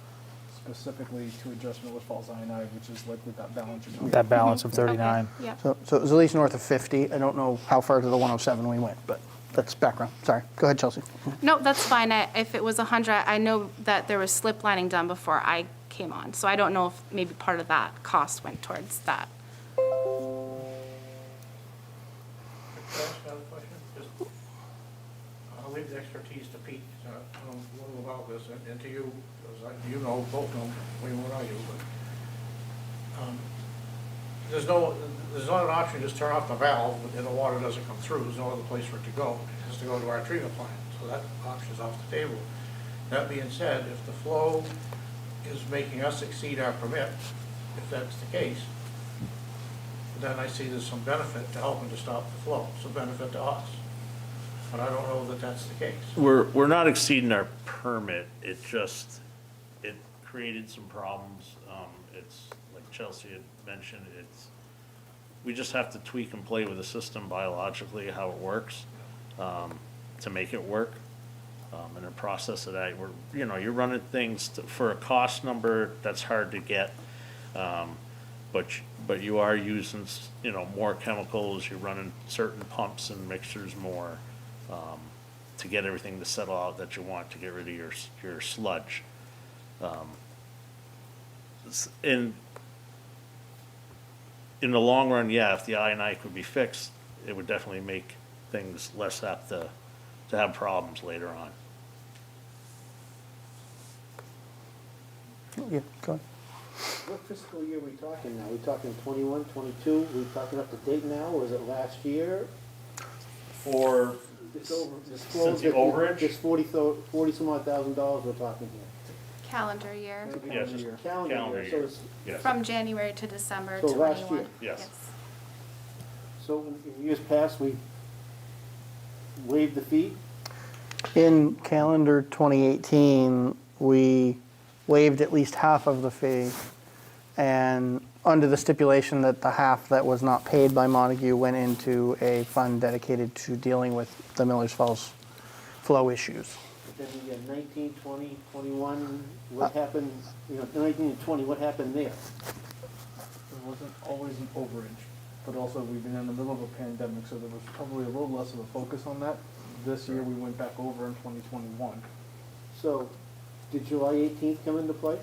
Speaker 4: specifically to address Miller's Falls I&I, which is likely that balance you're talking
Speaker 2: That balance of
Speaker 12: Okay,
Speaker 2: 39.
Speaker 12: yeah.
Speaker 1: So it was at least north of 50. I don't know how far to the 107 we went, but that's background. Sorry. Go ahead, Chelsea.
Speaker 12: No, that's fine. If it was 100, I know that there was slip lining done before I came on, so I don't know if maybe part of that cost went towards that.
Speaker 10: Can I ask another question? Just, I'll leave the expertise to Pete, I know a little about this, and to you, because you know, both know way more than I do, but, there's not an option to just turn off the valve and the water doesn't come through, there's no other place for it to go. It has to go to our treatment plant, so that option's off the table. That being said, if the flow is making us exceed our permit, if that's the case, then I see there's some benefit to helping to stop the flow, some benefit to us. But I don't know that that's the case.
Speaker 11: We're not exceeding our permit, it created some problems. It's, like Chelsea had mentioned, we just have to tweak and play with the system biologically, how it works, to make it work. And the process of that, you're running things for a cost number that's hard to get. But you are using, more chemicals, you're running certain pumps and mixtures more, to get everything to settle out that you want, to get rid of your sludge. In the long run, yeah, if the I&I could be fixed, it would definitely make things less apt to have problems later on.
Speaker 1: Yeah, go ahead.
Speaker 9: What fiscal year are we talking now? Are we talking 21, 22? Are we talking up to date now, or is it last year?
Speaker 11: For,
Speaker 9: This over, this
Speaker 11: Since the overage?
Speaker 9: This 40 some odd $1,000 we're talking here.
Speaker 12: Calendar year,
Speaker 11: yes, just
Speaker 9: Calendar
Speaker 11: calendar
Speaker 9: year, so
Speaker 11: year.
Speaker 9: it's,
Speaker 11: Yes.
Speaker 12: from January to December
Speaker 9: So last
Speaker 12: 21.
Speaker 9: year?
Speaker 11: Yes.
Speaker 9: so in years past, we waived the fee?
Speaker 1: In calendar 2018, we waived at least half of the fee, and under the stipulation that the half that was not paid by Montague went into a fund dedicated to dealing with the Millers Falls flow issues.
Speaker 9: Then we had 19, 20, 21, what happened, 19 and 20, what happened there?
Speaker 4: There wasn't always an overage, but also we've been in the middle of a pandemic, so there was probably a little less of a focus on that. This year, we went back over in 2021.
Speaker 9: So, did July 18th come into play?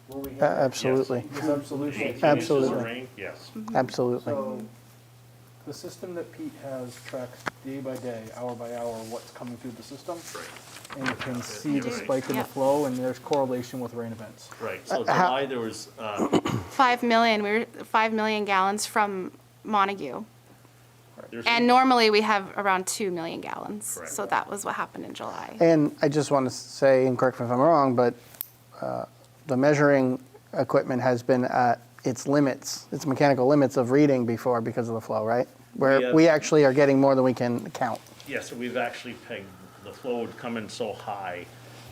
Speaker 9: When we had
Speaker 1: Absolutely,
Speaker 4: This absolutely.
Speaker 11: 18 inches of
Speaker 1: Absolutely.
Speaker 11: rain, yes.
Speaker 1: absolutely.
Speaker 4: So, the system that Pete has tracks day by day, hour by hour, what's coming through the system. And it can see the
Speaker 11: Right.
Speaker 4: spike in
Speaker 12: Yeah.
Speaker 4: the flow, and there's correlation with rain events.
Speaker 11: Right, so July, there was,
Speaker 12: 5 million, we were 5 million gallons from Montague.
Speaker 11: there's.
Speaker 12: And normally we have around 2 million gallons.
Speaker 11: Correct.
Speaker 12: So that was what happened in July.
Speaker 1: And I just want to say, and correct me if I'm wrong, but the measuring equipment has been at its limits, its mechanical limits of reading before because of the flow, right? Where
Speaker 11: Yeah.
Speaker 1: we actually are getting more than we can count.
Speaker 11: Yeah, so we've actually pegged, the flow would come in so high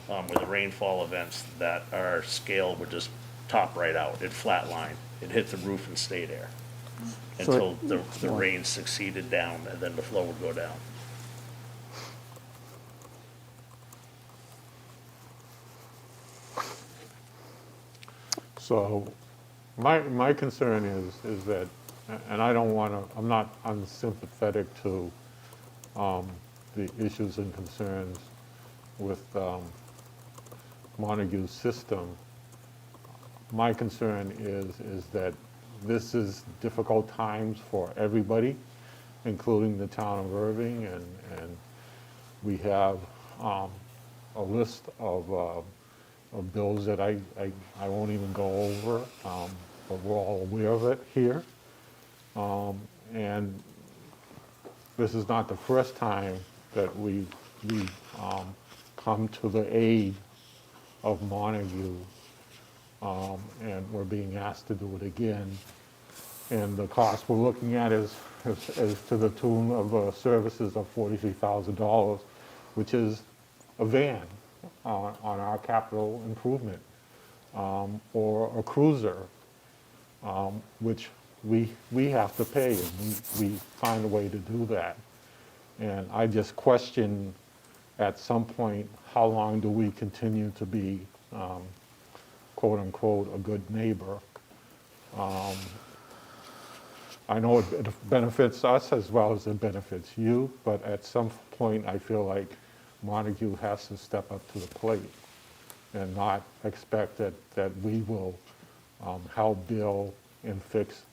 Speaker 11: with the rainfall events that our scale would just top right out. It'd flatline. It'd hit the roof and stay there
Speaker 1: So
Speaker 11: until the rain succeeded down, and then the flow would go down.
Speaker 3: So my concern is that, and I don't want to, I'm not unsympathetic to the issues and concerns with Montague's system, my concern is that this is difficult times for everybody, including the town of Irving, and we have a list of bills that I won't even go over, but we're all aware of it here. And this is not the first time that we've come to the aid of Montague, and we're being asked to do it again. And the cost we're looking at is to the tune of services of $43,000, which is a van on our capital improvement, or a cruiser, which we have to pay, and we find a way to do that. And I just question, at some point, how long do we continue to be, quote unquote, a good neighbor? I know it benefits us as well as it benefits you, but at some point I feel like Montague has to step up to the plate and not expect that we will help build and fix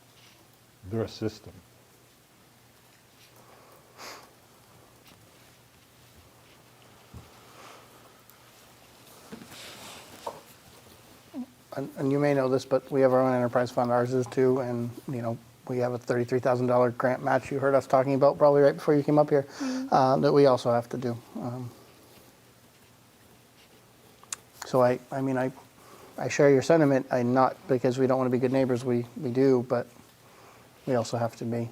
Speaker 3: their system.
Speaker 1: And you may know this, but we have our own enterprise fund, ours is too, and, you know, we have a $33,000 grant match you heard us talking about probably right before you came up here, that we also have to do. So I mean, I share your sentiment, not because we don't want to be good neighbors, we do, but we also have to be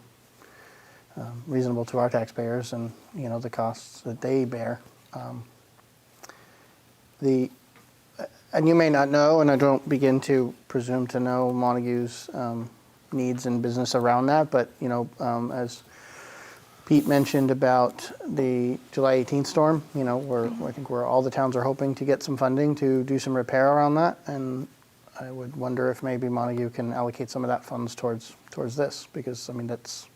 Speaker 1: reasonable to our taxpayers and, you know, the costs that they bear. And you may not know, and I don't begin to presume to know Montague's needs and business around that, but, you know, as Pete mentioned about the July 18th storm, you know, I think all the towns are hoping to get some funding to do some repair around that, and I would wonder if maybe Montague can allocate some of that funds towards this, because, I mean, that's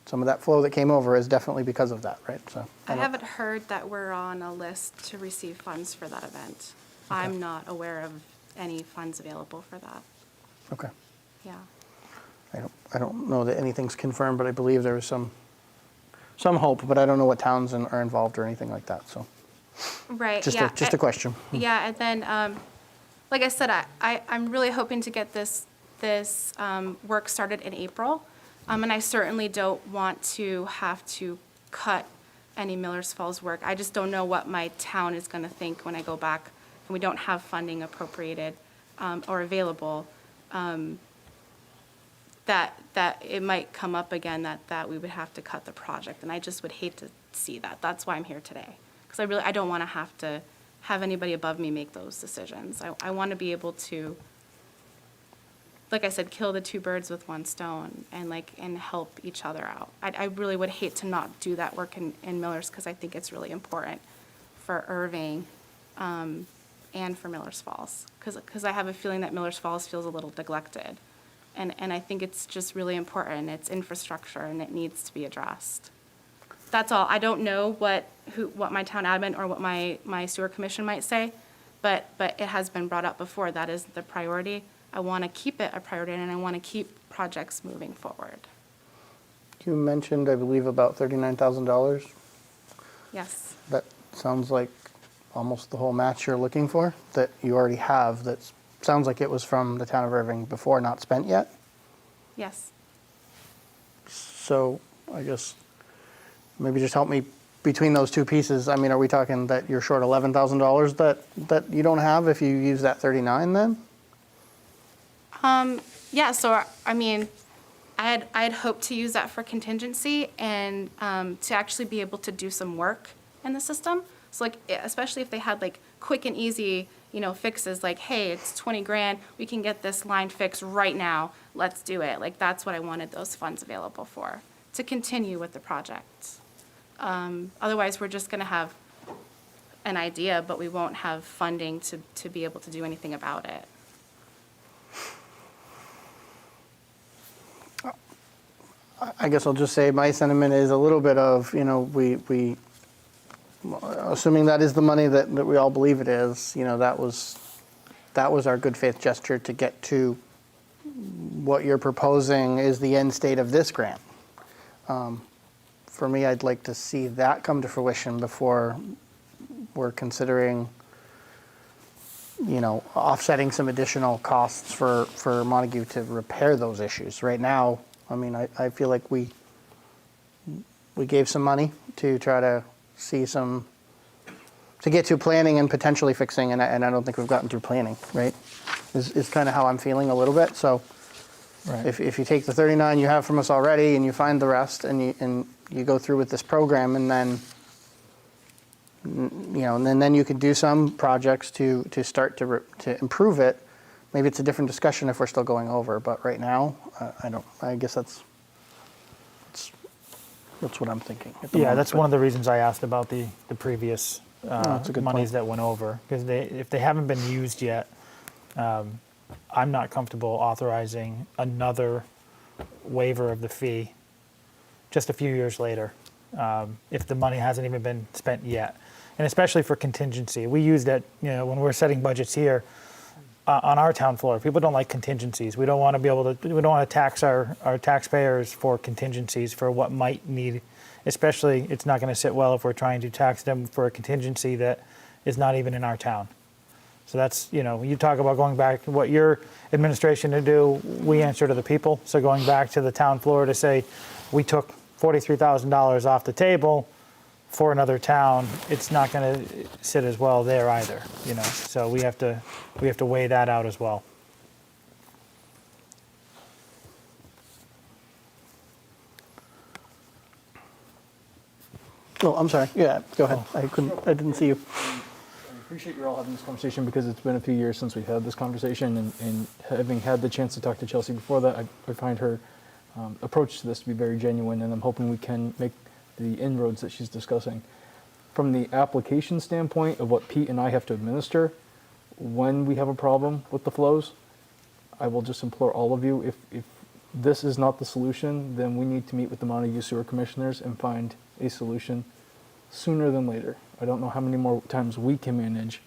Speaker 1: some of that flow that came over is definitely because of that, right? So
Speaker 12: I haven't heard that we're on a list to receive funds for that event. Okay. I'm not aware of any funds available for that.
Speaker 1: Okay.
Speaker 12: Yeah.
Speaker 1: I don't know that anything's confirmed, but I believe there is some hope, but I don't know what towns are involved or anything like that. So,
Speaker 12: right,
Speaker 1: just
Speaker 12: yeah,
Speaker 1: a question.
Speaker 12: Yeah, and then, like I said, I'm really hoping to get this work started in April, and I certainly don't want to have to cut any Miller's Falls work. I just don't know what my town is going to think when I go back and we don't have funding appropriated or available. That it might come up again that we would have to cut the project, and I just would hate to see that. That's why I'm here today, because I don't want to have anybody above me make those decisions. I want to be able to, like I said, kill the two birds with one stone and help each other out. I really would hate to not do that work in Miller's, because I think it's really important for Erving and for Miller's Falls, because I have a feeling that Miller's Falls feels a little neglected. And I think it's just really important. It's infrastructure, and it needs to be addressed. That's all. I don't know what my town admin or what my sewer commission might say, but it has been brought up before. That is the priority. I want to keep it a priority, and I want to keep projects moving forward.
Speaker 1: You mentioned, I believe, about $39,000.
Speaker 12: Yes.
Speaker 1: That sounds like almost the whole match you're looking for that you already have. That sounds like it was from the town of Erving before, not spent yet.
Speaker 12: Yes.
Speaker 1: So I guess maybe just help me between those two pieces. I mean, are we talking that you're short $11,000 that you don't have if you use that 39 then?
Speaker 12: Yeah, so I mean, I'd hoped to use that for contingency and to actually be able to do some work in the system. So especially if they had quick and easy, fixes, hey, it's 20 grand, we can get this line fixed right now, let's do it. That's what I wanted those funds available for, to continue with the project. Otherwise, we're just gonna have an idea, but we won't have funding to be able to do anything about it.
Speaker 1: I guess I'll just say my sentiment is a little bit of, we assuming that is the money that we all believe it is, that was that was our good faith gesture to get to what you're proposing is the end state of this grant. For me, I'd like to see that come to fruition before we're considering, offsetting some additional costs for Montague to repair those issues. Right now, I mean, I feel like we gave some money to try to to get to planning and potentially fixing, and I don't think we've gotten through planning, right? Is kind of how I'm feeling a little bit. So
Speaker 2: Right.
Speaker 1: if you take the 39 you have from us already and you find the rest and you go through with this program, and then and then you can do some projects to start to improve it. Maybe it's a different discussion if we're still going over, but right now, I guess that's what I'm thinking. At the
Speaker 2: Yeah,
Speaker 1: moment,
Speaker 2: that's
Speaker 1: but-
Speaker 2: one of the reasons I asked about the previous
Speaker 1: that's a good
Speaker 2: monies
Speaker 1: point.
Speaker 2: that went over, because if they haven't been used yet, I'm not comfortable authorizing another waiver of the fee just a few years later, if the money hasn't even been spent yet. And especially for contingency. We use that, when we're setting budgets here on our town floor. People don't like contingencies. We don't want to tax our taxpayers for contingencies for what might need, especially it's not going to sit well if we're trying to tax them for a contingency that is not even in our town. So that's, you talk about going back to what your administration to do, we answer to the people. So going back to the town floor to say, we took $43,000 off the table for another town, it's not going to sit as well there either, So we have to weigh that out as well.
Speaker 1: Oh, I'm sorry. Yeah, go ahead. I didn't see you.
Speaker 4: I appreciate you all having this conversation because it's been a few years since we've had this conversation, and having had the chance to talk to Chelsea before that, I find her approach to this to be very genuine, and I'm hoping we can make the inroads that she's discussing. From the application standpoint of what Pete and I have to administer, when we have a problem with the flows, I will just implore all of you, if this is not the solution, then we need to meet with the Montague Sewer Commissioners and find a solution sooner than later. I don't know how many more times we can manage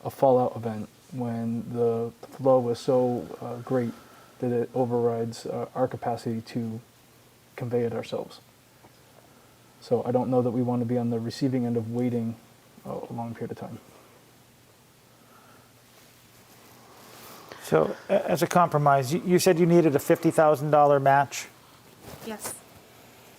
Speaker 4: a fallout event when the flow is so great that it overrides our capacity to convey it ourselves. So I don't know that we want to be on the receiving end of waiting a long period of time.
Speaker 2: So as a compromise, you said you needed a $50,000 match.
Speaker 12: Yes.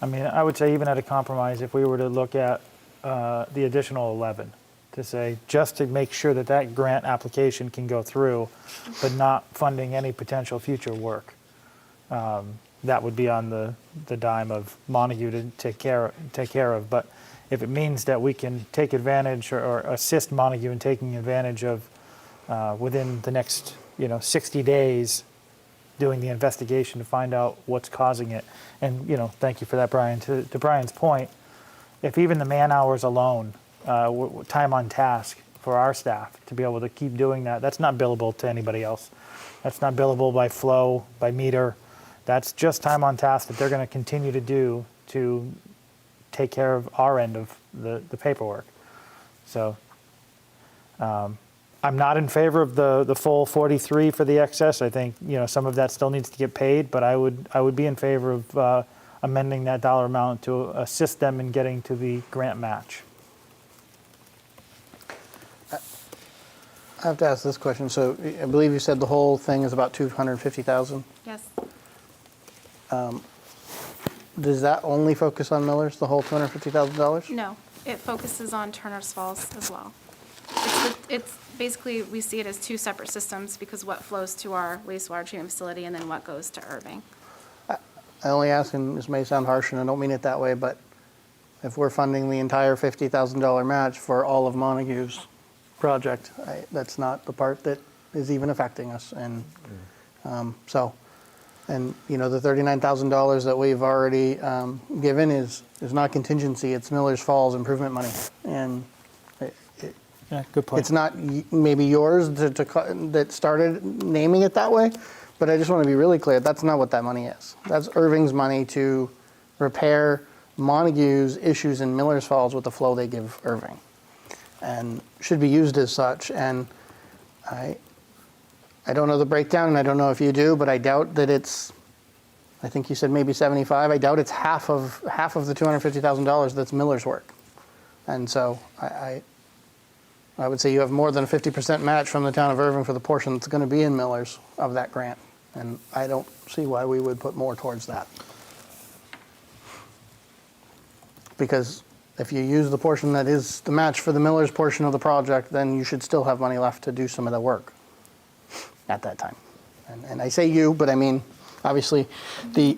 Speaker 2: I mean, I would say even at a compromise, if we were to look at the additional 11, to say, just to make sure that that grant application can go through, but not funding any potential future work. That would be on the dime of Montague to take care of. But if it means that we can take advantage or assist Montague in taking advantage of within the next 60 days, doing the investigation to find out what's causing it. And thank you for that, Brian. To Brian's point, if even the man hours alone, time on task for our staff to be able to keep doing that, that's not billable to anybody else. That's not billable by flow, by meter. That's just time on task that they're going to continue to do to take care of our end of the paperwork. So I'm not in favor of the full 43 for the excess. I think some of that still needs to get paid, but I would be in favor of amending that dollar amount to assist them in getting to the grant match.
Speaker 1: I have to ask this question. So I believe you said the whole thing is about $250,000.
Speaker 12: Yes.
Speaker 1: Does that only focus on Miller's, the whole $250,000?
Speaker 12: No, it focuses on Turner's Falls as well. It's basically, we see it as two separate systems because what flows to our wastewater treatment facility and then what goes to Erving.
Speaker 1: I only ask, and this may sound harsh, and I don't mean it that way, but if we're funding the entire $50,000 match for all of Montague's project, that's not the part that is even affecting us. And and the $39,000 that we've already given is not contingency. It's Miller's Falls improvement money, and
Speaker 2: Yeah, good point.
Speaker 1: it's not maybe yours that started naming it that way, but I just want to be really clear. That's not what that money is. That's Erving's money to repair Montague's issues in Miller's Falls with the flow they give Erving, and should be used as such. And I don't know the breakdown, and I don't know if you do, but I doubt that it's, I think you said maybe 75. I doubt it's half of the $250,000 that's Miller's work. And so I would say you have more than a 50% match from the town of Erving for the portion that's going to be in Miller's of that grant. And I don't see why we would put more towards that. Because if you use the portion that is the match for the Miller's portion of the project, then you should still have money left to do some of the work at that time. And I say you, but I mean, obviously, the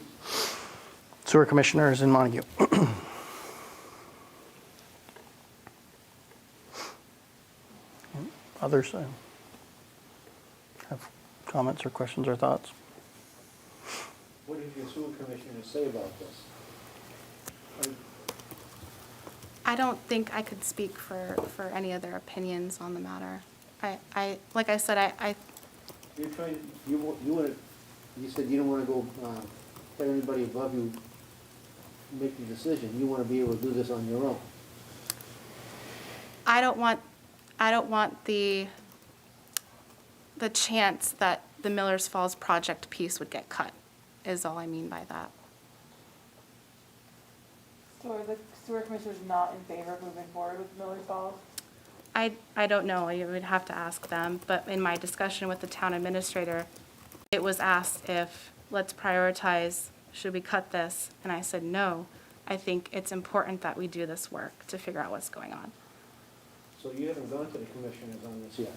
Speaker 1: sewer commissioner is in Montague. Others have comments or questions or thoughts?
Speaker 9: What did your sewer commissioner say about this?
Speaker 12: I don't think I could speak for any other opinions on the matter. Like I said, I
Speaker 9: You're trying, you said you don't wanna go, let anybody above you make the decision. You wanna be able to do this on your own.
Speaker 12: I don't want the chance that the Miller's Falls project piece would get cut, is all I mean by that.
Speaker 8: So are the sewer commissioners not in favor of moving forward with Miller's Falls?
Speaker 12: I don't know, you would have to ask them, but in my discussion with the town administrator, it was asked if, let's prioritize, should we cut this? And I said, no, I think it's important that we do this work to figure out what's going on.
Speaker 9: So you haven't gone to the commissioners on this yet?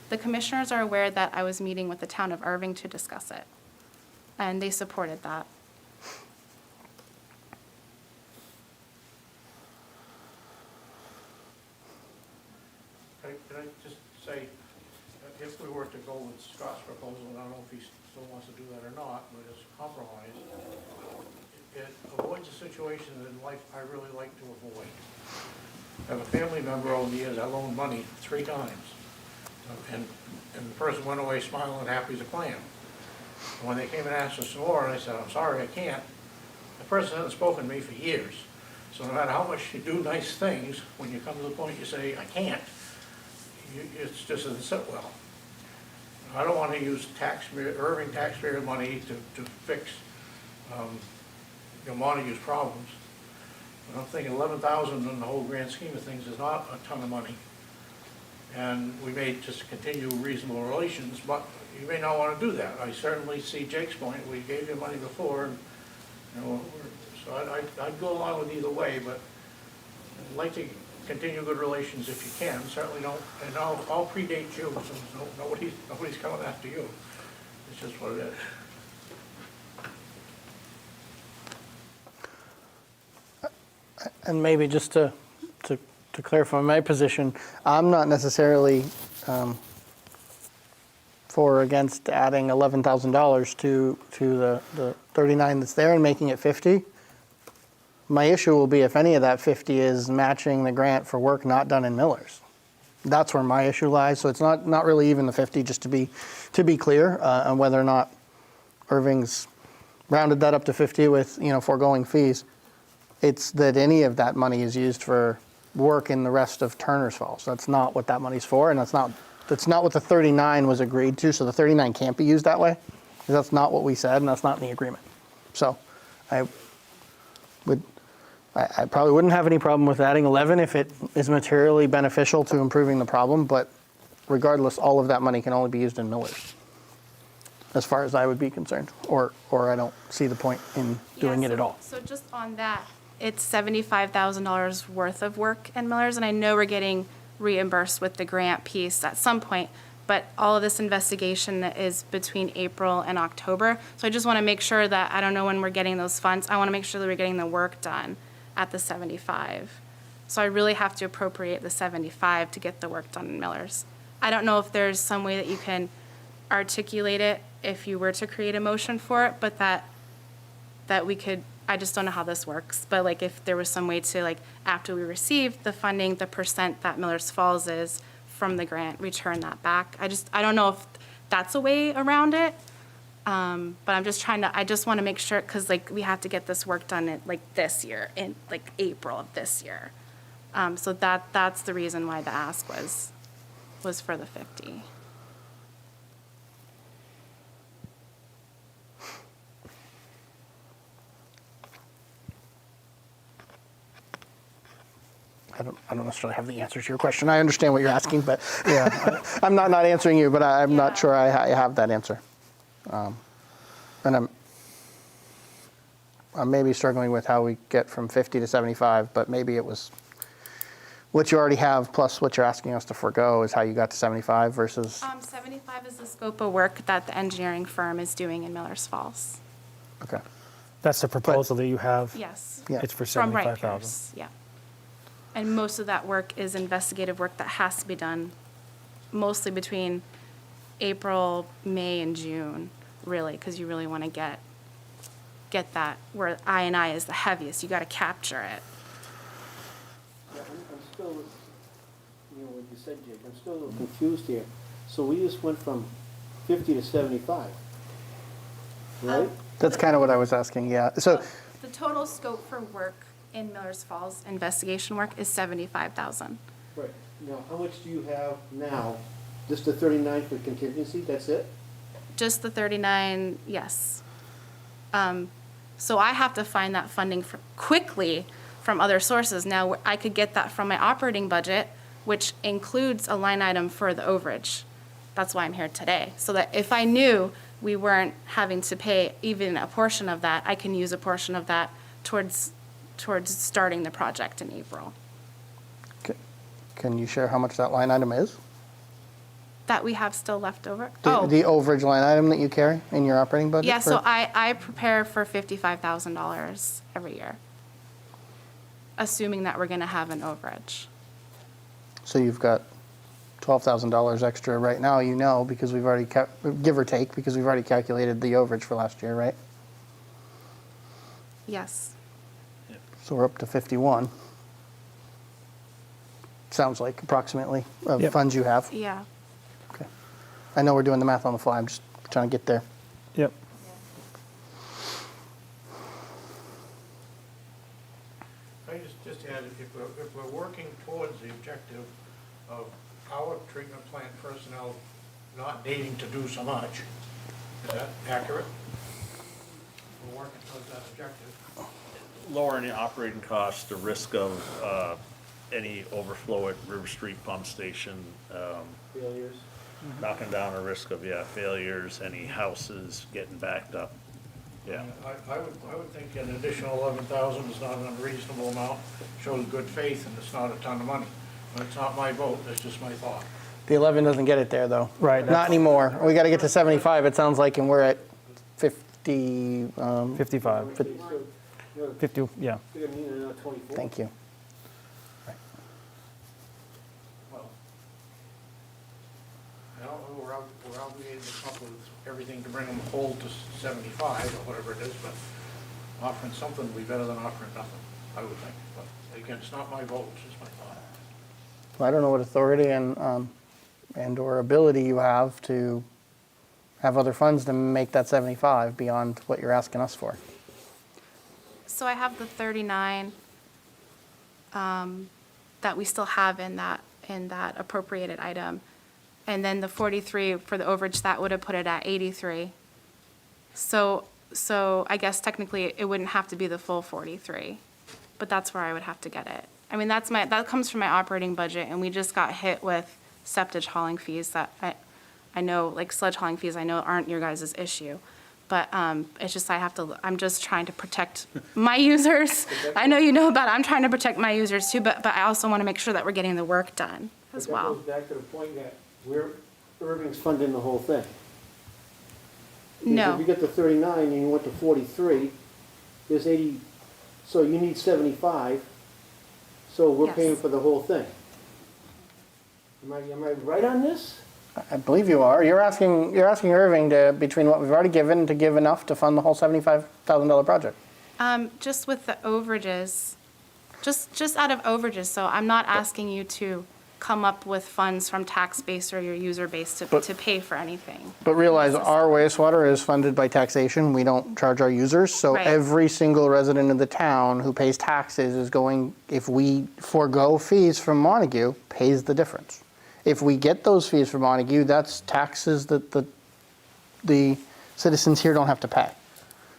Speaker 12: The commissioners are aware that I was meeting with the town of Erving to discuss it, and they supported that.
Speaker 10: Can I just say, if we were to go with Scott's proposal, and I don't know if he still wants to do that or not, but as a compromise, it avoids a situation that in life I really like to avoid. I have a family member over the years, I loaned money 3 times, and the person went away smiling and happy as a clam. And when they came and asked for some more, and I said, I'm sorry, I can't, the person hasn't spoken to me for years. So no matter how much you do nice things, when you come to the point you say, I can't, it's just doesn't sit well. I don't want to use Erving taxpayer money to fix Montague's problems. But I'm thinking 11,000 in the whole grand scheme of things is not a ton of money. And we may just continue reasonable relations, but you may not want to do that. I certainly see Jake's point. We gave you money before, and so I'd go along with either way, but I'd like to continue good relations if you can. Certainly don't, and I'll predate you, so nobody's coming after you. It's just what it is.
Speaker 1: And maybe just to clarify my position, I'm not necessarily for or against adding $11,000 to the 39 that's there and making it 50. My issue will be if any of that 50 is matching the grant for work not done in Miller's. That's where my issue lies. So it's not really even the 50, just to be clear, on whether or not Erving's rounded that up to 50 with foregoing fees. It's that any of that money is used for work in the rest of Turner's Falls. That's not what that money's for, and that's not what the 39 was agreed to. So the 39 can't be used that way. That's not what we said, and that's not in the agreement. So I probably wouldn't have any problem with adding 11 if it is materially beneficial to improving the problem, but regardless, all of that money can only be used in Miller's, as far as I would be concerned, or I don't see the point in doing it at all.
Speaker 12: So just on that, it's $75,000 worth of work in Miller's, and I know we're getting reimbursed with the grant piece at some point, but all of this investigation is between April and October. So I just want to make sure that, I don't know when we're getting those funds, I want to make sure that we're getting the work done at the 75. So I really have to appropriate the 75 to get the work done in Miller's. I don't know if there's some way that you can articulate it if you were to create a motion for it, but that we could, I just don't know how this works, but like if there was some way to, like, after we receive the funding, the percent that Miller's Falls is from the grant, return that back. I don't know if that's a way around it. But I just want to make sure, because like we have to get this work done in like this year, in like April of this year. So that's the reason why the ask was for the 50.
Speaker 1: I don't necessarily have the answer to your question. I understand what you're asking, but yeah, I'm not answering you, but I'm not sure I have that answer. And I'm maybe struggling with how we get from 50 to 75, but maybe it was what you already have plus what you're asking us to forego is how you got to 75 versus.
Speaker 12: 75 is the scope of work that the engineering firm is doing in Millers Falls.
Speaker 1: Okay.
Speaker 2: That's the proposal that you have?
Speaker 12: Yes.
Speaker 1: Yeah.
Speaker 2: It's for
Speaker 12: From Wright
Speaker 2: 75,000.
Speaker 12: Pierce, yeah. And most of that work is investigative work that has to be done mostly between April, May, and June, really, because you really want to get that where I&I is the heaviest. You got to capture it.
Speaker 9: Yeah, I'm still, what you said, Jake, I'm still a little confused here. So we just went from 50 to 75, right?
Speaker 1: That's kind of what I was asking, yeah. So,
Speaker 12: The total scope for work in Millers Falls, investigation work, is 75,000.
Speaker 9: Right. Now, how much do you have now? Just the 39 for contingency, that's it?
Speaker 12: Just the 39, yes. So I have to find that funding quickly from other sources. Now, I could get that from my operating budget, which includes a line item for the overage. That's why I'm here today. So that if I knew we weren't having to pay even a portion of that, I can use a portion of that towards starting the project in April.
Speaker 1: can you share how much that line item is?
Speaker 12: That we have still left over?
Speaker 1: The overage line item that you carry in your operating budget?
Speaker 12: Yeah, so
Speaker 1: for-
Speaker 12: I prepare for $55,000 every year, assuming that we're going to have an overage.
Speaker 1: So you've got $12,000 extra right now, because we've already, give or take, because we've already calculated the overage for last year, right?
Speaker 12: Yes.
Speaker 1: So we're up to 51. Sounds like approximately of
Speaker 2: Yep.
Speaker 1: funds you have.
Speaker 12: Yeah.
Speaker 1: Okay. I know we're doing the math on the fly. I'm just trying to get there.
Speaker 2: Yep.
Speaker 10: I just add, if we're working towards the objective of our treatment plant personnel not needing to do so much, is that accurate? We're working towards that objective.
Speaker 11: Lowering the operating costs, the risk of any overflow at River Street Pump Station,
Speaker 9: Failures?
Speaker 11: knocking down a risk of, failures, any houses getting backed up. Yeah.
Speaker 10: I would think an additional 11,000 is not an unreasonable amount, shows good faith, and it's not a ton of money. But it's not my vote, that's just my thought.
Speaker 1: The 11 doesn't get it there, though.
Speaker 2: Right,
Speaker 1: Not
Speaker 2: that's-
Speaker 1: anymore. We got to get to 75, it sounds like, and we're at 50.
Speaker 2: 55. 50, yeah.
Speaker 9: You're gonna need another 24.
Speaker 1: Thank you.
Speaker 10: Well, I don't know, we're obligated to come up with everything to bring them whole to 75 or whatever it is, but offering something would be better than offering nothing, I would think. But again, it's not my vote, it's just my thought.
Speaker 1: Well, I don't know what authority and or ability you have to have other funds to make that 75 beyond what you're asking us for.
Speaker 12: So I have the 39 that we still have in that appropriated item. And then the 43 for the overage, that would have put it at 83. So I guess technically it wouldn't have to be the full 43, but that's where I would have to get it. I mean, that comes from my operating budget, and we just got hit with septage hauling fees that I know, like sludge hauling fees, I know aren't your guys' issue. But it's just I'm just trying to protect my users. I know you know about it. I'm trying to protect my users too, but I also want to make sure that we're getting the work done as well.
Speaker 9: That goes back to the point that Erving's funding the whole thing.
Speaker 12: No.
Speaker 9: If you get to 39 and you went to 43, there's 80, so you need 75, so we're
Speaker 12: Yes.
Speaker 9: paying for the whole thing. Am I right on this?
Speaker 1: I believe you are. You're asking Erving to, between what we've already given, to give enough to fund the whole $75,000 project.
Speaker 12: Just with the overages, just out of overages, so I'm not asking you to come up with funds from tax base or your user base to pay for anything.
Speaker 1: But realize our wastewater is funded by taxation. We don't charge our users. So
Speaker 12: Right.
Speaker 1: every single resident of the town who pays taxes is going, if we forego fees from Montague, pays the difference. If we get those fees from Montague, that's taxes that the citizens here don't have to pay.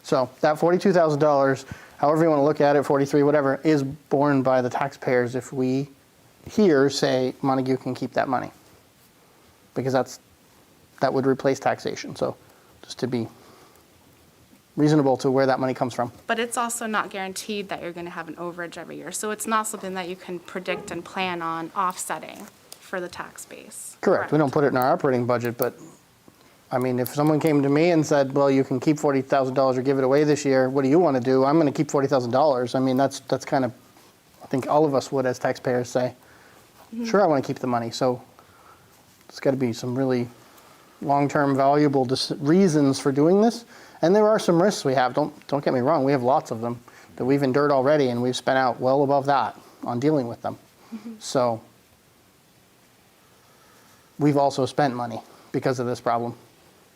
Speaker 1: So that $42,000, however you want to look at it, 43, whatever, is borne by the taxpayers if we here say Montague can keep that money. Because that would replace taxation. So just to be reasonable to where that money comes from.
Speaker 12: But it's also not guaranteed that you're going to have an overage every year. So it's not something that you can predict and plan on offsetting for the tax base.
Speaker 1: Correct. We don't put it in our operating budget, but I mean, if someone came to me and said, well, you can keep $40,000 or give it away this year, what do you want to do? I'm going to keep $40,000. I mean, that's kind of, I think all of us would as taxpayers say, sure, I want to keep the money. So it's got to be some really long-term valuable reasons for doing this. And there are some risks we have. Don't get me wrong. We have lots of them that we've endured already, and we've spent out well above that on dealing with them. So we've also spent money because of this problem,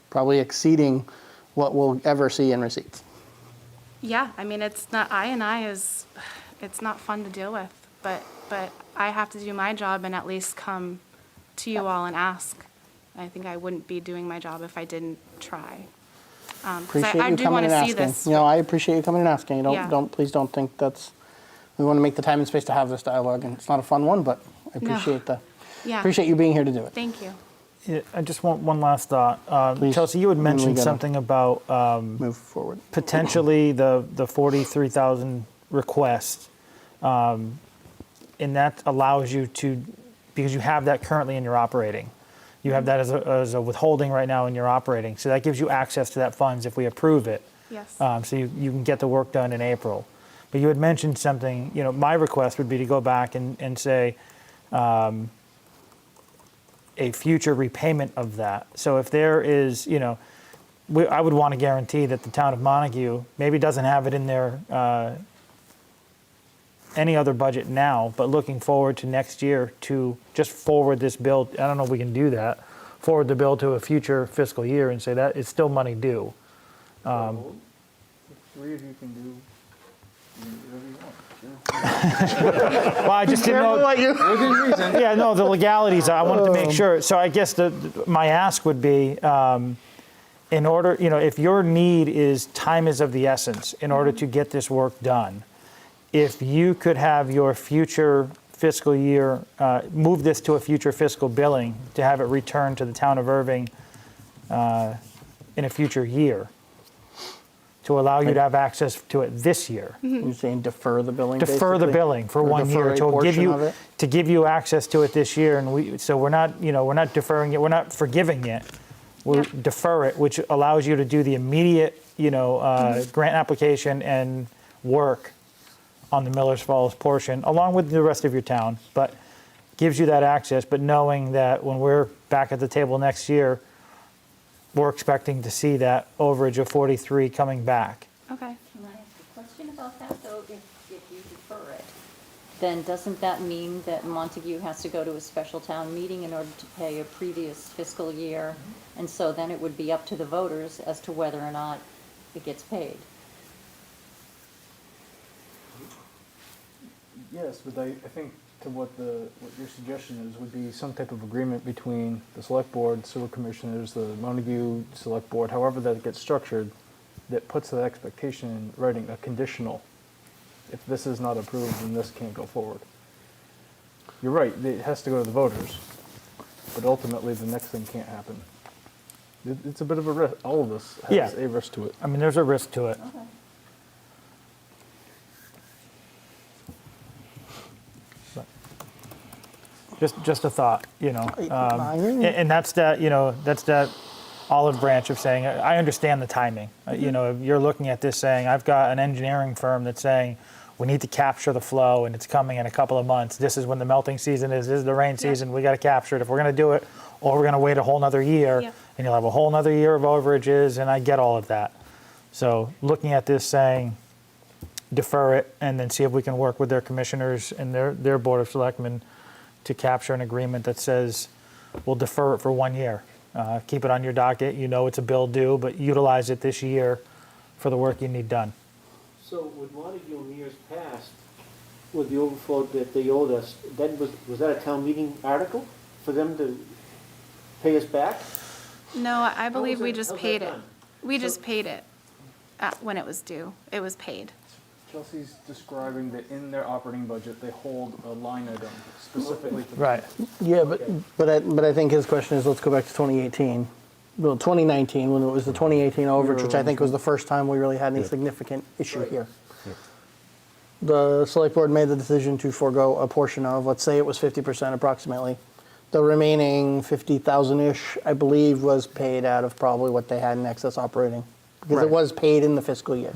Speaker 1: probably exceeding what we'll ever see in receipts.
Speaker 12: Yeah, I mean, it's not it's not fun to deal with, but I have to do my job and at least come to you all and ask. I think I wouldn't be doing my job if I didn't try. 'Cause
Speaker 1: Appreciate
Speaker 12: I
Speaker 1: you
Speaker 12: do
Speaker 1: coming
Speaker 12: want
Speaker 1: and
Speaker 12: to see
Speaker 1: asking.
Speaker 12: this.
Speaker 1: You know, I appreciate you coming and asking.
Speaker 12: Yeah.
Speaker 1: Please don't think that's. We want to make the time and space to have this dialogue, and it's not a fun one, but I appreciate
Speaker 12: Yeah.
Speaker 1: appreciate you being here to do it.
Speaker 12: Thank you.
Speaker 2: Yeah, I just want one last thought.
Speaker 1: Please.
Speaker 2: Chelsea, you had
Speaker 1: And then we
Speaker 2: mentioned
Speaker 1: gotta
Speaker 2: something about
Speaker 1: Move forward.
Speaker 2: potentially the 43,000 request, and that allows you to, because you have that currently in your operating. You have that as a withholding right now in your operating. So that gives you access to that funds if we approve it.
Speaker 12: Yes.
Speaker 2: So you can get the work done in April. But you had mentioned something, my request would be to go back and say a future repayment of that. So if there is, I would want to guarantee that the town of Montague maybe doesn't have it in their any other budget now, but looking forward to next year to just forward this bill. I don't know if we can do that. Forward the bill to a future fiscal year and say that it's still money due.
Speaker 4: The three of you can do whatever you want.
Speaker 2: Well, I just didn't know.
Speaker 4: Within reason.
Speaker 2: Yeah, no, the legalities. I wanted to make sure. So I guess my ask would be, in order, if your need is time is of the essence in order to get this work done, if you could have your future fiscal year, move this to a future fiscal billing to have it returned to the town of Erving in a future year, to allow you to have access to it this year.
Speaker 1: You're saying defer the billing.
Speaker 2: Defer the
Speaker 1: basically?
Speaker 2: billing for
Speaker 1: Or
Speaker 2: 1
Speaker 1: defer
Speaker 2: year
Speaker 1: a
Speaker 2: to give
Speaker 1: portion of
Speaker 2: you
Speaker 1: it?
Speaker 2: access to it this year, and so we're not deferring it, we're not forgiving it. We
Speaker 12: Yep.
Speaker 2: defer it, which allows you to do the immediate, grant application and work on the Miller's Falls portion, along with the rest of your town, but gives you that access. But knowing that when we're back at the table next year, we're expecting to see that overage of 43 coming back.
Speaker 12: Okay.
Speaker 7: Can I ask a question about that, though? If you defer it, then doesn't that mean that Montague has to go to a special town meeting in order to pay a previous fiscal year? And so then it would be up to the voters as to whether or not it gets paid.
Speaker 4: Yes, but I think to what your suggestion is would be some type of agreement between the select board, sewer commissioners, the Montague select board, however that gets structured, that puts that expectation in writing, a conditional. If this is not approved, then this can't go forward. You're right, it has to go to the voters, but ultimately the next thing can't happen. It's a bit of a risk. All of this has a risk to it.
Speaker 2: I mean, there's a risk to it.
Speaker 7: Okay.
Speaker 2: Just a thought,
Speaker 1: I really-
Speaker 2: and that's that olive branch of saying, I understand the timing. You're looking at this saying, I've got an engineering firm that's saying, we need to capture the flow and it's coming in a couple of months. This is when the melting season is, this is the rain season, we got to capture it if we're going to do it, or we're going to wait a whole nother year,
Speaker 12: Yeah.
Speaker 2: and you'll have a whole nother year of overages, and I get all of that. So looking at this saying, defer it, and then see if we can work with their commissioners and their board of selectmen to capture an agreement that says, we'll defer it for 1 year. Keep it on your docket, it's a bill due, but utilize it this year for the work you need done.
Speaker 9: So with Montague in years past, with the overflow that they owed us, then was that a town meeting article for them to pay us back?
Speaker 12: No, I believe we
Speaker 9: that-
Speaker 12: just
Speaker 9: how's that
Speaker 12: paid it.
Speaker 9: done?
Speaker 12: We just paid it when it was due. It was paid.
Speaker 4: Chelsea's describing that in their operating budget, they hold a line item specifically for.
Speaker 2: Right.
Speaker 1: Yeah, but I think his question is, let's go back to 2018. Well, 2019, when it was the 2018 overage, which I think was the first time we really had any significant issue here. The select board made the decision to forego a portion of, let's say it was 50% approximately. The remaining 50,000-ish, I believe, was paid out of probably what they had in excess operating. Because
Speaker 2: Right.
Speaker 1: it was paid in the fiscal year.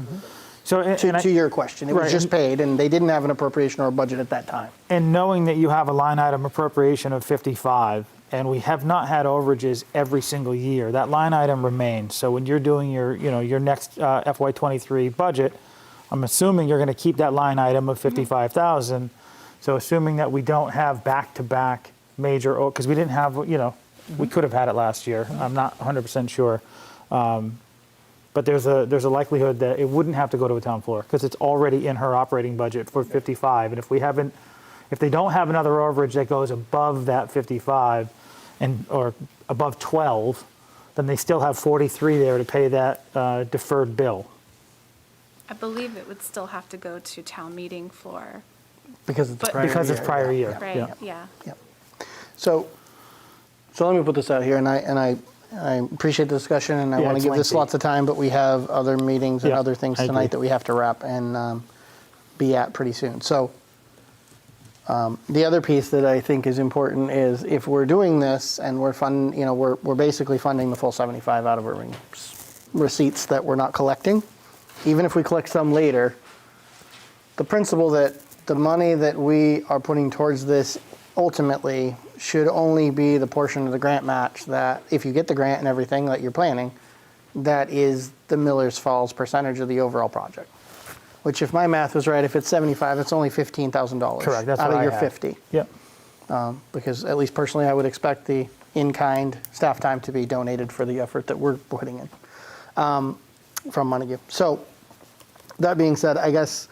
Speaker 2: So,
Speaker 1: To your question, it was
Speaker 2: Right.
Speaker 1: just paid, and they didn't have an appropriation or a budget at that time.
Speaker 2: and knowing that you have a line item appropriation of 55, and we have not had overages every single year, that line item remains. So when you're doing your, your next FY23 budget, I'm assuming you're going to keep that line item of 55,000. So assuming that we don't have back-to-back major, because we didn't have, we could have had it last year. I'm not 100% sure. But there's a likelihood that it wouldn't have to go to a town floor because it's already in her operating budget for 55. And if they don't have another overage that goes above that 55 or above 12, then they still have 43 there to pay that deferred bill.
Speaker 12: I believe it would still have to go to town meeting for,
Speaker 1: Because it's
Speaker 12: But-
Speaker 1: prior
Speaker 2: Because it's
Speaker 1: year,
Speaker 2: prior
Speaker 1: yeah.
Speaker 2: year.
Speaker 12: right,
Speaker 2: Yeah.
Speaker 12: yeah.
Speaker 1: Yep. So let me put this out here, and I appreciate the discussion, and I
Speaker 2: Yeah,
Speaker 1: want to
Speaker 2: it's
Speaker 1: give this
Speaker 2: lengthy.
Speaker 1: lots of time, but we have other meetings and
Speaker 2: Yeah,
Speaker 1: other things
Speaker 2: I agree.
Speaker 1: tonight that we have to wrap and be at pretty soon. So the other piece that I think is important is if we're doing this and we're basically funding the full 75 out of Erving receipts that we're not collecting, even if we collect some later, the principle that the money that we are putting towards this ultimately should only be the portion of the grant match that, if you get the grant and everything that you're planning, that is the Miller's Falls percentage of the overall project. Which, if my math was right, if it's 75, it's only $15,000
Speaker 2: Correct. That's
Speaker 1: out
Speaker 2: what
Speaker 1: of
Speaker 2: I
Speaker 1: your
Speaker 2: had.
Speaker 1: 50.
Speaker 2: Yep.
Speaker 1: Because at least personally, I would expect the in-kind staff time to be donated for the effort that we're putting in from Montague. So that being said, I guess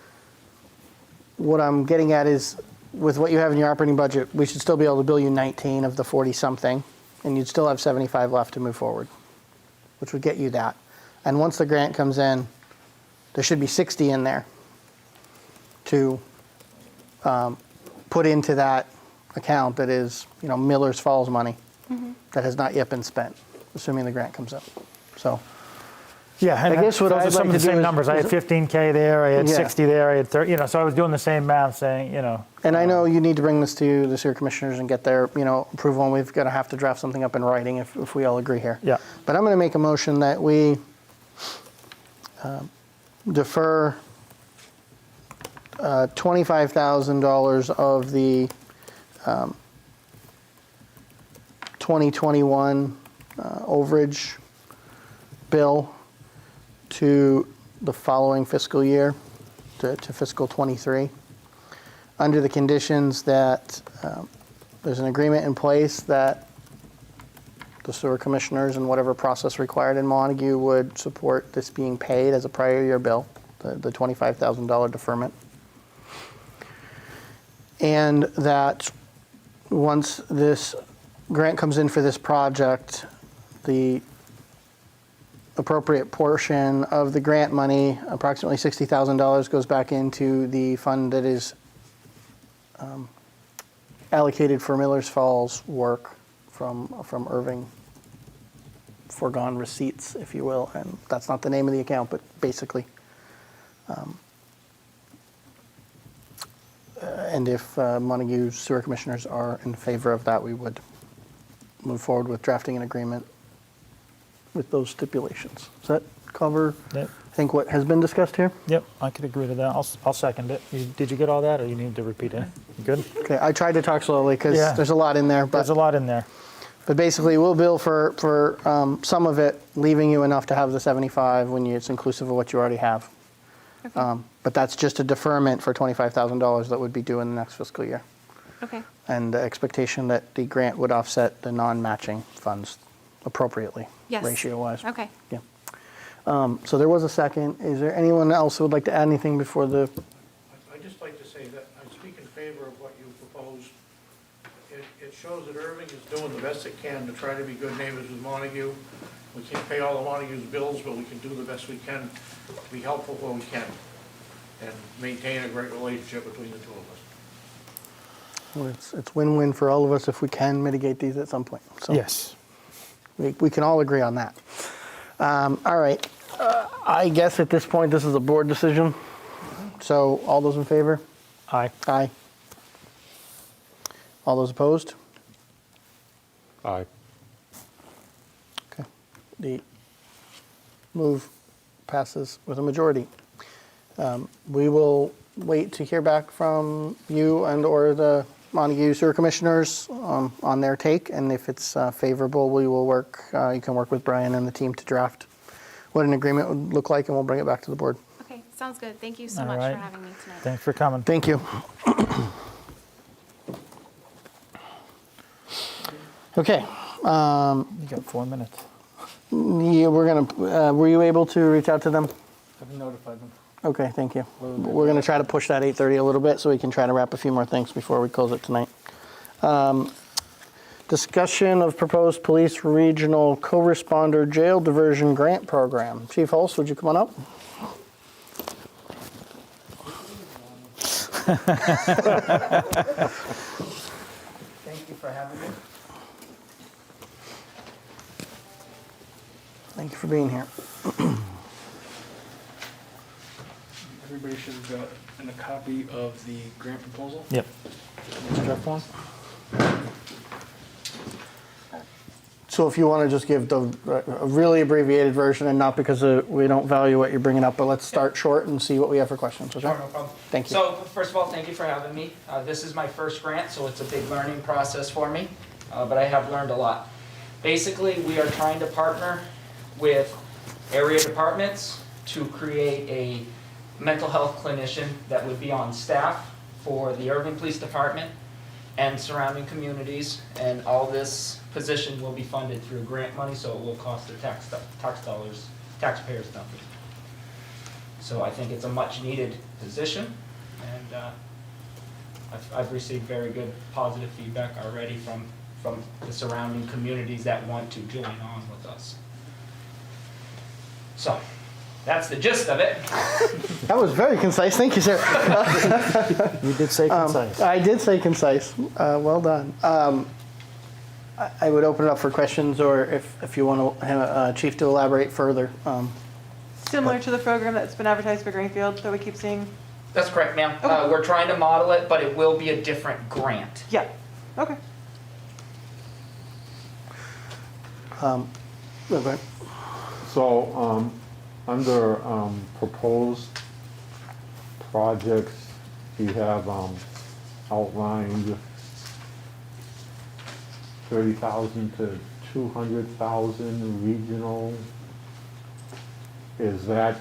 Speaker 1: what I'm getting at is, with what you have in your operating budget, we should still be able to bill you 19 of the 40-something, and you'd still have 75 left to move forward, which would get you that. And once the grant comes in, there should be 60 in there to put into that account that is, Miller's Falls money that has not yet been spent, assuming the grant comes in. So
Speaker 2: Yeah, and
Speaker 1: I guess what
Speaker 2: those
Speaker 1: I'd
Speaker 2: are some
Speaker 1: like
Speaker 2: of
Speaker 1: to
Speaker 2: the
Speaker 1: do
Speaker 2: same
Speaker 1: is-
Speaker 2: numbers. I had
Speaker 1: is-
Speaker 2: 15K there, I had
Speaker 1: Yeah.
Speaker 2: 60 there, I had 30, so I was doing the same math saying,
Speaker 1: And I know you need to bring this to the sewer commissioners and get their, approval, and we've got to have to draft something up in writing if we all agree here.
Speaker 2: Yeah.
Speaker 1: But I'm going to make a motion that we defer $25,000 of the 2021 overage bill to the following fiscal year, to fiscal '23, under the conditions that there's an agreement in place that the sewer commissioners and whatever process required in Montague would support this being paid as a prior year bill, the $25,000 deferment. And that once this grant comes in for this project, the appropriate portion of the grant money, approximately $60,000, goes back into the fund that is allocated for Miller's Falls work from Erving, foregone receipts, if you will, and that's not the name of the account, but basically. And if Montague sewer commissioners are in favor of that, we would move forward with drafting an agreement with those stipulations. Does that cover,
Speaker 2: Yep.
Speaker 1: I think, what has been discussed here?
Speaker 2: Yep, I could agree to that. I'll second it. Did you get all that, or you need to repeat it? You good?
Speaker 1: Okay, I tried to talk slowly because
Speaker 2: Yeah.
Speaker 1: there's a lot in there,
Speaker 2: There's a lot in there.
Speaker 1: but basically we'll bill for some of it, leaving you enough to have the 75 when it's inclusive of what you already have. But that's just a deferment for $25,000 that would be due in the next fiscal year.
Speaker 12: Okay.
Speaker 1: And the expectation that the grant would offset the non-matching funds appropriately,
Speaker 12: Yes.
Speaker 1: ratio-wise.
Speaker 12: Okay.
Speaker 1: Yeah. So there was a second. Is there anyone else who would like to add anything before the,
Speaker 10: I'd just like to say that I speak in favor of what you proposed. It shows that Erving is doing the best it can to try to be good neighbors with Montague. We can't pay all of Montague's bills, but we can do the best we can to be helpful where we can. and maintain a great relationship between the two of us.
Speaker 1: Well, it's win-win for all of us if we can mitigate these at some point. So
Speaker 2: Yes.
Speaker 1: we can all agree on that. All right. I guess at this point, this is a board decision. So all those in favor?
Speaker 2: Aye.
Speaker 1: Aye. All those opposed?
Speaker 3: Aye.
Speaker 1: Okay. The move passes with a majority. We will wait to hear back from you and/or the Montague Sewer Commissioners on their take, and if it's favorable, we will work. You can work with Brian and the team to draft what an agreement would look like, and we'll bring it back to the board.
Speaker 12: Okay, sounds good. Thank you so
Speaker 2: All
Speaker 12: much
Speaker 2: right.
Speaker 12: for having me tonight.
Speaker 2: Thanks for coming.
Speaker 1: Thank you. Okay.
Speaker 2: You got 4 minutes.
Speaker 1: Yeah, we're gonna. Were you able to reach out to them?
Speaker 4: I've notified them.
Speaker 1: Okay, thank you. We're going to try to push that 8:30 a little bit so we can try to wrap a few more things before we close it tonight. Discussion of proposed police regional co-responder jail diversion grant program. Chief Hulse, would you come on up?
Speaker 5: Thank you for having me.
Speaker 1: Thank you for being here.
Speaker 4: Everybody should have got a copy of the grant proposal.
Speaker 2: Yep.
Speaker 4: Draft form.
Speaker 1: So if you want to just give the a really abbreviated version, and not because we don't value what you're bringing up, but let's start short and see what we have for questions. Okay?
Speaker 5: Sure, no problem.
Speaker 1: Thank you.
Speaker 5: So, first of all, thank you for having me. This is my first grant, so it's a big learning process for me, but I have learned a lot. Basically, we are trying to partner with area departments to create a mental health clinician that would be on staff for the Erving Police Department and surrounding communities, and all this position will be funded through grant money, so it will cost the taxpayers nothing. So I think it's a much-needed position, and I've received very good positive feedback already from the surrounding communities that want to join on with us. So, that's the gist of it.
Speaker 1: That was very concise. Thank you, sir.
Speaker 2: You did say concise.
Speaker 1: I did say concise. Well done. I would open it up for questions, or if you want to, Chief, to elaborate further.
Speaker 8: Similar to the program that's been advertised for Greenfield that we keep seeing?
Speaker 5: That's correct, ma'am.
Speaker 8: Okay.
Speaker 5: We're trying to model it, but it will be a different grant.
Speaker 8: Yeah, okay.
Speaker 1: Okay.
Speaker 3: So, under proposed projects, you have outlined 30,000 to 200,000 regional. Is that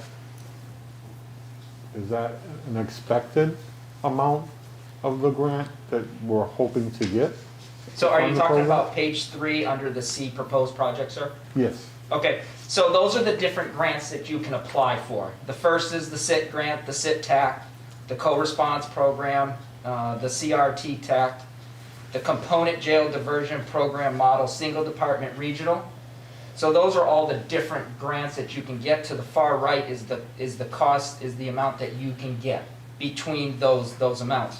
Speaker 3: an expected amount of the grant that we're hoping to get?
Speaker 5: So are
Speaker 3: On
Speaker 5: you
Speaker 3: the
Speaker 5: talking
Speaker 3: program?
Speaker 5: about page 3 under the C proposed project, sir?
Speaker 3: Yes.
Speaker 5: Okay, so those are the different grants that you can apply for. The first is the SIT grant, the SIT TAC, the co-response program, the CRT TAC, the component jail diversion program model, single department regional. So those are all the different grants that you can get. To the far right is the cost, is the amount that you can get between those amounts.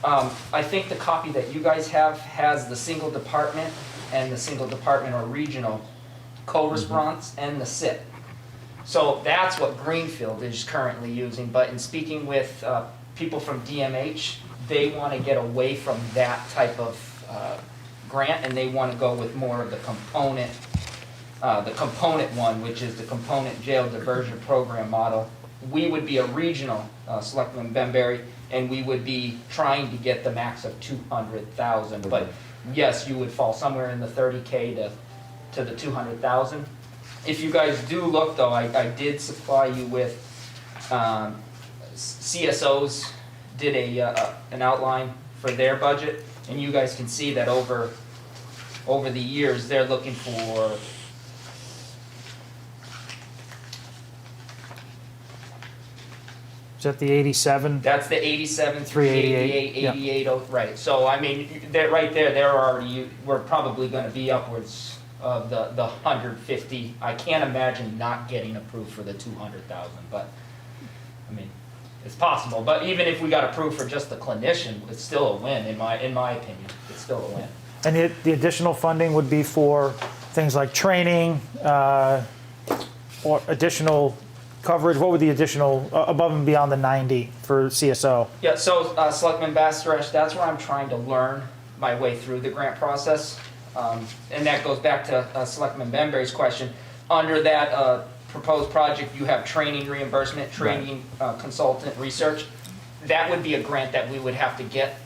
Speaker 5: I think the copy that you guys have has the single department and the single department or regional co-response and the SIT. So that's what Greenfield is currently using, but in speaking with people from DMH, they want to get away from that type of grant, and they want to go with more of the component one, which is the component jail diversion program model. We would be a regional, Selectman Benberry, and we would be trying to get the max of 200,000. But yes, you would fall somewhere in the 30K to the 200,000. If you guys do look, though, I did supply you with CSOs did an outline for their budget, and you guys can see that over the years they're looking for
Speaker 2: Is that the 87?
Speaker 5: that's the 87,
Speaker 2: 388,
Speaker 5: 388, 88, right. So I mean, right there, we're probably going to be upwards of the 150. I can't imagine not getting approved for the 200,000, but I mean, It's possible, but even if we got approved for just the clinician, it's still a win, in my opinion. It's still a win.
Speaker 2: And the additional funding would be for things like training, or additional coverage? What would the additional, above and beyond the 90 for CSO?
Speaker 5: Yeah, so Selectman Bassaresh, that's where I'm trying to learn my way through the grant process. And that goes back to Selectman Benberry's question. Under that proposed project, you have training reimbursement, training consultant research. That would be a grant that we would have to get.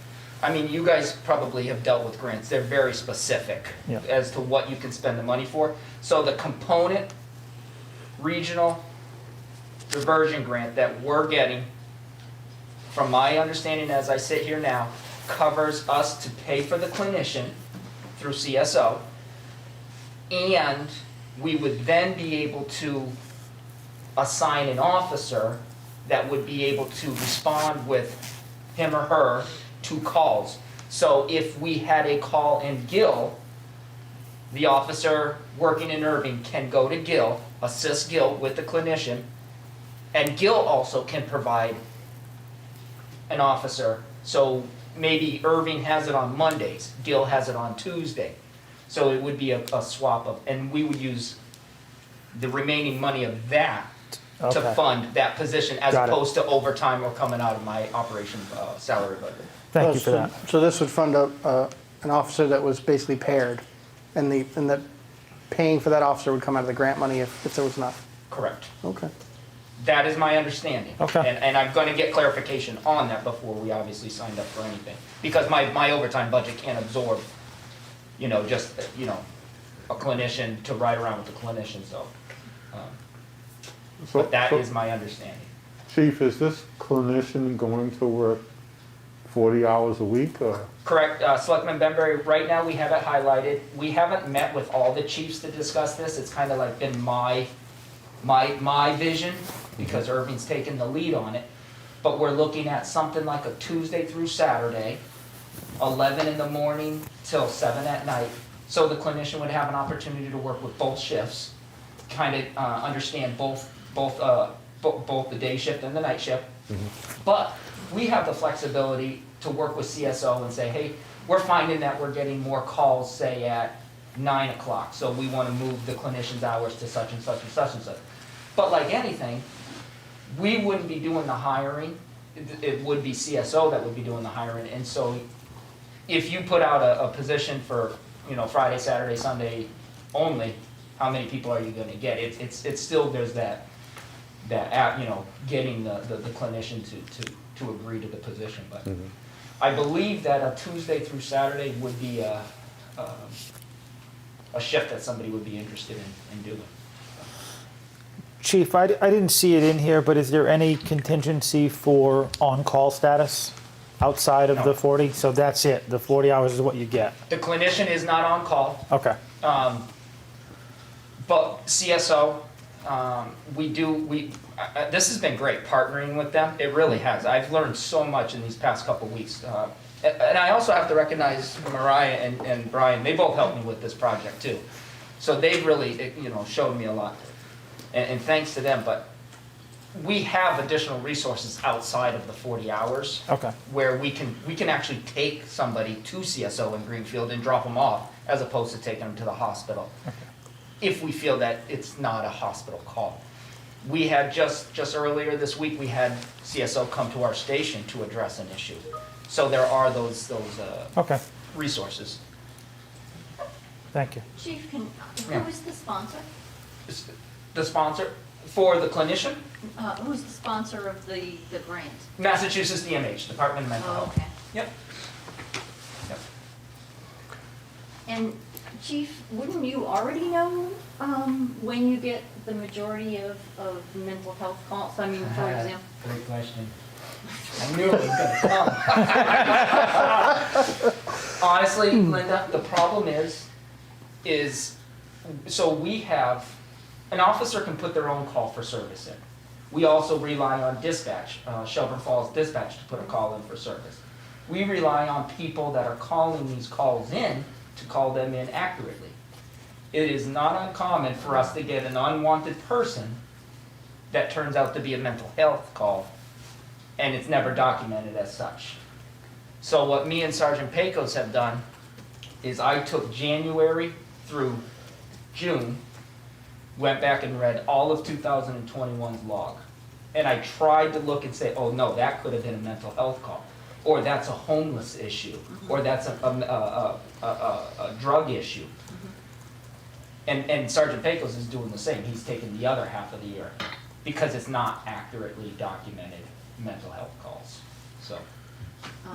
Speaker 5: I mean, you guys probably have dealt with grants. They're very specific as to what you can spend the money for. So the component regional reversion grant that we're getting, from my understanding as I sit here now, covers us to pay for the clinician through CSO, and we would then be able to assign an officer that would be able to respond with him or her to calls. So if we had a call in Gill, the officer working in Erving can go to Gill, assist Gill with the clinician, and Gill also can provide an officer. So maybe Erving has it on Mondays, Gill has it on Tuesday. So it would be a swap of, and we would use the remaining money of that to
Speaker 2: Okay.
Speaker 5: fund that position as
Speaker 2: Got it.
Speaker 5: opposed to overtime or coming out of my operation salary budget.
Speaker 2: Thank you for that.
Speaker 1: So this would fund an officer that was basically paired, and that paying for that officer would come out of the grant money if there was enough.
Speaker 5: Correct.
Speaker 1: Okay.
Speaker 5: That is my understanding.
Speaker 2: Okay.
Speaker 5: And I'm gonna get clarification on that before we obviously signed up for anything. Because my overtime budget can't absorb, just, a clinician to ride around with the clinician, so. But that is my understanding.
Speaker 3: Chief, is this clinician going to work 40 hours a week or?
Speaker 5: Correct, Selectman Benberry, right now we have it highlighted. We haven't met with all the chiefs to discuss this. It's kind of like been my vision, because Irving's taken the lead on it. But we're looking at something like a Tuesday through Saturday, 11 in the morning till 7 at night. So the clinician would have an opportunity to work with both shifts, kind of understand both the day shift and the night shift. But we have the flexibility to work with CSO and say, hey, we're finding that we're getting more calls, say at 9 o'clock, so we want to move the clinician's hours to such and such and such and such. But like anything, we wouldn't be doing the hiring. It would be CSO that would be doing the hiring. And so if you put out a position for, Friday, Saturday, Sunday only, how many people are you going to get? It's still, there's that getting the clinician to agree to the position. But I believe that a Tuesday through Saturday would be a shift that somebody would be interested in doing.
Speaker 2: Chief, I didn't see it in here, but is there any contingency for on-call status outside of the 40? So that's it, the 40 hours is what you get?
Speaker 5: The clinician is not on call.
Speaker 2: Okay.
Speaker 5: But CSO, this has been great partnering with them. It really has. I've learned so much in these past couple weeks. And I also have to recognize Mariah and Brian, they both helped me with this project too. So they've really, showed me a lot. And thanks to them, but we have additional resources outside of the 40 hours.
Speaker 2: Okay.
Speaker 5: Where we can actually take somebody to CSO in Greenfield and drop them off, as opposed to taking them to the hospital.
Speaker 2: Okay.
Speaker 5: If we feel that it's not a hospital call. We had just earlier this week, we had CSO come to our station to address an issue. So there are those
Speaker 2: Okay.
Speaker 5: resources.
Speaker 2: Thank you.
Speaker 7: Chief,
Speaker 5: Yeah.
Speaker 7: who is the sponsor?
Speaker 5: The sponsor for the clinician,
Speaker 7: Who's the sponsor of the grant?
Speaker 5: Massachusetts DMH, Department of Mental
Speaker 7: Oh,
Speaker 5: Health.
Speaker 7: okay.
Speaker 5: Yep.
Speaker 7: And Chief, wouldn't you already know when you get the majority of mental health calls? I mean, for example.
Speaker 5: Great question. I knew it was gonna come. Honestly, Linda, the problem is, so we have, an officer can put their own call for service in. We also rely on dispatch, Shelburne Falls Dispatch to put a call in for service. We rely on people that are calling these calls in to call them in accurately. It is not uncommon for us to get an unwanted person that turns out to be a mental health call and it's never documented as such. So what me and Sergeant Pecos have done is I took January through June, went back and read all of 2021's log. And I tried to look and say, oh no, that could have been a mental health call, or that's a homeless issue, or that's a drug issue. And Sergeant Pecos is doing the same. He's taking the other half of the year because it's not accurately documented mental health calls. So,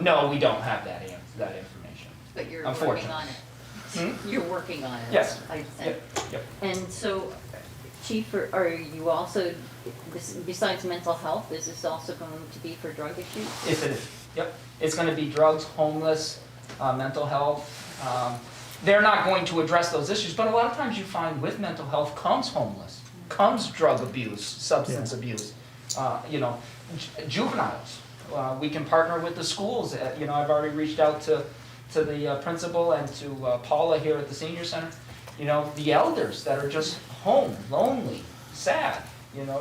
Speaker 5: no, we don't have that information.
Speaker 7: But you're working
Speaker 5: Unfortunately.
Speaker 7: on it. You're working on it.
Speaker 5: Yes.
Speaker 7: I said.
Speaker 5: Yep.
Speaker 7: And so, Chief, are you also, besides mental health, is this also going to be for drug issues?
Speaker 5: Yes, it is. Yep. It's going to be drugs, homeless, mental health. They're not going to address those issues, but a lot of times you find with mental health comes homeless, comes drug abuse, substance abuse, juveniles. We can partner with the schools. I've already reached out to the principal and to Paula here at the senior center. The elders that are just home, lonely, sad,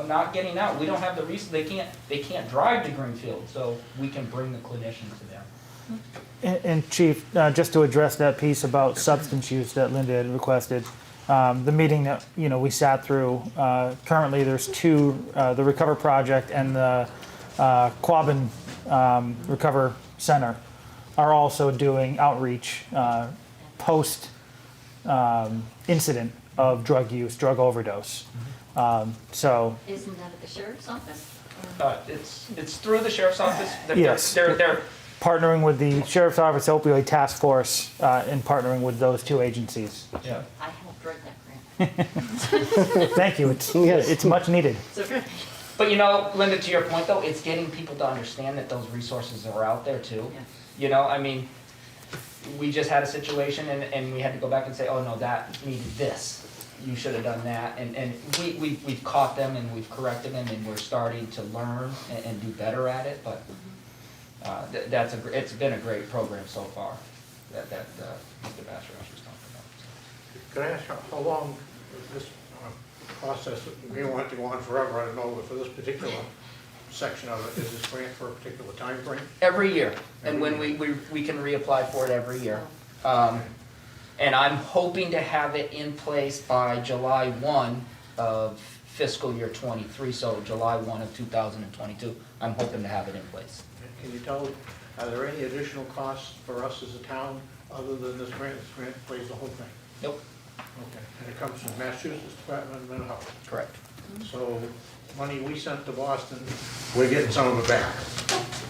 Speaker 5: not getting out. We don't have the reason, they can't drive to Greenfield, so we can bring the clinician to them.
Speaker 2: And Chief, just to address that piece about substance use that Linda had requested, the meeting that we sat through, currently there's two, the Recover Project and the Quabbin Recover Center are also doing outreach post incident of drug use, drug overdose. So
Speaker 7: Isn't that at the sheriff's office?
Speaker 5: It's through the sheriff's office.
Speaker 2: Yes.
Speaker 5: They're
Speaker 2: partnering with the Sheriff's Office Opioid Task Force and partnering with those two agencies.
Speaker 5: yeah.
Speaker 7: I helped write that grant.
Speaker 2: Thank you. It's much needed.
Speaker 7: So,
Speaker 5: But Linda, to your point though, it's getting people to understand that those resources are out there too.
Speaker 7: yeah.
Speaker 5: We just had a situation and we had to go back and say, oh no, that needed this. You should have done that. And we've caught them and we've corrected them and we're starting to learn and do better at it. But it's been a great program so far that Mr. Basharosh was talking about.
Speaker 10: Could I ask how long this process, we don't want it to go on forever, I don't know, but for this particular section of it, is this grant for a particular time frame?
Speaker 5: Every year, and
Speaker 10: Every
Speaker 5: when we can reapply for it every year. And I'm hoping to have it in place by July 1 of fiscal year '23, so July 1 of 2022. I'm hoping to have it in place.
Speaker 10: Can you tell, are there any additional costs for us as a town other than this grant? This grant pays the whole thing?
Speaker 5: Nope.
Speaker 10: Okay, and it comes from Massachusetts Department of Mental Health.
Speaker 5: Correct.
Speaker 10: So, money we sent to Boston, we're getting some of it back.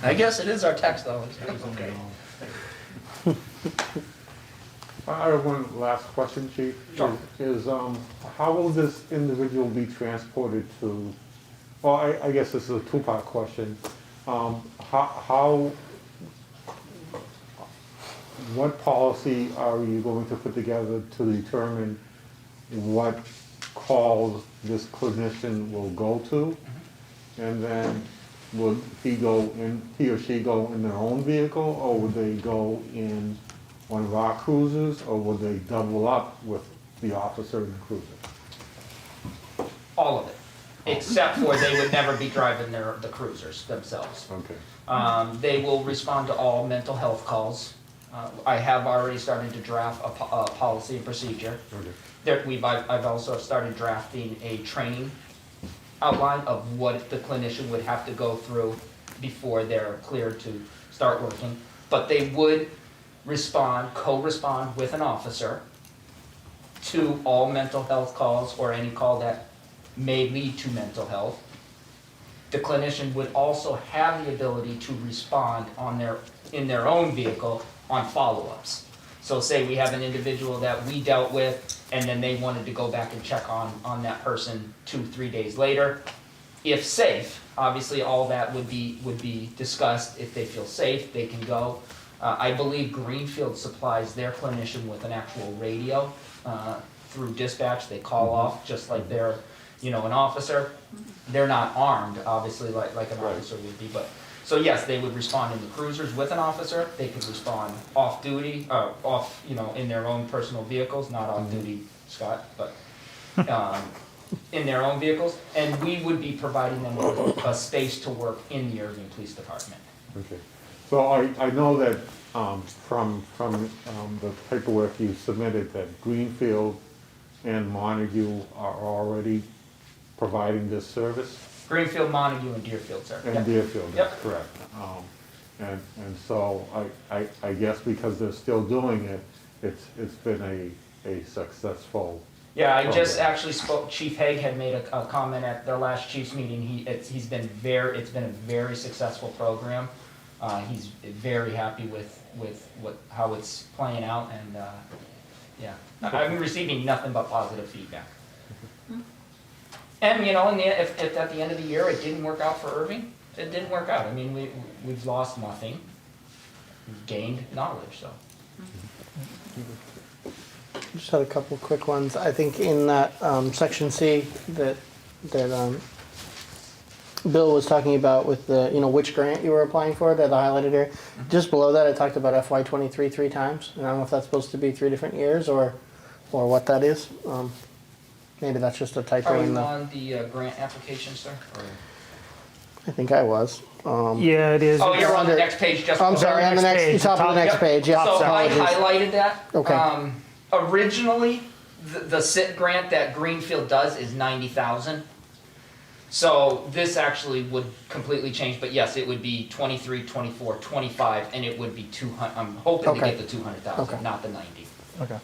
Speaker 5: I guess it is our tax dollars.
Speaker 10: Okay.
Speaker 3: I have one last question, Chief.
Speaker 5: Sure.
Speaker 3: Is, how will this individual be transported to, well, I guess this is a two-part question. What policy are you going to put together to determine what calls this clinician will go to? And then would he or she go in their own vehicle, or would they go in one of our cruisers, or would they double up with the officer in the cruiser?
Speaker 5: All of it, except for they would never be driving the cruisers themselves.
Speaker 3: Okay.
Speaker 5: They will respond to all mental health calls. I have already started to draft a policy and procedure.
Speaker 3: Okay.
Speaker 5: I've also started drafting a training outline of what the clinician would have to go through before they're cleared to start working. But they would co-respond with an officer to all mental health calls or any call that may lead to mental health. The clinician would also have the ability to respond in their own vehicle on follow-ups. So say we have an individual that we dealt with and then they wanted to go back and check on that person 2-3 days later. If safe, obviously all that would be discussed. If they feel safe, they can go. I believe Greenfield supplies their clinician with an actual radio through dispatch. They call off just like they're, an officer. They're not armed, obviously, like an officer would be, but. So yes, they would respond in the cruisers with an officer. They could respond off duty, in their own personal vehicles, not off duty, Scott, but in their own vehicles, and we would be providing them with a space to work in the Erving Police Department.
Speaker 3: Okay. So I know that from the paperwork you submitted that Greenfield and Montague are already providing this service?
Speaker 5: Greenfield, Montague, and Deerfield, sir.
Speaker 3: And
Speaker 5: Yep.
Speaker 3: Deerfield,
Speaker 5: Yep.
Speaker 3: that's correct. And so I guess because they're still doing it, it's been a successful.
Speaker 5: Yeah, I just
Speaker 3: program.
Speaker 5: actually spoke, Chief Haig had made a comment at their last chief's meeting. It's been a very successful program. He's very happy with how it's playing out, and, yeah. I'm receiving nothing but positive feedback. And, you know, if at the end of the year it didn't work out for Erving, it didn't work out. I mean, we've lost nothing. We've gained knowledge, so.
Speaker 1: Just had a couple quick ones. I think in that section C that Bill was talking about with the, which grant you were applying for, that I highlighted here. Just below that, it talked about FY23 three times. And I don't know if that's supposed to be 3 different years or what that is. Maybe that's just a typo
Speaker 5: Are
Speaker 1: in
Speaker 5: you
Speaker 1: the.
Speaker 5: on the grant application, sir? Or-
Speaker 1: I think I was.
Speaker 2: Yeah, it is.
Speaker 5: Oh, you're on the
Speaker 1: under-
Speaker 5: next page, just.
Speaker 1: I'm sorry, on the
Speaker 2: next
Speaker 1: next,
Speaker 2: page,
Speaker 1: top of the next
Speaker 5: Yep.
Speaker 1: page. Yeah,
Speaker 5: So I
Speaker 1: apologies.
Speaker 5: highlighted that.
Speaker 1: Okay.
Speaker 5: Originally, the SIT grant that Greenfield does is 90,000. So this actually would completely change, but yes, it would be 23, 24, 25, and it would be 200, I'm hoping to
Speaker 1: Okay.
Speaker 5: get the 200,000,
Speaker 1: Okay.
Speaker 5: not the 90.
Speaker 2: Okay.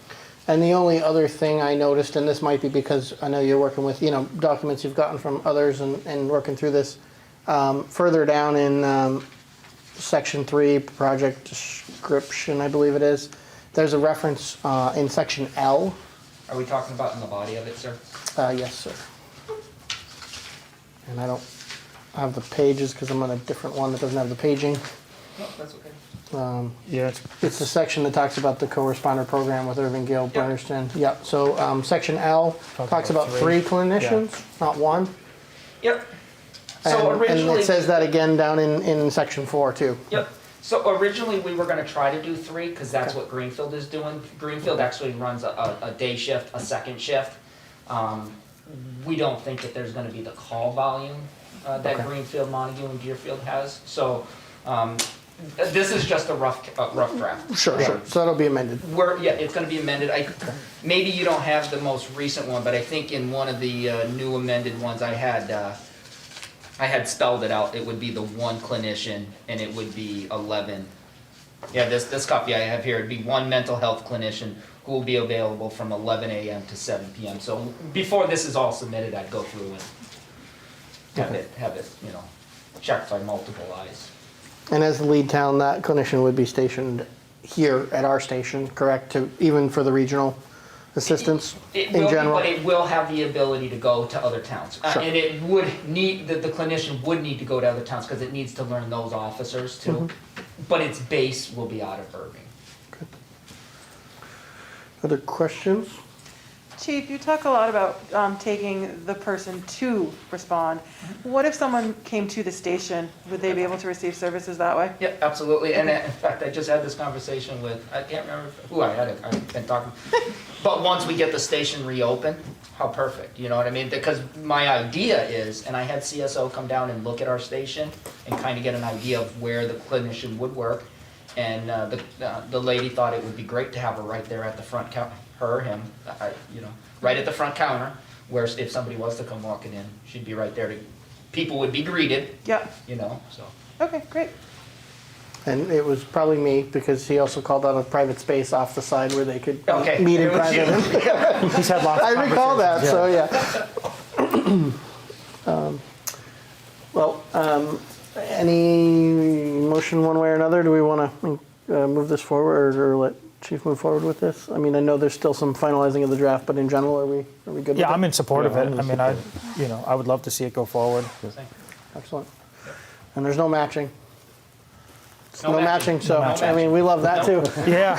Speaker 1: And the only other thing I noticed, and this might be because I know you're working with, documents you've gotten from others and working through this, further down in section 3, project description, I believe it is, there's a reference in section L.
Speaker 5: Are we talking about in the body of it, sir?
Speaker 1: Yes, sir. And I don't have the pages because I'm on a different one that doesn't have the paging.
Speaker 5: No, that's okay.
Speaker 2: Yeah,
Speaker 1: It's the section that talks about the co-responder program with Erving, Gale, Bernstein. Yep, so section L talks about 3 clinicians, not 1.
Speaker 5: Yep. So
Speaker 1: And
Speaker 5: originally.
Speaker 1: it says that again down in section 4 too.
Speaker 5: Yep. So originally, we were gonna try to do 3, because that's what Greenfield is doing. Greenfield actually runs a day shift, a second shift. We don't think that there's gonna be the call volume that
Speaker 1: Okay.
Speaker 5: Greenfield, Montague, and Deerfield has. So this is just a rough draft.
Speaker 1: Sure. So that'll be amended.
Speaker 5: It's gonna be amended. Maybe you don't have the most recent one, but I think in one of the new amended ones, I had spelled it out. It would be the 1 clinician, and it would be 11. Yeah, this copy I have here, it'd be 1 mental health clinician who will be available from 11 a.m. to 7 p.m. So before this is all submitted, I'd go through and have it, checked by multiple eyes.
Speaker 1: And as the lead town, that clinician would be stationed here at our station, correct? Even for the regional assistance
Speaker 5: It
Speaker 1: in
Speaker 5: will,
Speaker 1: general?
Speaker 5: but it will have the ability to go to other towns.
Speaker 1: Sure.
Speaker 5: And it would need, the clinician would need to go to other towns because it needs to learn those officers too.
Speaker 1: Mm-hmm.
Speaker 5: But its base will be out of Erving.
Speaker 1: Other questions?
Speaker 8: Chief, you talk a lot about taking the person to respond. What if someone came to the station? Would they be able to receive services that way?
Speaker 5: Yeah, absolutely. And in fact, I just had this conversation with, I can't remember who I've been talking. But once we get the station reopened, how perfect, you know what I mean? Because my idea is, and I had CSO come down and look at our station and kind of get an idea of where the clinician would work. And the lady thought it would be great to have her right there at the front counter, right at the front counter, where if somebody was to come walking in, she'd be right there people would be greeted,
Speaker 8: Yeah.
Speaker 5: so.
Speaker 8: Okay, great.
Speaker 1: And it was probably me, because he also called out a private space off the side where they could
Speaker 5: Okay.
Speaker 1: meet in
Speaker 5: It was
Speaker 1: private.
Speaker 5: you.
Speaker 2: he's had lots of
Speaker 1: I recall that,
Speaker 2: conversations,
Speaker 1: so yeah. Any motion one way or another? Do we want to move this forward or let Chief move forward with this? I mean, I know there's still some finalizing of the draft, but in general, are we good with it?
Speaker 2: Yeah, I'm in support of
Speaker 3: Yeah,
Speaker 2: it.
Speaker 3: I'm in
Speaker 2: I mean, I would love to see it go forward.
Speaker 1: Excellent. And there's no matching.
Speaker 5: No
Speaker 1: No
Speaker 5: matching.
Speaker 1: matching, so,
Speaker 5: No
Speaker 1: I mean, we love that too.
Speaker 2: Yeah,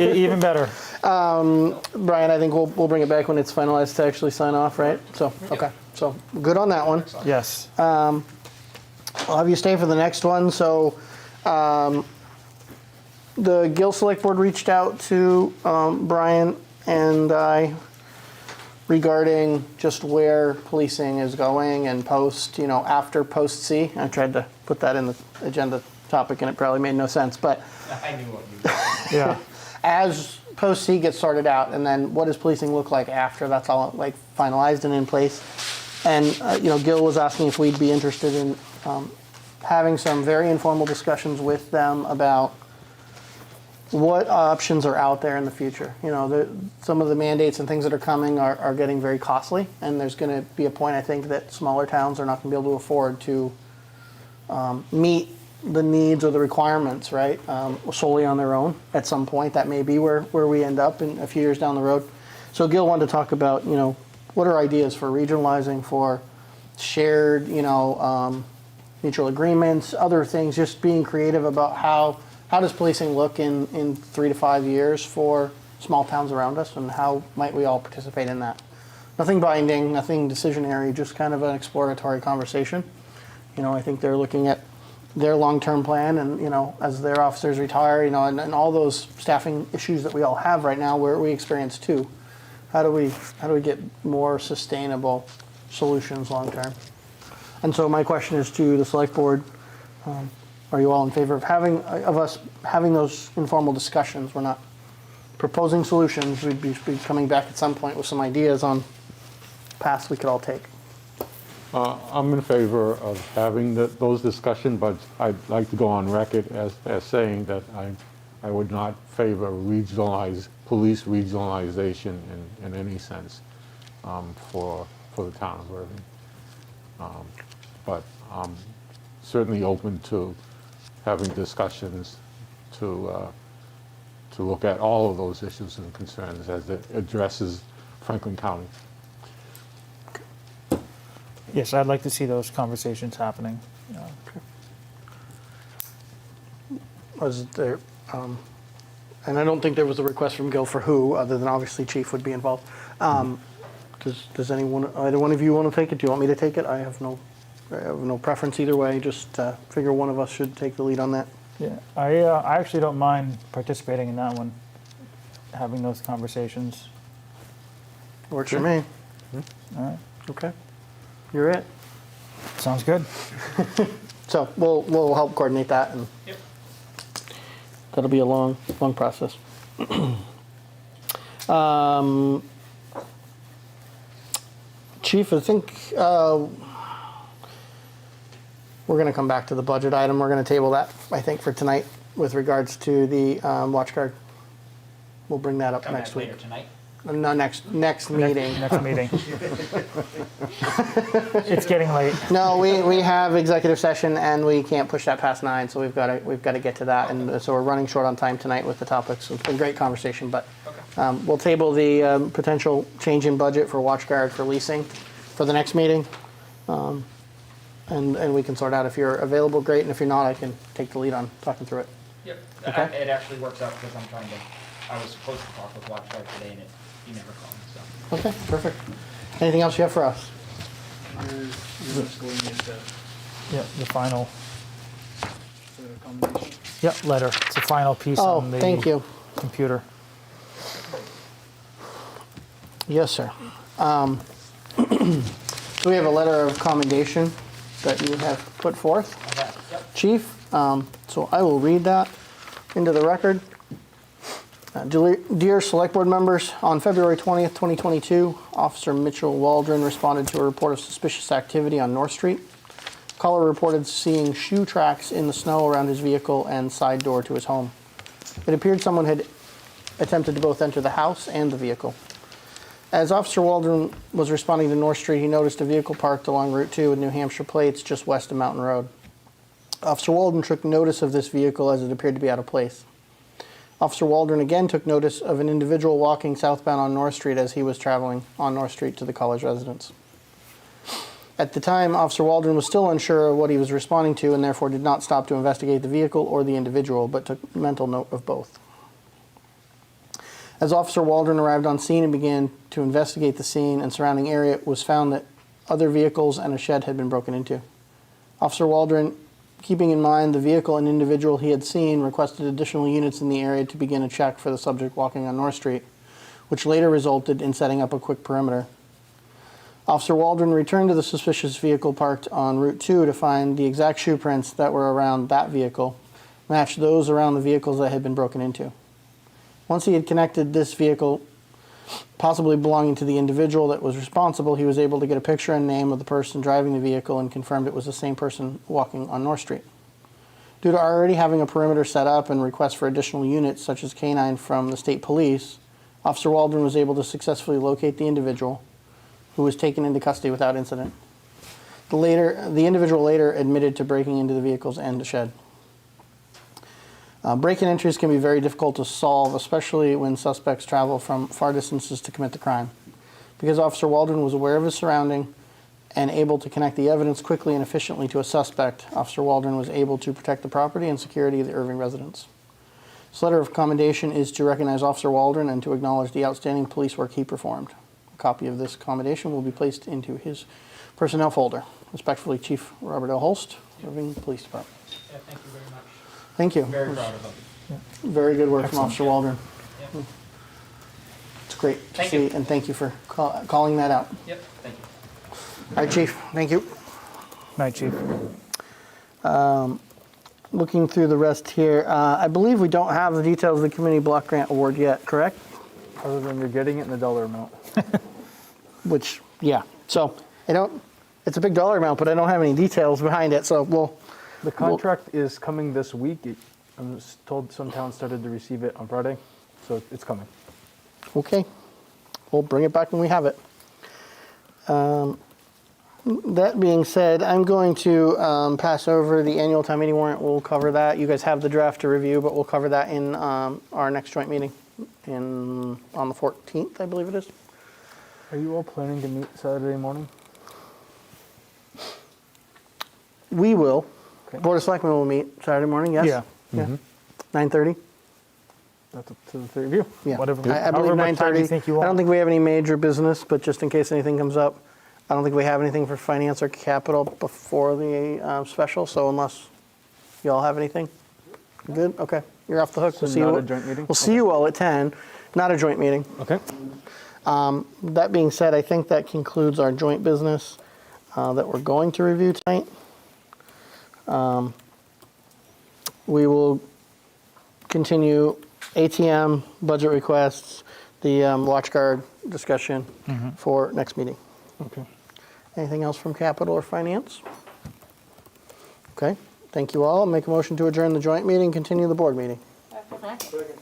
Speaker 2: even better.
Speaker 1: Brian, I think we'll bring it back when it's finalized to actually sign off, right? So, okay, so good on that one.
Speaker 2: Yes.
Speaker 1: I'll have you stay for the next one. So, the Gill Select Board reached out to Brian and I regarding just where policing is going and after post C. I tried to put that in the agenda topic and it probably made no sense, but
Speaker 5: I knew what you meant.
Speaker 2: Yeah.
Speaker 1: as post C gets sorted out, and then what does policing look like after that's all like finalized and in place? And Gil was asking if we'd be interested in having some very informal discussions with them about what options are out there in the future. Some of the mandates and things that are coming are getting very costly, and there's going to be a point, I think, that smaller towns are not going to be able to afford to meet the needs or the requirements, right, solely on their own at some point. That may be where we end up in a few years down the road. So Gil wanted to talk about, what are ideas for regionalizing, for shared, mutual agreements, other things, just being creative about how does policing look in 3 to 5 years for small towns around us, and how might we all participate in that? Nothing binding, nothing decisionary, just kind of an exploratory conversation. I think they're looking at their long-term plan, and as their officers retire, and all those staffing issues that we all have right now, where we experience too. How do we get more sustainable solutions long-term? And so my question is to the select board. Are you all in favor of us having those informal discussions? We're not proposing solutions. We'd be coming back at some point with some ideas on paths we could all take.
Speaker 3: I'm in favor of having those discussions, but I'd like to go on record as saying that I would not favor police regionalization in any sense for the town of Erving. But I'm certainly open to having discussions to look at all of those issues and concerns as it addresses Franklin County.
Speaker 2: Yes, I'd like to see those conversations happening.
Speaker 1: Was there, and I don't think there was a request from Gil for who, other than obviously Chief would be involved. Does either one of you want to take it? Do you want me to take it? I have no preference either way. Just figure one of us should take the lead on that.
Speaker 2: Yeah, I actually don't mind participating in that one, having those conversations.
Speaker 1: Works for me.
Speaker 2: All right,
Speaker 1: Okay, you're it.
Speaker 2: sounds good.
Speaker 1: So we'll help coordinate that, and
Speaker 5: Yep.
Speaker 1: that'll be a long process. Chief, I think we're going to come back to the budget item. We're going to table that, I think, for tonight with regards to the watch guard. We'll bring that up
Speaker 5: Come
Speaker 1: next
Speaker 5: back
Speaker 1: week.
Speaker 5: later tonight.
Speaker 1: No, next meeting.
Speaker 2: Next meeting. It's getting late.
Speaker 1: No, we have executive session and we can't push that past 9, so we've got to get to that, and so we're running short on time tonight with the topics. So it's been a great conversation, but we'll table the potential change in budget for watch guard for leasing for the next meeting, and we can sort out if you're available, great, and if you're not, I can take the lead on talking through it.
Speaker 5: Yep.
Speaker 1: Okay.
Speaker 5: It actually works out because I was supposed to talk with Watchguard today and he never called me, so.
Speaker 1: Okay, perfect. Anything else you have for us?
Speaker 2: Yeah, the final. Yeah, letter. It's the final piece on the
Speaker 1: Thank you.
Speaker 2: computer.
Speaker 1: Yes, sir. So we have a letter of commendation that you have put forth,
Speaker 5: Yep.
Speaker 1: Chief. So I will read that into the record. Dear Select Board members, on February 20th, 2022, Officer Mitchell Waldron responded to a report of suspicious activity on North Street. Caller reported seeing shoe tracks in the snow around his vehicle and side door to his home. It appeared someone had attempted to both enter the house and the vehicle. As Officer Waldron was responding to North Street, he noticed a vehicle parked along Route 2 with New Hampshire plates just west of Mountain Road. Officer Waldron took notice of this vehicle as it appeared to be out of place. Officer Waldron again took notice of an individual walking southbound on North Street as he was traveling on North Street to the college residence. At the time, Officer Waldron was still unsure of what he was responding to and therefore did not stop to investigate the vehicle or the individual, but took mental note of both. As Officer Waldron arrived on scene and began to investigate the scene and surrounding area, it was found that other vehicles and a shed had been broken into. Officer Waldron, keeping in mind the vehicle and individual he had seen, requested additional units in the area to begin a check for the subject walking on North Street, which later resulted in setting up a quick perimeter. Officer Waldron returned to the suspicious vehicle parked on Route 2 to find the exact shoe prints that were around that vehicle matched those around the vehicles that had been broken into. Once he had connected this vehicle, possibly belonging to the individual that was responsible, he was able to get a picture and name of the person driving the vehicle and confirmed it was the same person walking on North Street. Due to already having a perimeter set up and requests for additional units, such as K-9 from the state police, Officer Waldron was able to successfully locate the individual, who was taken into custody without incident. The individual later admitted to breaking into the vehicles and the shed. Break-in entries can be very difficult to solve, especially when suspects travel from far distances to commit the crime. Because Officer Waldron was aware of his surrounding and able to connect the evidence quickly and efficiently to a suspect, Officer Waldron was able to protect the property and security of the Erving residents. This letter of commendation is to recognize Officer Waldron and to acknowledge the outstanding police work he performed. A copy of this commendation will be placed into his personnel folder. Respectfully, Chief Robert L. Holst, Erving Police Department.
Speaker 5: Yeah, thank you very much.
Speaker 1: Thank you.
Speaker 5: Very proud of them.
Speaker 1: Very good work from Officer Waldron.
Speaker 5: Yep.
Speaker 1: It's great to
Speaker 5: Thank
Speaker 1: see,
Speaker 5: you.
Speaker 1: and thank you for calling that out.
Speaker 5: Yep, thank you.
Speaker 1: All right, Chief, thank you.
Speaker 2: Night, Chief.
Speaker 1: Looking through the rest here, I believe we don't have the details of the community block grant award yet, correct?
Speaker 4: Other than you're getting it in the dollar amount.
Speaker 1: Which, yeah. So it's a big dollar amount, but I don't have any details behind it, so
Speaker 4: The contract is coming this week. I'm told some towns started to receive it on Friday, so it's coming.
Speaker 1: okay. We'll bring it back when we have it. That being said, I'm going to pass over the annual town meeting warrant. We'll cover that. You guys have the draft to review, but we'll cover that in our next joint meeting on the 14th, I believe it is.
Speaker 4: Are you all planning to meet Saturday morning?
Speaker 1: We will.
Speaker 4: Okay.
Speaker 1: Board of Selectmen will meet Saturday morning, yes?
Speaker 2: Yeah.
Speaker 1: Yeah. 9:30?
Speaker 4: That's up to the three of you.
Speaker 1: Yeah.
Speaker 2: Whatever-
Speaker 1: I believe
Speaker 2: however much time you
Speaker 1: 9:30.
Speaker 2: think you
Speaker 1: I don't
Speaker 2: want.
Speaker 1: think we have any major business, but just in case anything comes up, I don't think we have anything for finance or capital before the special, so unless y'all have anything. Good? Okay. You're off the hook.
Speaker 4: So not a joint meeting?
Speaker 1: We'll see you all at 10. Not a joint meeting.
Speaker 4: Okay.
Speaker 1: That being said, I think that concludes our joint business that we're going to review tonight. We will continue ATM, budget requests, the watch guard discussion for next meeting.
Speaker 4: Okay.
Speaker 1: Anything else from capital or finance? Okay, thank you all. I'll make a motion to adjourn the joint meeting, continue the board meeting.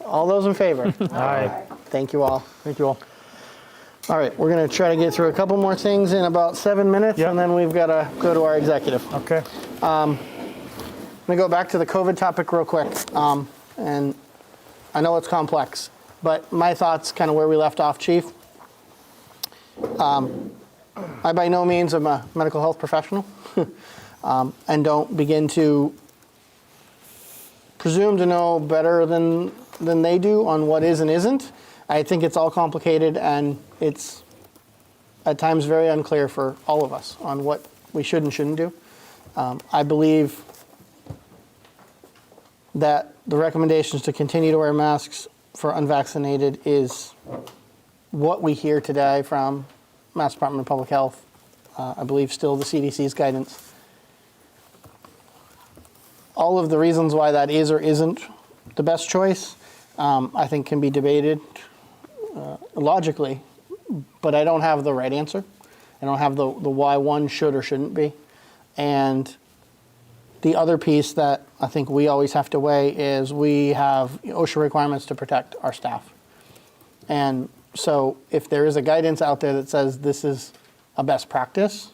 Speaker 1: All those in favor?
Speaker 2: Aye.
Speaker 1: Thank you all.
Speaker 4: Thank you all.
Speaker 1: All right, we're going to try to get through a couple more things in about 7 minutes,
Speaker 2: Yep.
Speaker 1: and then we've got to go to our executive.
Speaker 2: Okay.
Speaker 1: I'm going to go back to the COVID topic real quick. And I know it's complex, but my thoughts kind of where we left off, Chief. I by no means am a medical health professional and don't begin to presume to know better than they do on what is and isn't. I think it's all complicated and it's at times very unclear for all of us on what we should and shouldn't do. I believe that the recommendations to continue to wear masks for unvaccinated is what we hear today from Mass Department of Public Health. I believe still the CDC's guidance. All of the reasons why that is or isn't the best choice, I think can be debated logically, but I don't have the right answer. I don't have the why one should or shouldn't be. And the other piece that I think we always have to weigh is we have OSHA requirements to protect our staff. And so if there is a guidance out there that says this is a best practice,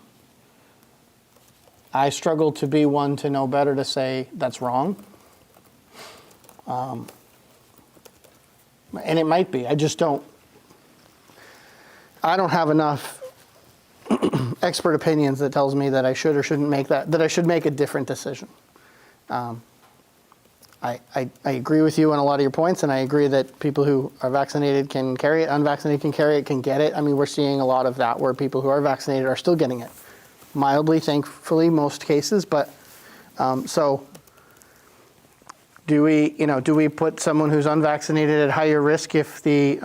Speaker 1: I struggle to be one to know better to say that's wrong. And it might be. I just don't. I don't have enough expert opinions that tells me that I should or shouldn't make that I should make a different decision. I agree with you on a lot of your points, and I agree that people who are vaccinated can carry it, unvaccinated can carry it, can get it. I mean, we're seeing a lot of that where people who are vaccinated are still getting it. Mildly, thankfully, most cases, but so do we put someone who's unvaccinated at higher risk if they're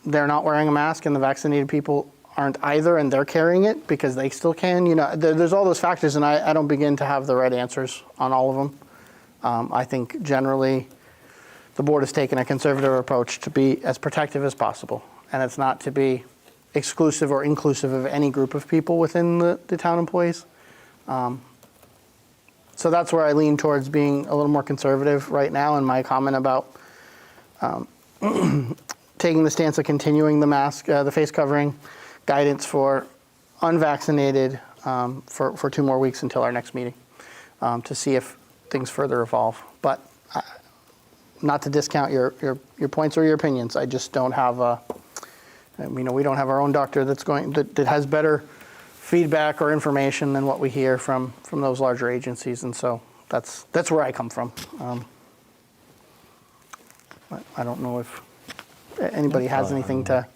Speaker 1: not wearing a mask and the vaccinated people aren't either and they're carrying it because they still can. You know, there's all those factors, and I don't begin to have the right answers on all of them. I think generally the board has taken a conservative approach to be as protective as possible, and it's not to be exclusive or inclusive of any group of people within the town employees. So that's where I lean towards being a little more conservative right now in my comment about taking the stance of continuing the mask, the face covering guidance for unvaccinated for 2 more weeks until our next meeting to see if things further evolve. But not to discount your points or your opinions. I just don't have we don't have our own doctor that has better feedback or information than what we hear from those larger agencies, and so that's where I come from. I don't know if anybody has anything to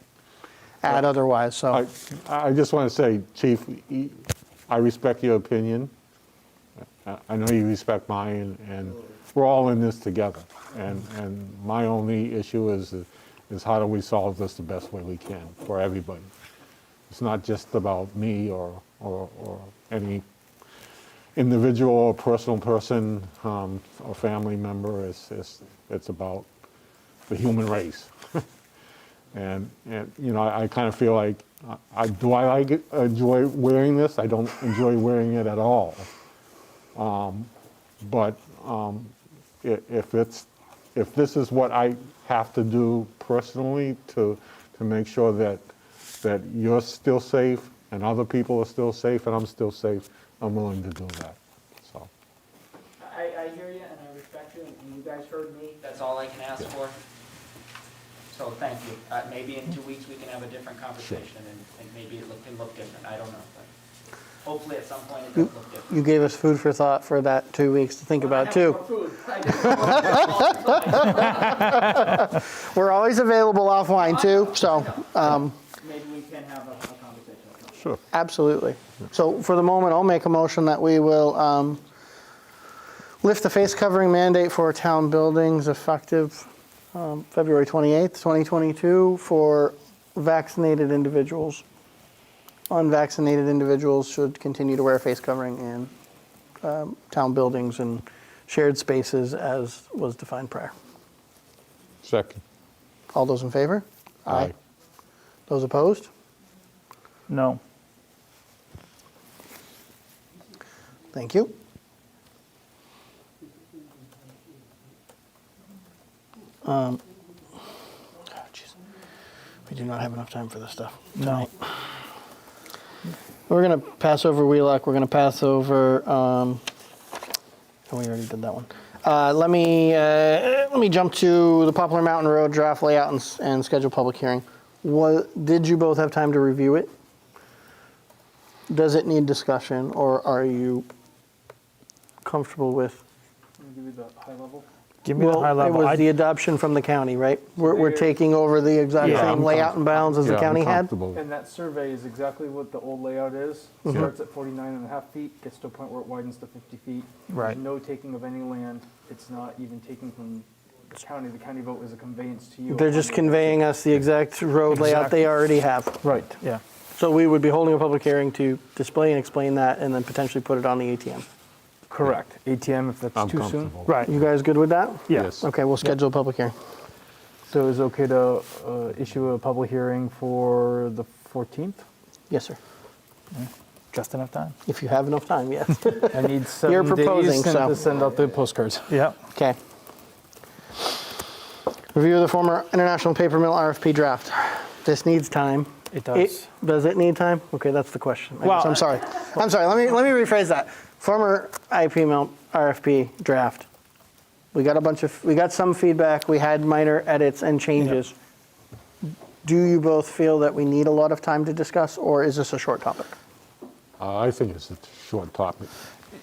Speaker 1: add otherwise. So
Speaker 3: I just want to say, Chief, I respect your opinion. I know you respect mine, and we're all in this together. And my only issue is how do we solve this the best way we can for everybody. It's not just about me or any individual or personal person or family member. It's about the human race. and you know, I kind of feel like enjoy wearing this? I don't enjoy wearing it at all. But if this is what I have to do personally to make sure that you're still safe and other people are still safe and I'm still safe, I'm willing to do that. So
Speaker 5: I hear you and I respect you, and you guys heard me. That's all I can ask for. So thank you. Maybe in 2 weeks we can have a different conversation and maybe it can look different. I don't know. But hopefully at some point it does look different.
Speaker 1: you gave us food for thought for that 2 weeks to think about too. We're always available offline too, so
Speaker 5: Maybe we can have a conversation.
Speaker 3: sure.
Speaker 1: absolutely. So for the moment, I'll make a motion that we will lift the face covering mandate for town buildings effective February 28th, 2022 for vaccinated individuals. Unvaccinated individuals should continue to wear a face covering in town buildings and shared spaces as was defined prior.
Speaker 3: Second.
Speaker 1: All those in favor?
Speaker 3: Aye.
Speaker 1: Those opposed?
Speaker 2: No.
Speaker 1: Thank you. Jeez. We do not have enough time for this stuff tonight.
Speaker 2: No.
Speaker 1: We're going to pass over Wheelock. We're going to pass over. We already did that one. Let me jump to the Poplar Mountain Road draft layout and schedule public hearing. Did you both have time to review it? Does it need discussion, or are you comfortable with?
Speaker 4: Can I give you the high level?
Speaker 2: Give me the high level.
Speaker 1: It was the adoption from the county, right? We're taking over the exact
Speaker 2: Yeah,
Speaker 1: same
Speaker 3: I'm
Speaker 1: layout and bounds as the
Speaker 3: I'm
Speaker 1: county had?
Speaker 3: comfortable.
Speaker 4: And that survey is exactly what the old layout is. Starts at 49.5 feet, gets to a point where it widens to 50 feet.
Speaker 2: Right.
Speaker 4: There's no taking of any land. It's not even taking from the county. The county vote is a conveyance to you.
Speaker 1: They're just conveying us the exact road layout they already have.
Speaker 4: Right.
Speaker 2: Yeah.
Speaker 1: So we would be holding a public hearing to display and explain that and then potentially put it on the ATM.
Speaker 4: Correct. ATM if that's
Speaker 3: I'm
Speaker 4: too soon.
Speaker 3: comfortable.
Speaker 2: Right.
Speaker 1: You guys good with that?
Speaker 3: Yes.
Speaker 1: Okay, we'll schedule a public hearing.
Speaker 4: So is it okay to issue a public hearing for the 14th?
Speaker 1: Yes, sir.
Speaker 2: Just enough time.
Speaker 1: If you have enough time, yes.
Speaker 4: I need 7
Speaker 1: You're proposing,
Speaker 4: days
Speaker 1: so-
Speaker 4: to send out the postcards.
Speaker 2: Yeah.
Speaker 1: Okay. Review of the former International Paper Mill RFP draft. This needs time.
Speaker 2: It does.
Speaker 1: Does it need time? Okay, that's the question. I
Speaker 2: Well,
Speaker 1: guess. I'm sorry. Let me rephrase that. Former IP Mill RFP draft. We got some feedback. We had minor edits and changes. Do you both feel that we need a lot of time to discuss, or is this a short topic?
Speaker 3: I think it's a short topic.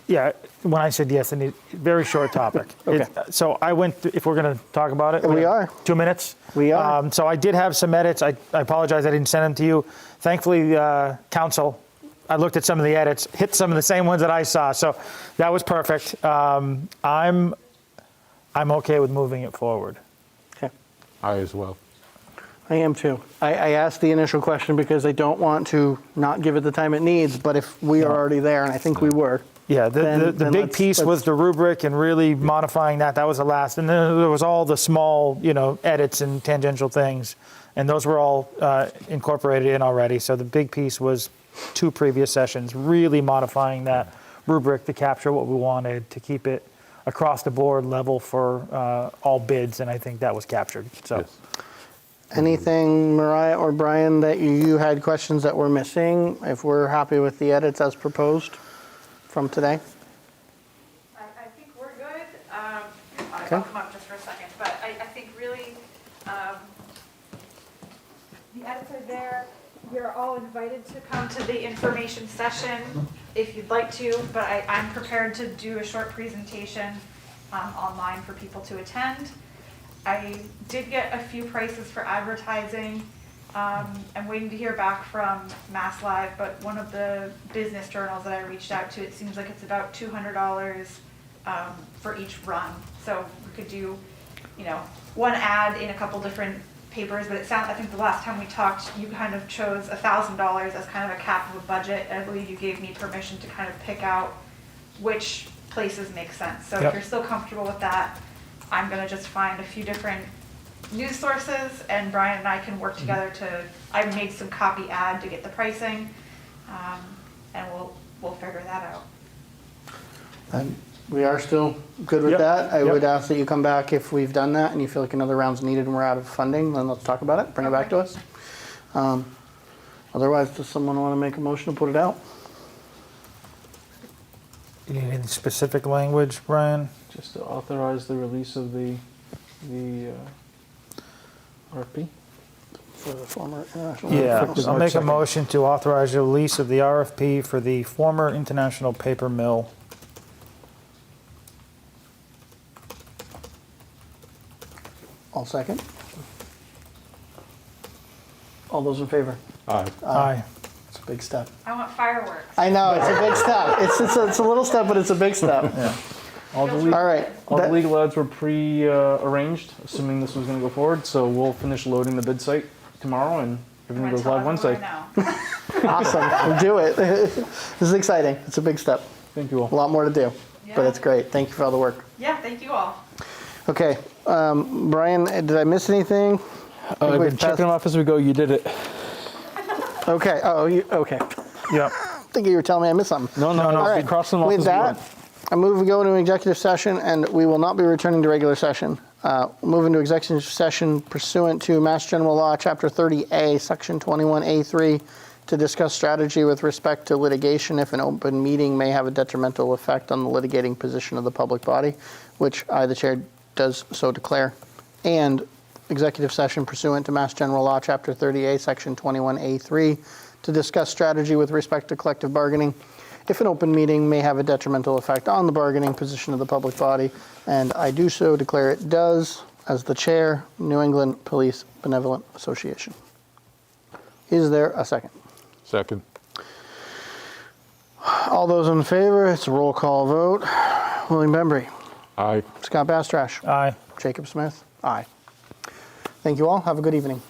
Speaker 2: Yeah, when I said yes, I need very short topic.
Speaker 1: Okay.
Speaker 2: So I went, if we're going to talk about it.
Speaker 1: We are.
Speaker 2: 2 minutes?
Speaker 1: We are.
Speaker 2: So I did have some edits. I apologize, I didn't send them to you. Thankfully, council, I looked at some of the edits, hit some of the same ones that I saw. So that was perfect. I'm okay with moving it forward.
Speaker 1: Okay.
Speaker 3: I as well.
Speaker 1: I am too. I asked the initial question because I don't want to not give it the time it needs, but if we are already there, and I think we were.
Speaker 2: Yeah,
Speaker 1: Then
Speaker 2: the big
Speaker 1: let's-
Speaker 2: piece was
Speaker 1: let's-
Speaker 2: the rubric and really modifying that. That was the last. And then there was all the small, edits and tangential things. And those were all incorporated in already. So the big piece was 2 previous sessions, really modifying that rubric to capture what we wanted, to keep it across the board level for all bids. And I think that was captured. So.
Speaker 3: Yes.
Speaker 1: Anything, Mariah or Brian, that you had questions that were missing? If we're happy with the edits as proposed from today?
Speaker 13: I think we're good. I'll
Speaker 1: Okay.
Speaker 13: come up just for a second, but I think really, the edits are there. You're all invited to come to the information session if you'd like to, but I'm prepared to do a short presentation online for people to attend. I did get a few prices for advertising. I'm waiting to hear back from Mass Live, but one of the business journals that I reached out to, it seems like it's about $200 for each run. So we could do, one ad in a couple different papers, but I think the last time we talked, you kind of chose $1,000 as kind of a cap of a budget. And I believe you gave me permission to kind of pick out which places make sense. So
Speaker 2: Yep.
Speaker 13: if you're still comfortable with that, I'm gonna just find a few different news sources, and Brian and I can work together I made some copy ad to get the pricing, and we'll figure that out.
Speaker 1: And we are still good with
Speaker 2: Yep.
Speaker 1: that. I
Speaker 2: Yep.
Speaker 1: would ask that you come back if we've done that and you feel like another round's needed and we're out of funding, then let's talk about it, bring it back to us. Otherwise, does someone want to make a motion to put it out?
Speaker 2: You need any specific language, Brian?
Speaker 4: Just to authorize the release of the RFP.
Speaker 1: For the former international.
Speaker 2: Yeah,
Speaker 1: Effective
Speaker 2: I'll
Speaker 1: March
Speaker 2: make a
Speaker 1: 2nd.
Speaker 2: motion to authorize the release of the RFP for the former International Paper Mill.
Speaker 1: I'll second. All those in favor?
Speaker 2: Aye.
Speaker 1: It's a big step.
Speaker 13: I want fireworks.
Speaker 1: I know, it's a big step. It's a little step, but it's a big step.
Speaker 4: All the legal,
Speaker 1: All right.
Speaker 4: all the
Speaker 1: that-
Speaker 4: legal ads were pre-arranged, assuming this was going to go forward. So we'll finish loading the bid site tomorrow, and everything
Speaker 13: I'm gonna
Speaker 4: goes
Speaker 13: tell
Speaker 4: live Wednesday.
Speaker 13: everyone
Speaker 1: Awesome. We'll do it. This is exciting. It's a big step.
Speaker 4: Thank you
Speaker 1: A
Speaker 4: all.
Speaker 1: lot more to do, but
Speaker 13: Yeah.
Speaker 1: it's great. Thank you for all the work.
Speaker 13: Yeah, thank you all.
Speaker 1: Okay, Brian, did I miss anything?
Speaker 4: I've
Speaker 1: we've
Speaker 4: been checking them off as we go. You did it.
Speaker 1: Okay. Okay.
Speaker 2: Yep.
Speaker 1: Thinking you were telling me I missed something.
Speaker 4: No,
Speaker 1: All right.
Speaker 4: Cross them off
Speaker 1: With
Speaker 4: as we
Speaker 1: that,
Speaker 4: go.
Speaker 1: I move we go into executive session, and we will not be returning to regular session. Move into executive session pursuant to Mass General Law, Chapter 30A, Section 21A3, to discuss strategy with respect to litigation if an open meeting may have a detrimental effect on the litigating position of the public body, which I, the chair, does so declare. And executive session pursuant to Mass General Law, Chapter 30A, Section 21A3, to discuss strategy with respect to collective bargaining if an open meeting may have a detrimental effect on the bargaining position of the public body, and I do so declare it does as the chair, New England Police Benevolent Association. Is there a second?
Speaker 3: Second.
Speaker 1: All those in favor, it's a roll call vote. William Bembry,
Speaker 3: Aye.
Speaker 1: Scott Bastrash,
Speaker 2: Aye.
Speaker 1: Jacob Smith, aye. Thank you all. Have a good evening.